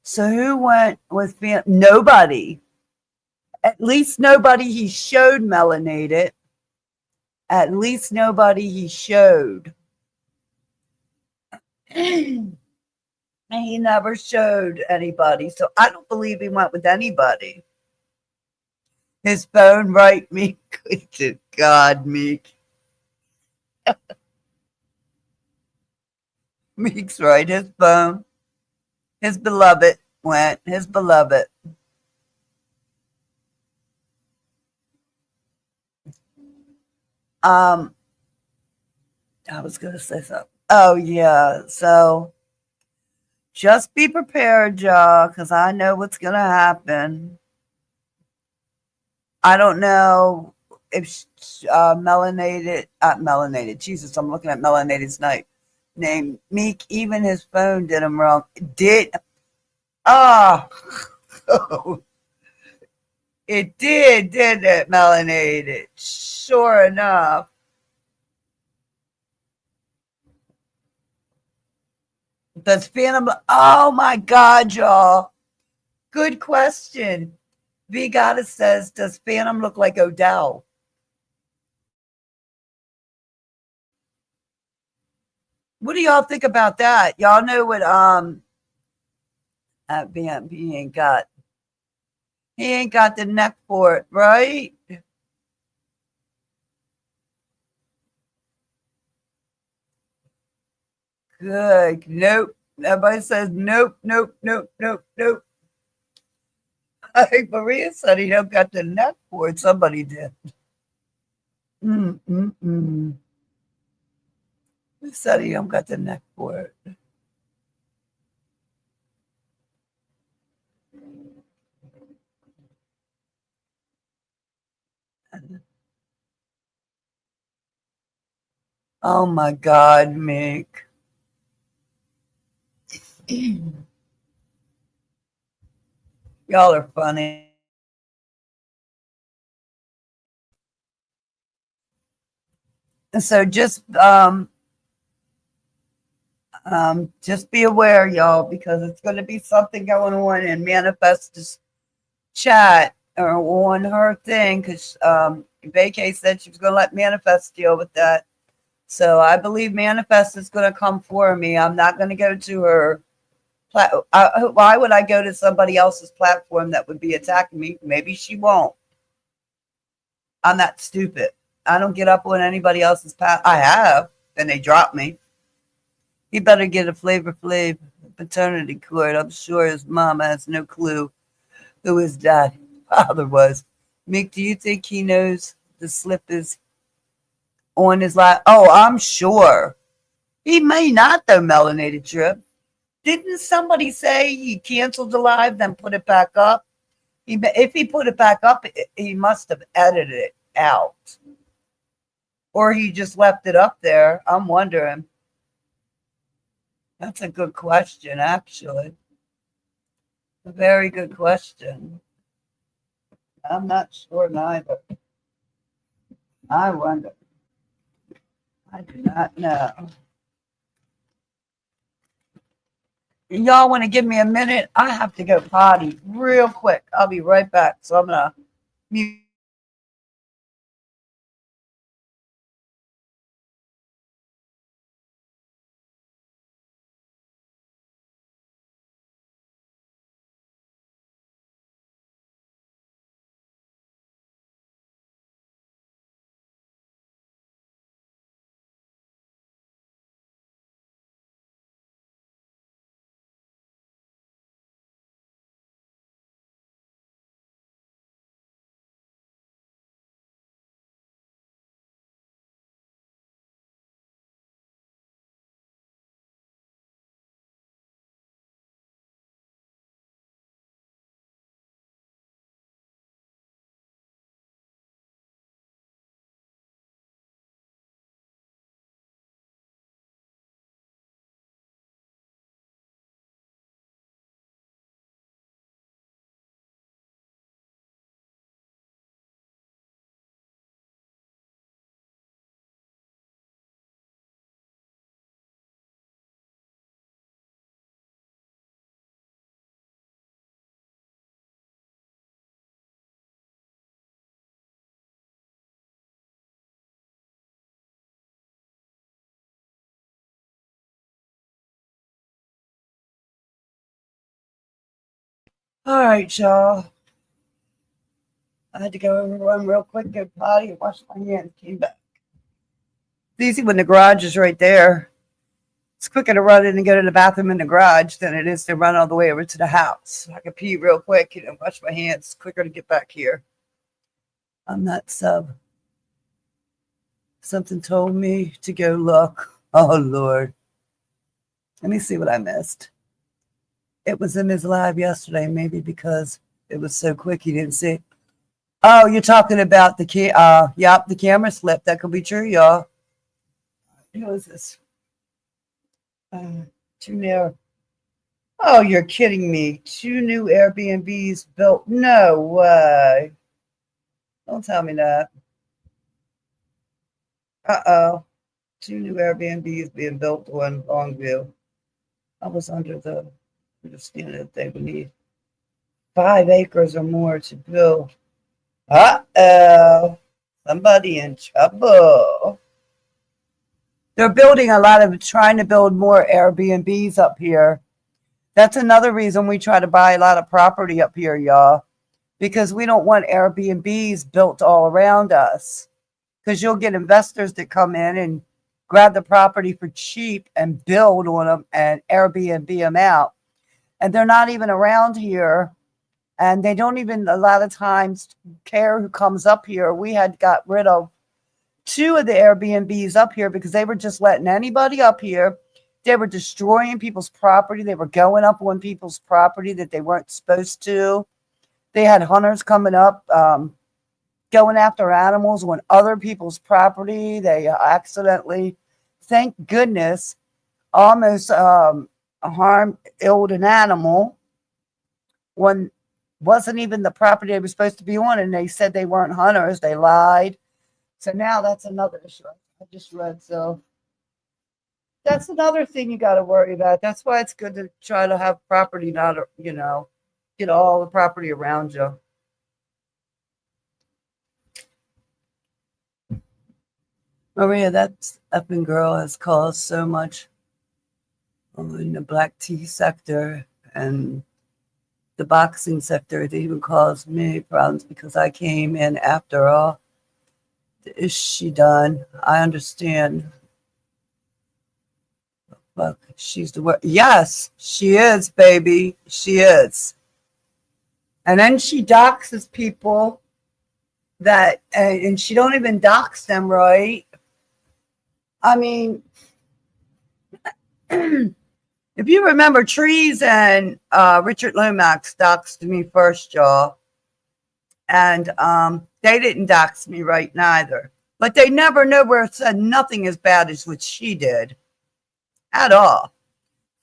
So who went with nobody? At least nobody he showed melanated. At least nobody he showed. And he never showed anybody. So I don't believe he went with anybody. His phone, right, Meek? Good to God, Meek. Meek's right. His phone. His beloved went. His beloved. I was going to say something. Oh yeah. So just be prepared, y'all, because I know what's gonna happen. I don't know if melanated. Jesus, I'm looking at melanated's name. Meek, even his phone did him wrong. Did ah, oh, it did it, melanated? Sure enough. Does Phantom? Oh my God, y'all! Good question. V Goddess says, "Does Phantom look like Odell?" What do y'all think about that? Y'all know what he ain't got. He ain't got the neck for it, right? Good. Nope. Everybody says nope, nope, nope, nope, nope. Like Maria said he don't got the neck for it. Somebody did. Mm. Who said he don't got the neck for it? Oh my God, Mick. Y'all are funny. So just be aware, y'all, because it's going to be something going on in Manifest's chat or on her thing. Because Vacay said she was going to let Manifest deal with that. So I believe Manifest is going to come for me. I'm not going to go to her. Why would I go to somebody else's platform that would be attacking me? Maybe she won't. I'm not stupid. I don't get up on anybody else's path. I have, and they dropped me. He better get a Flavor Flav paternity court. I'm sure his mom has no clue who his father was. Mick, do you think he knows the slip is on his lap? Oh, I'm sure. He may not, though, Melanated Trip. Didn't somebody say he canceled the live, then put it back up? If he put it back up, he must have edited it out. Or he just left it up there. I'm wondering. That's a good question, actually. A very good question. I'm not sure neither. I wonder. I do not know. Y'all want to give me a minute? I have to go potty real quick. I'll be right back. So I'm going to mute. All right, y'all. I had to go run real quick, go potty, and wash my hands. Came back. It's easy when the garage is right there. It's quicker to run in and go to the bathroom in the garage than it is to run all the way over to the house. I can pee real quick and wash my hands. It's quicker to get back here. I'm not sub. Something told me to go look. Oh, Lord. Let me see what I missed. It was in his live yesterday, maybe because it was so quick he didn't see. Oh, you're talking about the camera slip. That could be true, y'all. Who is this? Too near. Oh, you're kidding me. 2 new Airbnbs built. No way. Don't tell me that. Uh-oh. 2 new Airbnbs being built on Longview. I was under the understanding that they would need 5 acres or more to build. Uh-oh. Somebody in trouble. They're building trying to build more Airbnbs up here. That's another reason we try to buy a lot of property up here, y'all, because we don't want Airbnbs built all around us. Because you'll get investors that come in and grab the property for cheap and build on them and Airbnb them out. And they're not even around here. And they don't even a lot of times care who comes up here. We had got rid of 2 of the Airbnbs up here because they were just letting anybody up here. They were destroying people's property. They were going up on people's property that they weren't supposed to. They had hunters coming up, going after animals on other people's property. They accidentally, thank goodness, almost illed an animal when wasn't even the property they were supposed to be on, and they said they weren't hunters. They lied. So now that's another issue. I just read, so that's another thing you got to worry about. That's why it's good to try to have property, not, get all the property around you. Maria, that effing girl has caused so much in the black tea sector and the boxing sector. It even caused me problems because I came in after all. Is she done? I understand. Fuck, she's the word. Yes, she is, baby. She is. And then she doxes people that, and she don't even dox them right. I mean, if you remember, Trees and Richard Lomax doxed me first, y'all. And they didn't dox me right neither. But they never nowhere said nothing as bad as what she did. At all.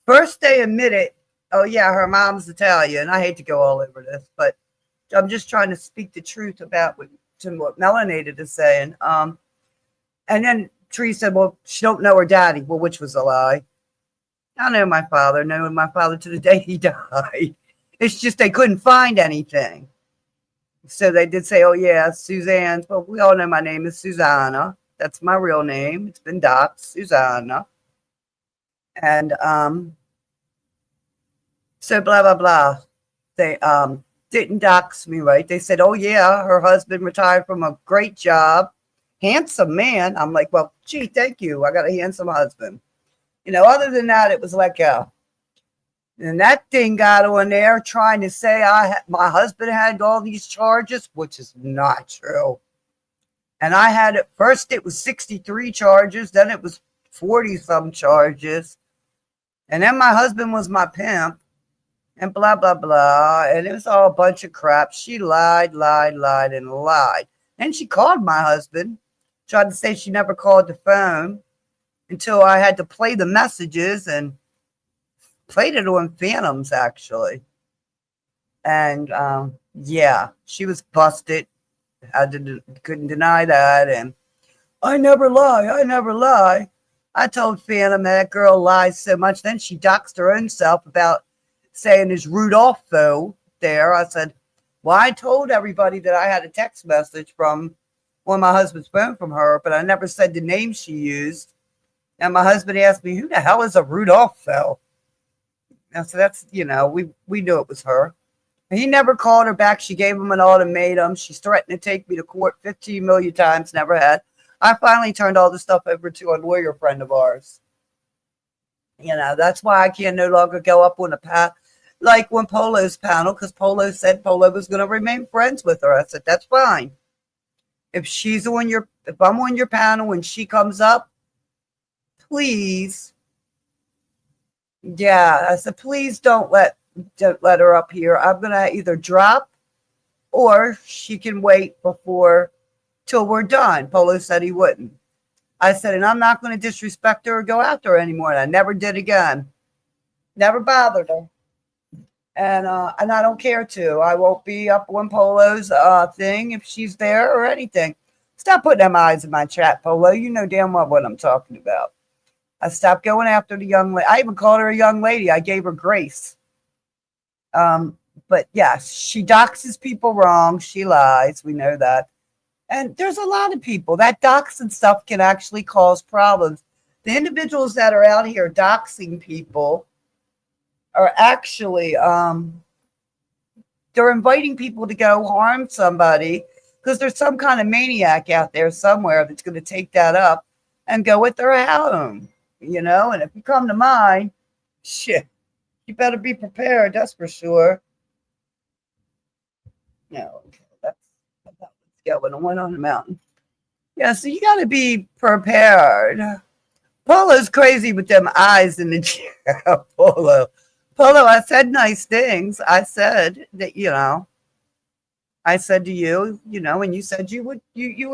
First they admitted, oh yeah, her mom's Italian. I hate to go all over this, but I'm just trying to speak the truth about what Melanated is saying. And then Tree said, well, she don't know her daddy. Well, which was a lie. I know my father to the day he died. It's just they couldn't find anything. So they did say, oh yeah, Suzanne's. Well, we all know my name is Susanna. That's my real name. It's been doxed, Susanna. And so blah, blah, blah. They didn't dox me right. They said, oh yeah, her husband retired from a great job. Handsome man. I'm like, well, gee, thank you. I got a handsome husband. Other than that, it was like, and that thing got on there trying to say my husband had all these charges, which is not true. And I had it first, it was 63 charges. Then it was 40 some charges. And then my husband was my pimp and blah, blah, blah. And it was all a bunch of crap. She lied, and lied. And she called my husband, tried to say she never called the phone until I had to play the messages and played it on Phantoms, actually. And yeah, she was busted. Couldn't deny that. And I never lie. I told Phantom that girl lies so much. Then she doxed her own self about saying there's Rudolfo there. I said, well, I told everybody that I had a text message from on my husband's phone from her, but I never said the name she used. And my husband asked me, who the hell is a Rudolfo? And so that's, we knew it was her. And he never called her back. She gave him an ultimatum. She's threatened to take me to court 15 million times, never had. I finally turned all this stuff over to a lawyer friend of ours. That's why I can no longer go up on a path like when Polo's panel, because Polo said Polo was going to remain friends with her. I said, that's fine. If I'm on your panel and she comes up, please, yeah, I said, please don't let her up here. I'm gonna either drop or she can wait till we're done. Polo said he wouldn't. I said, and I'm not going to disrespect her or go after her anymore. And I never did again. Never bothered her. And I don't care to. I won't be up on Polo's thing if she's there or anything. Stop putting them eyes in my chat, Polo. You know damn well what I'm talking about. I stopped going after the young lady. I even called her a young lady. I gave her grace. But yes, she doxes people wrong. She lies. We know that. And there's a lot of people that doxing stuff can actually cause problems. The individuals that are out here doxing people are actually, they're inviting people to go harm somebody because there's some kind of maniac out there somewhere that's going to take that up and go with their home, and if you come to mine, shit, you better be prepared. That's for sure. No, that's what's going on the mountain. Yeah, so you got to be prepared. Polo's crazy with them eyes in the chair. Polo, I said nice things. I said that, I said to you, and you said you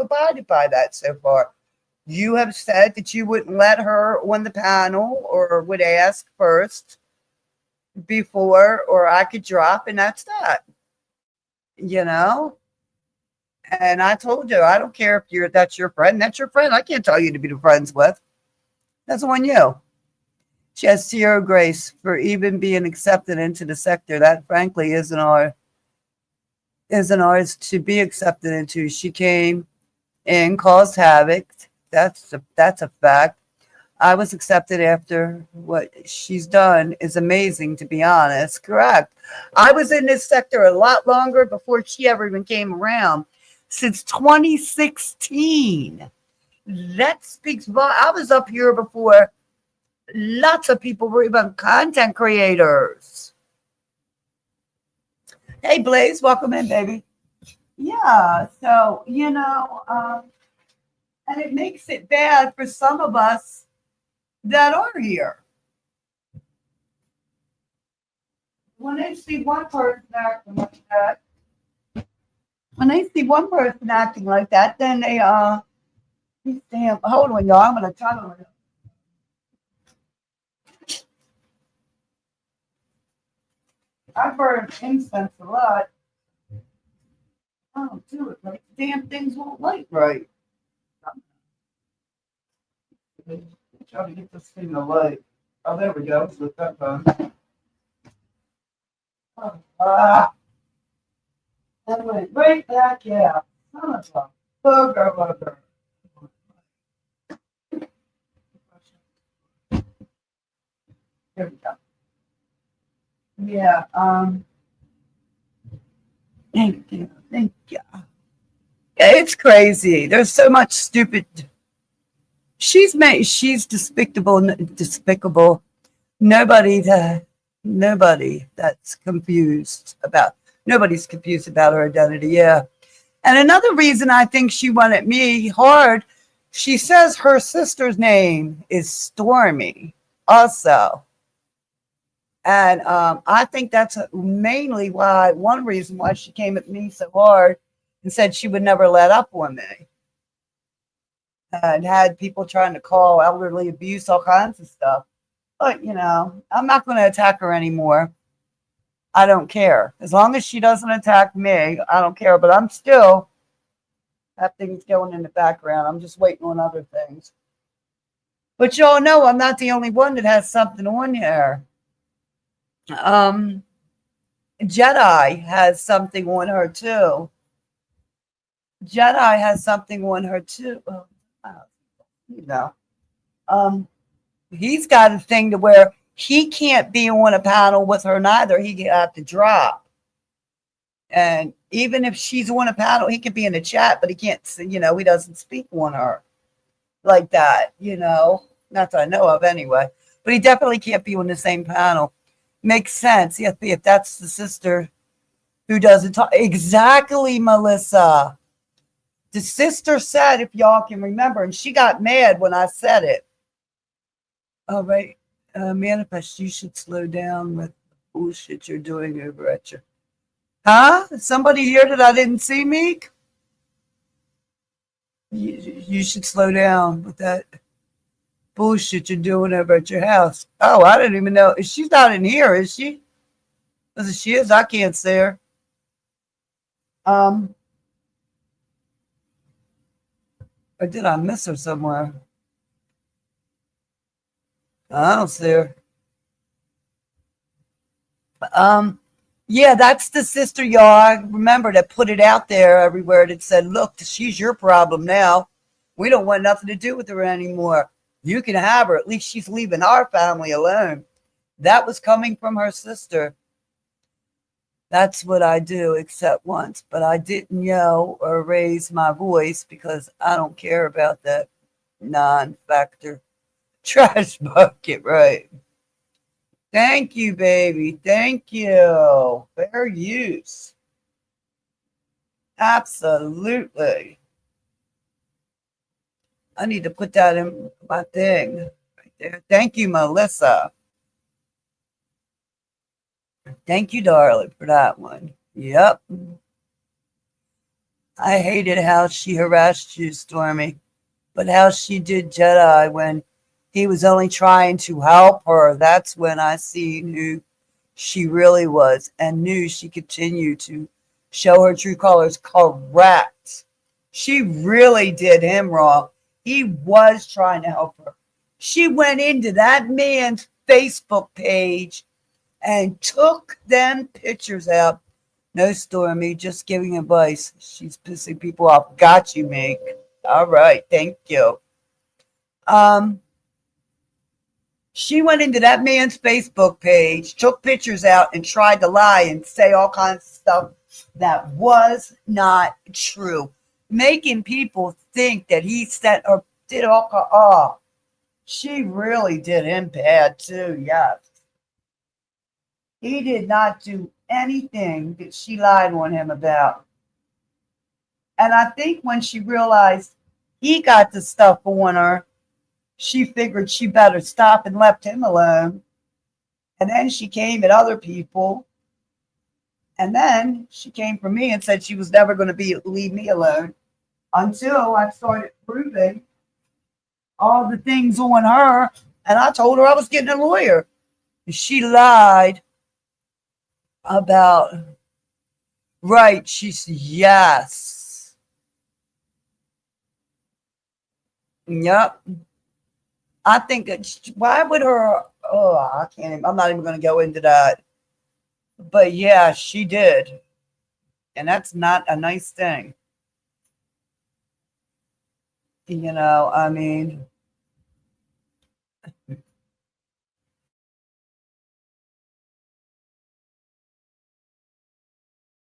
abided by that so far. You have said that you wouldn't let her on the panel or would ask first before, or I could drop, and that's that. And I told you, I don't care if that's your friend. That's your friend. I can't tell you to be friends with. That's on you. She has zero grace for even being accepted into the sector. That, frankly, isn't ours to be accepted into. She came in, caused havoc. That's a fact. I was accepted after what she's done is amazing, to be honest. Correct. I was in this sector a lot longer before she ever even came around. Since 2016. That speaks about. I was up here before lots of people were even content creators. Hey, Blaze, welcome in, baby. Yeah, so, and it makes it bad for some of us that are here. When they see one person acting like that, then they damn, hold on, y'all. I'm gonna try to. I burn incense a lot. I don't do it right. Damn things won't light right. Try to get this thing to light. Oh, there we go. With that done. That went right back out. Son of a booger. There we go. Yeah, thank you. It's crazy. There's so much stupid. She's despicable. Nobody that's confused about. Nobody's confused about her identity. Yeah. And another reason I think she went at me hard, she says her sister's name is Stormy also. And I think that's mainly one reason why she came at me so hard and said she would never let up on me. And had people trying to call elderly abuse, all kinds of stuff. But, I'm not going to attack her anymore. I don't care. As long as she doesn't attack me, I don't care. But I'm still, that thing's going in the background. I'm just waiting on other things. But y'all know I'm not the only one that has something on here. Jedi has something on her too. He's got a thing to where he can't be on a panel with her neither. He have to drop. And even if she's on a panel, he could be in the chat, but he can't, he doesn't speak on her like that, not that I know of anyway. But he definitely can't be on the same panel. Makes sense. If that's the sister who doesn't talk. Exactly, Melissa. The sister said, if y'all can remember, and she got mad when I said it. All right. Manifest, you should slow down with bullshit you're doing over at your. Huh? Somebody here that I didn't see, Meek? You should slow down with that bullshit you're doing over at your house. Oh, I didn't even know. She's not in here, is she? Because if she is, I can't see her. Um, or did I miss her somewhere? I don't see her. Um, yeah, that's the sister, y'all. I remember that put it out there everywhere that said, look, she's your problem now. We don't want nothing to do with her anymore. You can have her. At least she's leaving our family alone. That was coming from her sister. That's what I do, except once. But I didn't yell or raise my voice because I don't care about that non-factor trash bucket, right? Thank you, baby. Thank you. Fair use. Absolutely. I need to put that in my thing right there. Thank you, Melissa. Thank you, darling, for that one. Yep. I hated how she harassed you, Stormy, but how she did Jedi when he was only trying to help her. That's when I seen who she really was and knew she continued to show her true colors. Correct. She really did him wrong. He was trying to help her. She went into that man's Facebook page and took them pictures out. No, Stormy, just giving advice. She's pissing people off. Got you, Meg. All right, thank you. Um, she went into that man's Facebook page, took pictures out, and tried to lie and say all kinds of stuff that was not true, making people think that he said or did all. Oh, she really did him bad too. Yes, he did not do anything that she lied on him about. And I think when she realized he got the stuff on her, she figured she better stop and left him alone. And then she came at other people. And then she came for me and said she was never going to leave me alone until I started proving all the things on her. And I told her I was getting a lawyer. She lied about, right. She said, yes. Yep. I think why would her, oh, I can't even, I'm not even going to go into that. But yeah, she did. And that's not a nice thing. You know, I mean,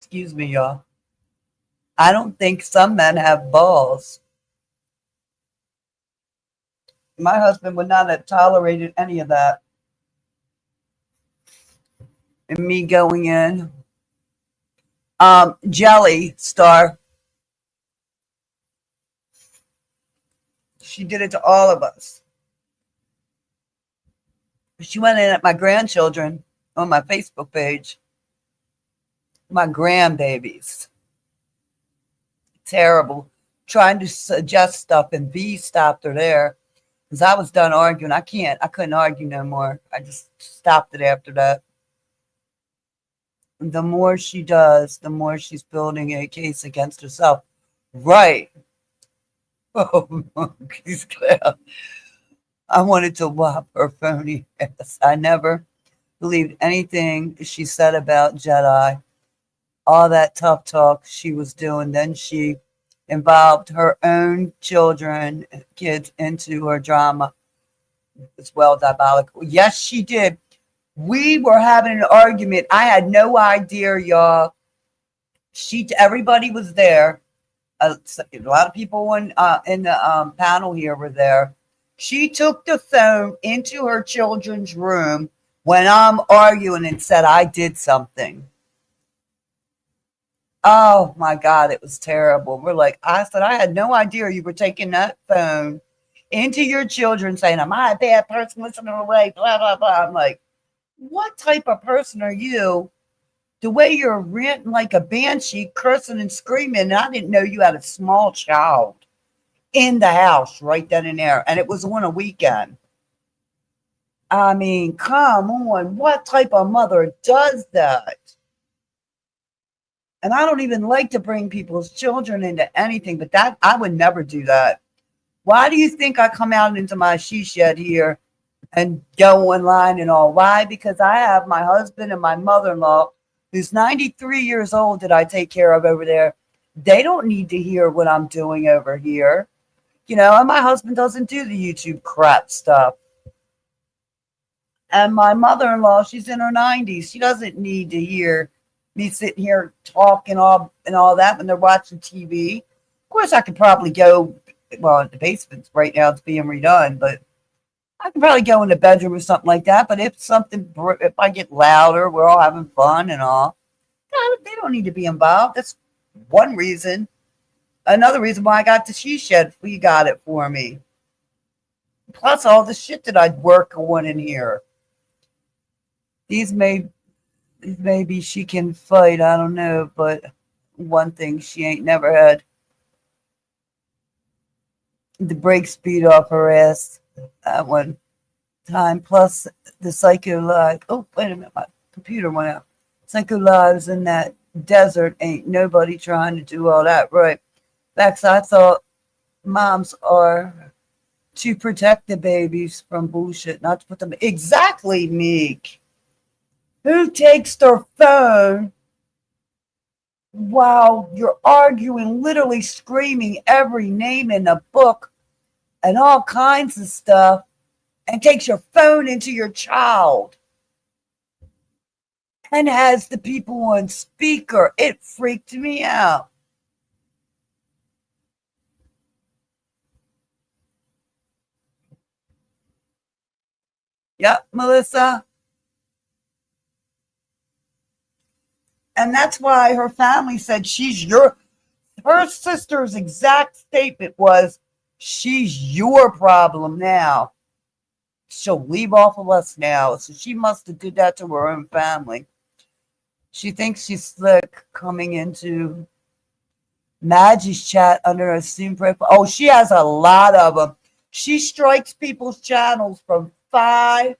excuse me, y'all. I don't think some men have balls. My husband would not have tolerated any of that. And me going in. Jelly Star. She did it to all of us. She went in at my grandchildren on my Facebook page. My grandbabies. Terrible. Trying to suggest stuff, and V stopped her there because I was done arguing. I couldn't argue no more. I just stopped it after that. The more she does, the more she's building a case against herself. Right. Oh, monkey's cloud. I wanted to whop her phony ass. I never believed anything she said about Jedi. All that tough talk she was doing. Then she involved her own kids into her drama. It's well diabolical. Yes, she did. We were having an argument. I had no idea, y'all. Everybody was there. A lot of people in the panel here were there. She took the phone into her children's room when I'm arguing and said I did something. Oh my God, it was terrible. I said, I had no idea you were taking that phone into your children saying, am I a bad person? Listen to the way, blah, blah, blah. I'm like, what type of person are you? The way you're ranting like a banshee, cursing and screaming. And I didn't know you had a small child in the house right then and there. And it was on a weekend. I mean, come on. What type of mother does that? And I don't even like to bring people's children into anything, but that I would never do that. Why do you think I come out into my she shed here and go online and all? Why? Because I have my husband and my mother-in-law, who's 93 years old, that I take care of over there. They don't need to hear what I'm doing over here. And my husband doesn't do the YouTube crap stuff. And my mother-in-law, she's in her 90s. She doesn't need to hear me sitting here talking all that when they're watching TV. Of course, I could probably go, well, the basement's right now, it's being redone, but I could probably go in the bedroom or something like that. But if I get louder, we're all having fun and all, they don't need to be involved. That's one reason. Another reason why I got the she shed, you got it for me. Plus all the shit that I'd work on in here. Maybe she can fight, I don't know, but one thing she ain't never had the brake speed off her ass at one time. Plus the psycho live. Oh, wait a minute, my computer went out. Psycho lives in that desert, ain't nobody trying to do all that right. Facts, I thought moms are to protect the babies from bullshit, not to put them exactly, Meek. Who takes their phone while you're arguing, literally screaming every name in the book and all kinds of stuff, and takes your phone into your child and has the people on speaker? It freaked me out. Yep, Melissa. And that's why her family said her sister's exact statement was, she's your problem now. She'll leave off of us now. So she must have did that to her own family. She thinks she's slick coming into Maggie's chat under her assumed profile. Oh, she has a lot of them. She strikes people's channels from 5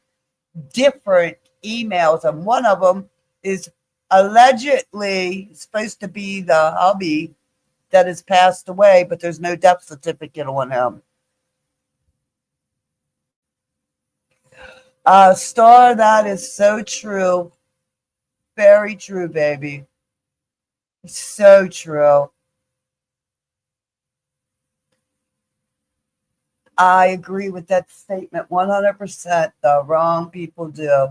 different emails, and one of them is allegedly supposed to be the hubby that has passed away, but there's no death certificate on him. Star, that is so true. Very true, baby. So true. I agree with that statement 100%. The wrong people do.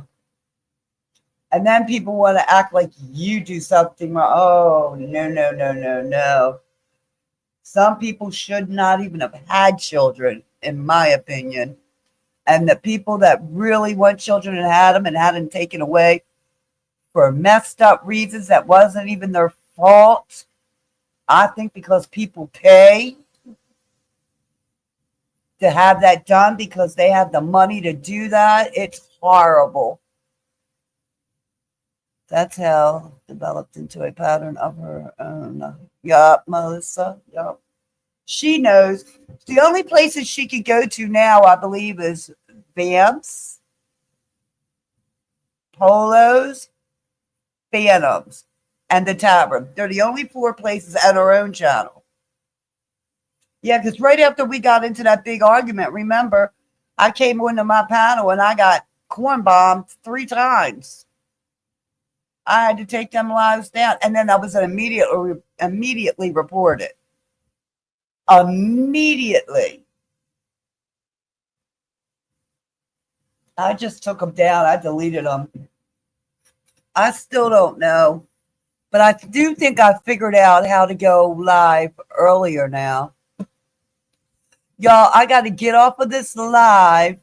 And then people want to act like you do something wrong. Oh, no. Some people should not even have had children, in my opinion. And the people that really want children and had them and had them taken away for messed up reasons that wasn't even their fault. I think because people pay to have that done because they have the money to do that, it's horrible. That's how developed into a pattern of her own. Yup, Melissa. Yup. She knows. The only places she could go to now, I believe, is Vamps, Polos, Phantoms, and the Tavern. They're the only 4 places at her own channel. Yeah, because right after we got into that big argument, remember, I came into my panel and I got corn bombed 3 times. I had to take them lives down. And then I was immediately reported. Immediately. I just took them down. I deleted them. I still don't know. But I do think I figured out how to go live earlier now. Y'all, I got to get off of this live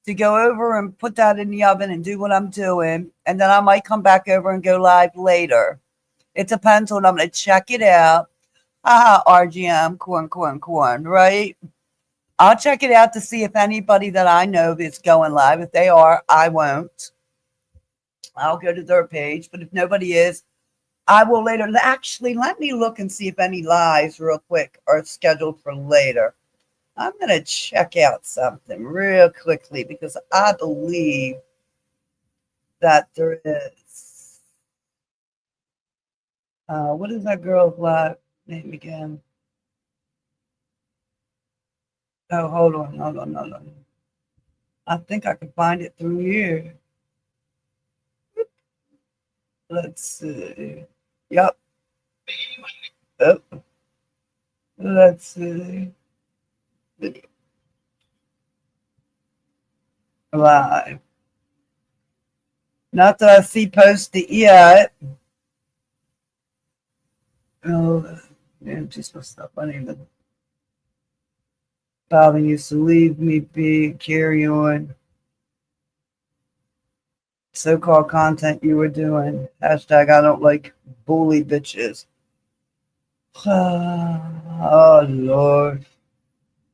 to go over and put that in the oven and do what I'm doing. And then I might come back over and go live later. It depends on, I'm going to check it out. RGM, corn, right? I'll check it out to see if anybody that I know is going live. If they are, I won't. I'll go to their page. But if nobody is, I will later. Actually, let me look and see if any lives real quick are scheduled for later. I'm going to check out something real quickly because I believe that there is. What is that girl's live name again? Oh, hold on. I think I can find it through here. Let's see. Yep. Oh, let's see. Live. Not that I see posted yet. Oh, man, just my stuff. I need to. Father used to leave me be, carry on. So-called content you were doing. Hashtag I don't like bully bitches. Oh, Lord.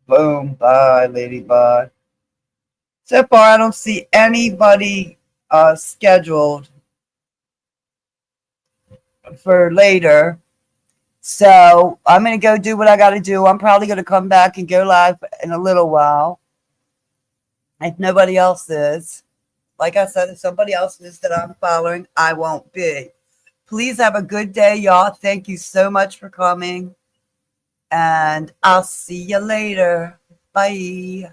Boom. Bye, lady. Bye. So far, I don't see anybody scheduled for later. So I'm going to go do what I got to do. I'm probably going to come back and go live in a little while. If nobody else is. Like I said, if somebody else is that I'm following, I won't be. Please have a good day, y'all. Thank you so much for coming. And I'll see you later. Bye.